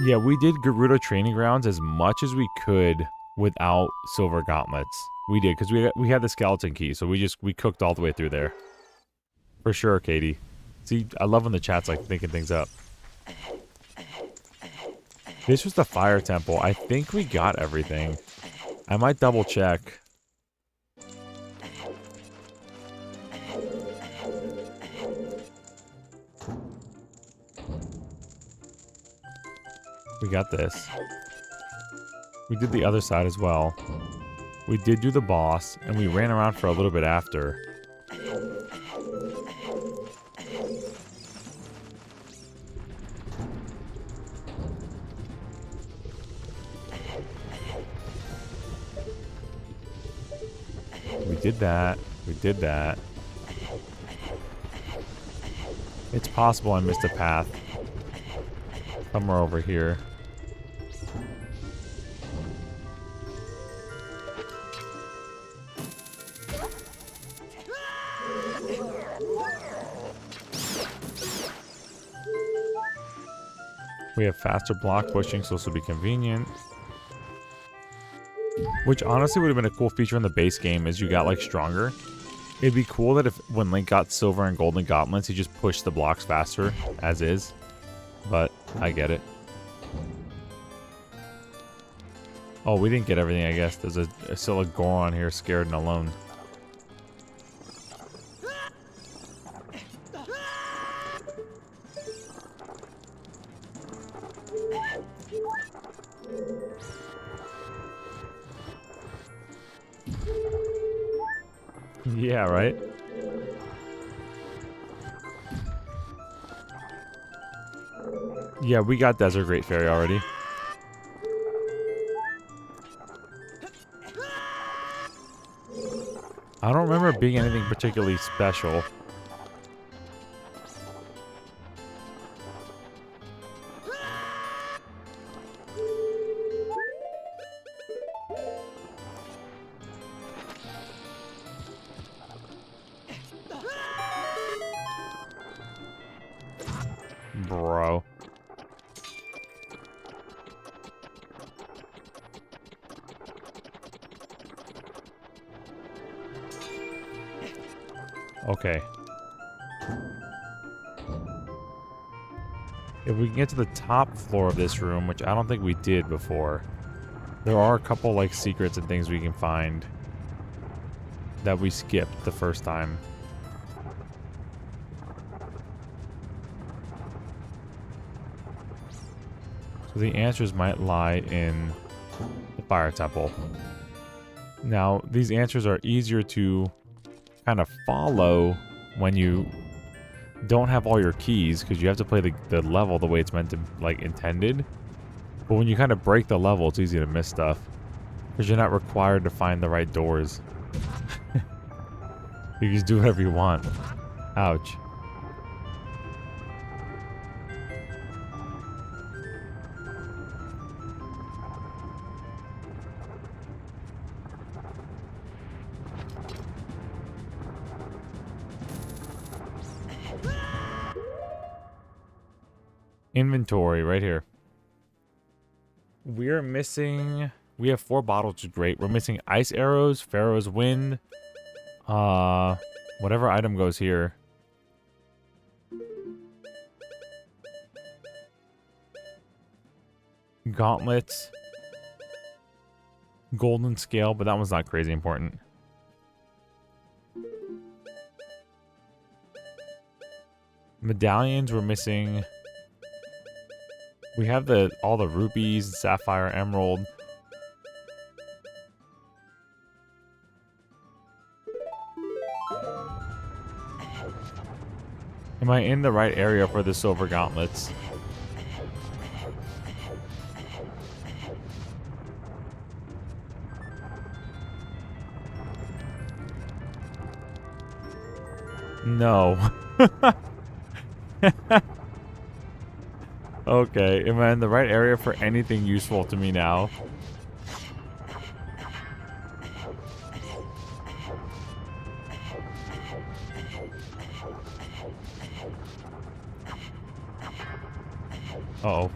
Yeah, we did Gerudo Training Grounds as much as we could without silver gauntlets. We did, because we had the skeleton key, so we cooked all the way through there. For sure, Katie. See, I love when the chat's like thinking things up. This was the fire temple. I think we got everything. I might double check. We got this. We did the other side as well. We did do the boss, and we ran around for a little bit after. We did that. We did that. It's possible I missed a path. Somewhere over here. We have faster block pushing, so this will be convenient. Which honestly would have been a cool feature in the base game as you got like stronger. It'd be cool that if when Link got silver and golden gauntlets, he just pushed the blocks faster, as is. But I get it. Oh, we didn't get everything, I guess. There's still a Goron here scared and alone. Yeah, right? Yeah, we got Desert Great Fairy already. I don't remember it being anything particularly special. Bro. Okay. If we can get to the top floor of this room, which I don't think we did before, there are a couple like secrets and things we can find that we skipped the first time. So the answers might lie in the fire temple. Now, these answers are easier to kind of follow when you don't have all your keys, because you have to play the level the way it's meant to, like, intended. But when you kind of break the level, it's easy to miss stuff, because you're not required to find the right doors. You can just do whatever you want. Ouch. Inventory right here. We're missing... We have 4 bottles, which is great. We're missing ice arrows, Pharaoh's Wind. Whatever item goes here. Gauntlets. Golden scale, but that one's not crazy important. Medallions, we're missing... We have all the rupees, sapphire, emerald. Am I in the right area for the silver gauntlets? No. Okay, am I in the right area for anything useful to me now? Uh-oh.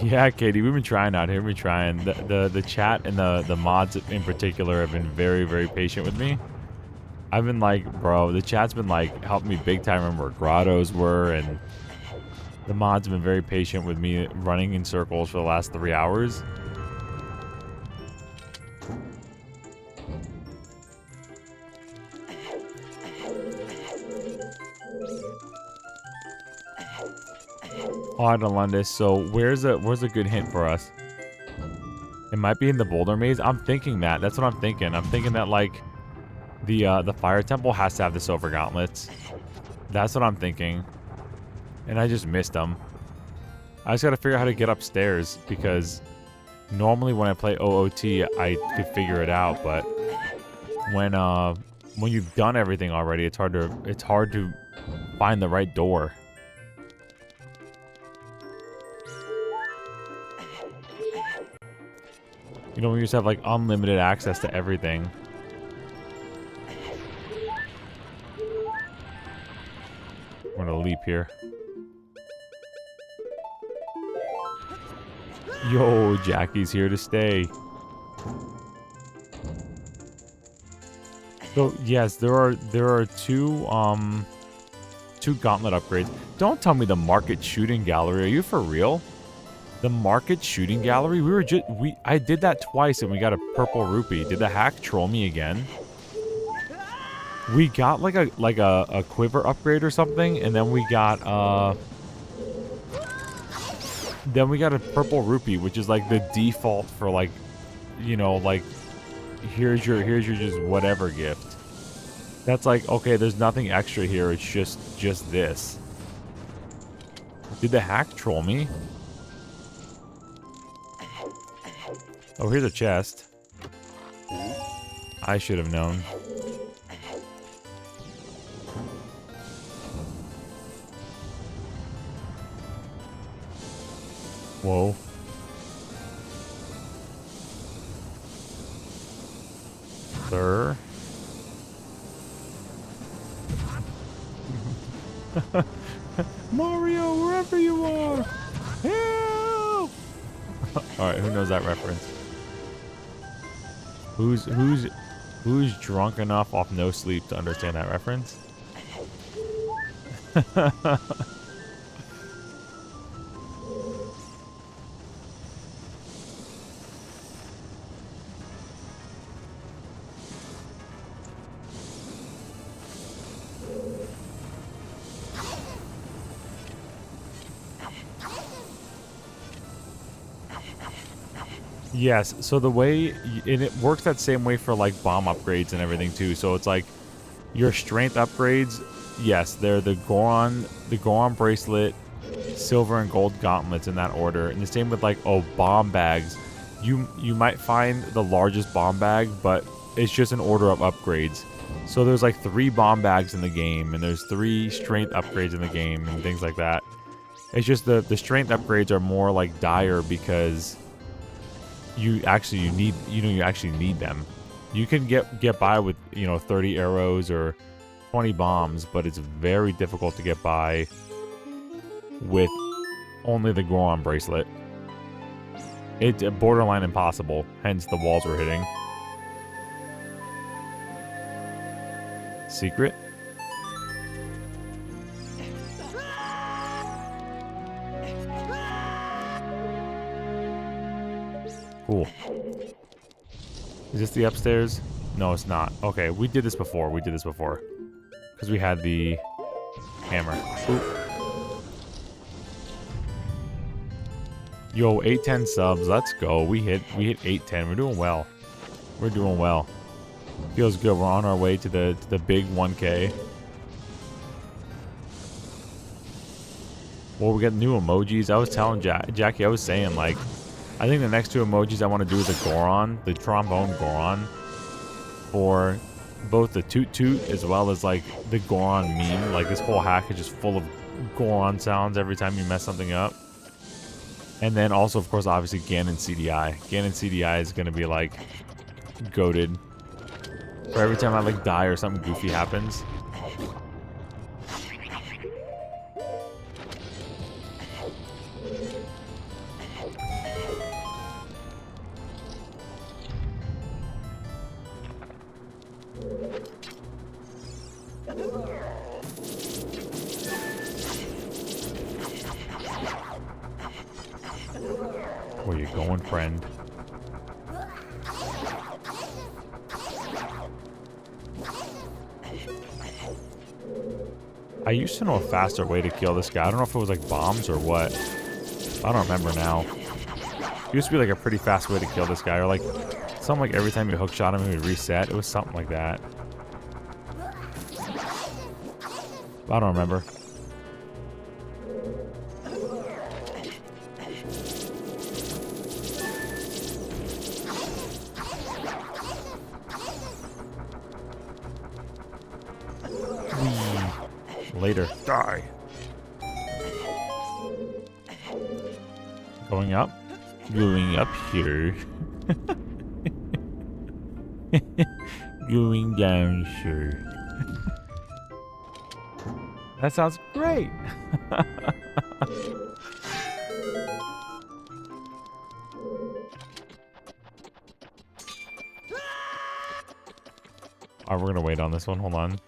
Yeah, Katie, we've been trying out here. We've been trying. The chat and the mods in particular have been very, very patient with me. I've been like, bro, the chat's been like helping me big time remember where grottos were, and the mods have been very patient with me running in circles for the last 3 hours. Odd Alundis, so where's a good hint for us? It might be in the boulder maze. I'm thinking that. That's what I'm thinking. I'm thinking that like the fire temple has to have the silver gauntlets. That's what I'm thinking. And I just missed them. I just gotta figure out how to get upstairs, because normally when I play OOT I could figure it out, but when you've done everything already, it's hard to find the right door. You know, we used to have like unlimited access to everything. I'm gonna leap here. Yo, Jackie's here to stay. So yes, there are two gauntlet upgrades. Don't tell me the market shooting gallery. Are you for real? The market shooting gallery? I did that twice and we got a purple rupee. Did the hack troll me again? We got like a quiver upgrade or something, and then we got a purple rupee, which is like the default for like, you know, like here's your just whatever gift. That's like, okay, there's nothing extra here, it's just this. Did the hack troll me? Oh, here's a chest. I should have known. Whoa. Sir? Mario, wherever you are! Help! Alright, who knows that reference? Who's drunk enough off no sleep to understand that reference? Yes, so the way, and it works that same way for like bomb upgrades and everything too. So it's like your strength upgrades, yes, they're the Goron bracelet, silver and gold gauntlets in that order. And the same with like, bomb bags. You might find the largest bomb bag, but it's just an order of upgrades. So there's like 3 bomb bags in the game, and there's 3 strength upgrades in the game, and things like that. It's just the strength upgrades are more like dire because you actually need them. You can get by with 30 arrows or 20 bombs, but it's very difficult to get by with only the Goron bracelet. It's borderline impossible, hence the walls we're hitting. Secret? Cool. Is this the upstairs? No, it's not. Okay, we did this before. Because we had the hammer. Oop. Yo, 810 subs. Let's go. We hit 810. We're doing well. Feels good. We're on our way to the big 1K. Well, we got new emojis. I was telling Jackie, I was saying, like, I think the next 2 emojis I want to do is the Goron, the trombone Goron, for both the Toot Toot as well as, like, the Goron meme. Like, this whole hack is just full of Goron sounds every time you mess something up. And then also, of course, obviously, Ganon CDI. Ganon CDI is going to be, like, goated. For every time I, like, die or something goofy happens. Where you going, friend? I used to know a faster way to kill this guy. I don't know if it was like bombs or what. I don't remember now. It used to be like a pretty fast way to kill this guy, or like something like every time you hookshot him, he would reset. It was something like that. I don't remember. Later. Die. Going up? Going up here. Going down, sure. That sounds great. Alright, we're gonna wait on this one. Hold on.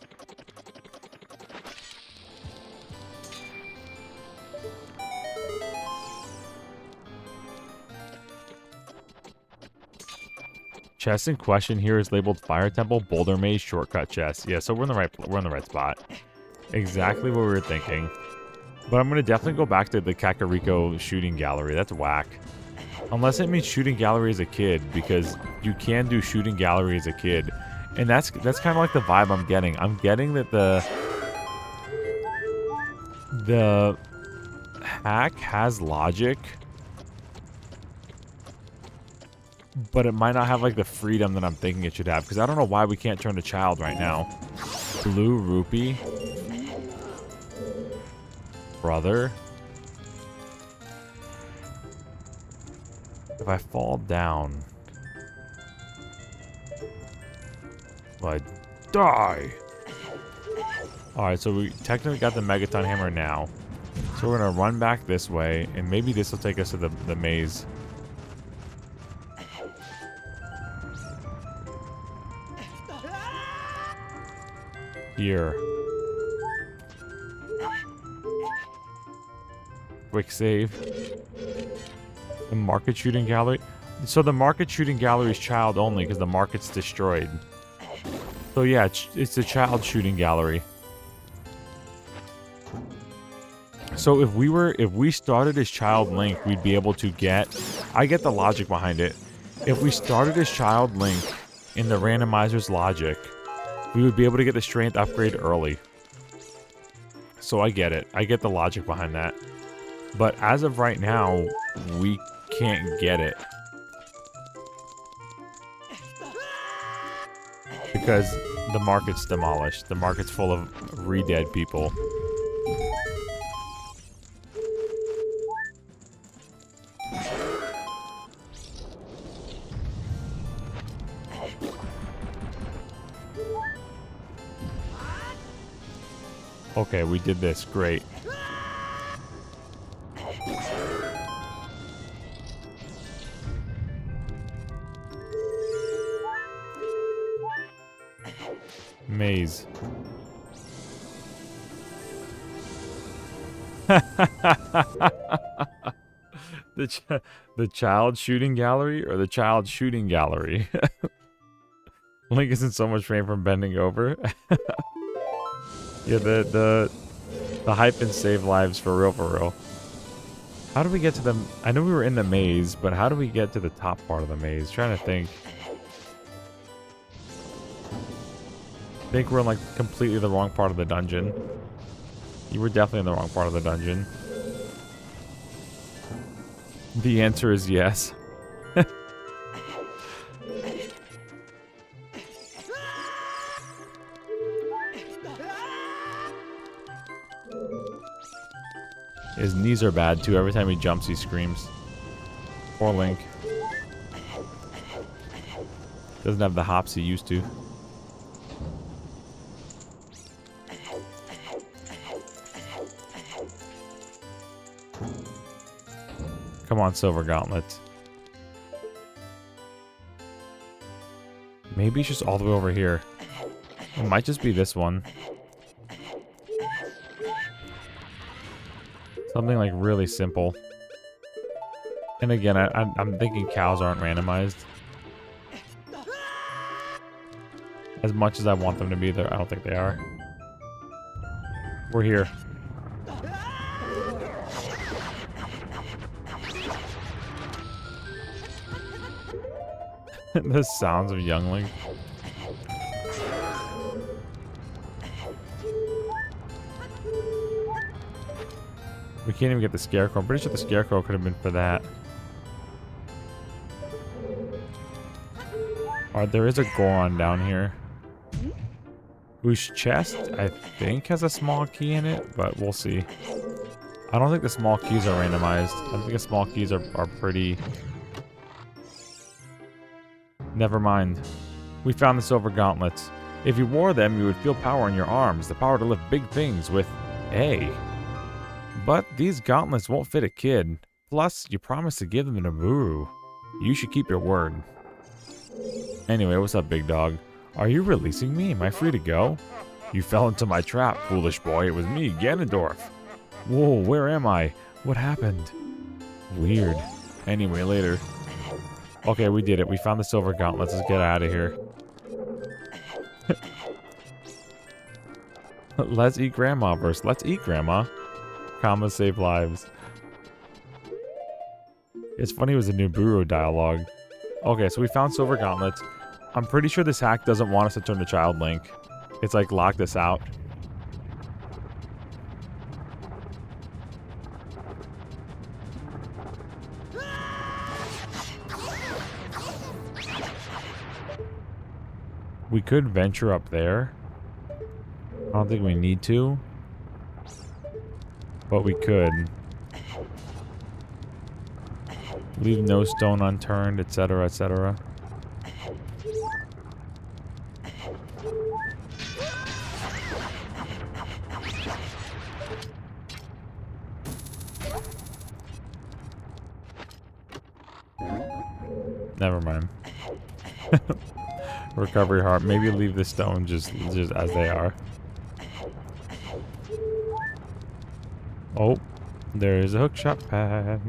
Chest in question here is labeled Fire Temple Boulder Maze Shortcut Chest. Yeah, so we're in the right spot. Exactly what we were thinking. But I'm gonna definitely go back to the Kakariko shooting gallery. That's whack. Unless it means shooting gallery as a kid, because you can do shooting gallery as a kid. And that's kind of like the vibe I'm getting. I'm getting that the hack has logic, but it might not have like the freedom that I'm thinking it should have, because I don't know why we can't turn to child right now. Blue rupee. Brother. If I fall down, I die. Alright, so we technically got the Megaton Hammer now. So we're going to run back this way, and maybe this will take us to the maze. Here. Quick save. The market shooting gallery. So the market shooting gallery is child only because the market's destroyed. So yeah, it's a child shooting gallery. So if we started as Child Link, we'd be able to get... I get the logic behind it. If we started as Child Link in the randomizer's logic, we would be able to get the strength upgrade early. So I get it. I get the logic behind that. But as of right now, we can't get it. Because the market's demolished. The market's full of re-dead people. Okay, we did this. Great. Maze. The child shooting gallery or the child shooting gallery? Link is in so much pain from bending over. Yeah, the hype and save lives for real, for real. How do we get to the... I know we were in the maze, but how do we get to the top part of the maze? Trying to think. I think we're in like completely the wrong part of the dungeon. You were definitely in the wrong part of the dungeon. The answer is yes. His knees are bad too. Every time he jumps, he screams. Poor Link. Doesn't have the hops he used to. Come on, Silver Gauntlets. Maybe it's just all the way over here. It might just be this one. Something like really simple. And again, I'm thinking cows aren't randomized. As much as I want them to be there, I don't think they are. We're here. The sounds of youngling. We can't even get the scarecrow. I'm pretty sure the scarecrow could have been for that. Alright, there is a Goron down here. Whose chest, I think, has a small key in it, but we'll see. I don't think the small keys are randomized. I think the small keys are pretty... Never mind. We found the silver gauntlets. If you wore them, you would feel power in your arms, the power to lift big things with A. But these gauntlets won't fit a kid. Plus, you promised to give them to Naburu. You should keep your word. Anyway, what's up, big dog? Are you releasing me? Am I free to go? You fell into my trap, foolish boy. It was me, Ganondorf. Whoa, where am I? What happened? Weird. Anyway, later. Okay, we did it. We found the silver gauntlets. Let's get out of here. Let's eat grandma versus let's eat grandma. Comma save lives. It's funny it was a Naburu dialogue. Okay, so we found silver gauntlets. I'm pretty sure this hack doesn't want us to turn to Child Link. It's like locked us out. We could venture up there. I don't think we need to. But we could. Leave no stone unturned, etc., etc. Never mind. Recovery heart. Maybe leave the stone just as they are. Oh, there's a hookshot pad.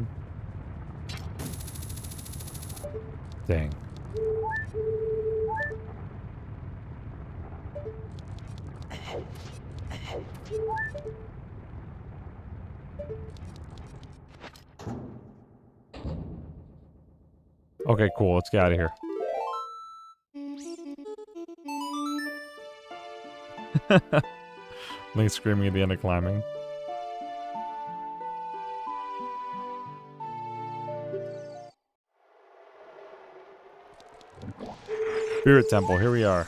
Dang. Okay, cool. Let's get out of here. Link screaming at the end of climbing. Spirit Temple, here we are.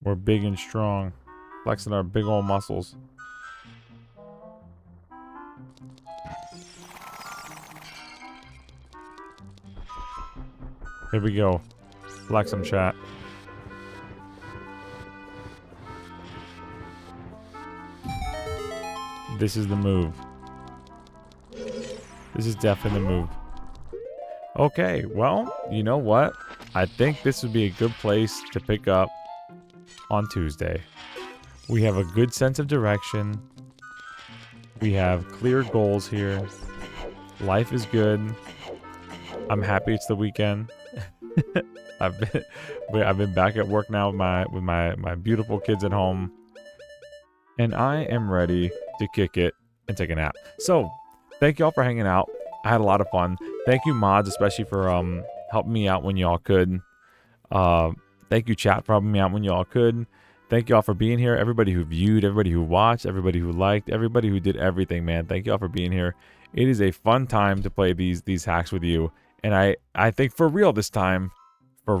We're big and strong, flexing our big old muscles. Here we go. Flex them, chat. This is the move. This is definitely the move. Okay, well, you know what? I think this would be a good place to pick up on Tuesday. We have a good sense of direction. We have clear goals here. Life is good. I'm happy it's the weekend. I've been back at work now with my beautiful kids at home, and I am ready to kick it and take a nap. So, thank y'all for hanging out. I had a lot of fun. Thank you, mods, especially for helping me out when y'all could. Thank you, chat, for helping me out when y'all could. Thank y'all for being here. Everybody who viewed, everybody who watched, everybody who liked, everybody who did everything, man. Thank y'all for being here. It is a fun time to play these hacks with you. And I think for real this time, we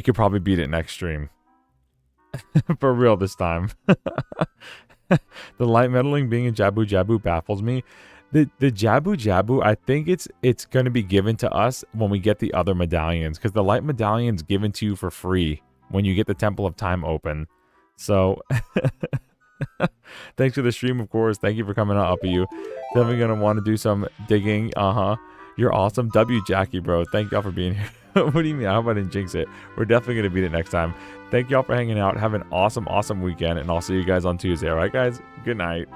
could probably beat it next stream. For real this time. The light meddling being in Jabu Jabu baffles me. The Jabu Jabu, I think it's going to be given to us when we get the other medallions, because the light medallion's given to you for free when you get the Temple of Time open. So thanks for the stream, of course. Thank you for coming out, Uppy. Definitely going to want to do some digging. You're awesome. W Jackie, bro. Thank y'all for being here. What do you mean? I hope I didn't jinx it. We're definitely going to beat it next time. Thank y'all for hanging out. Have an awesome, awesome weekend, and I'll see you guys on Tuesday. All right, guys? Good night.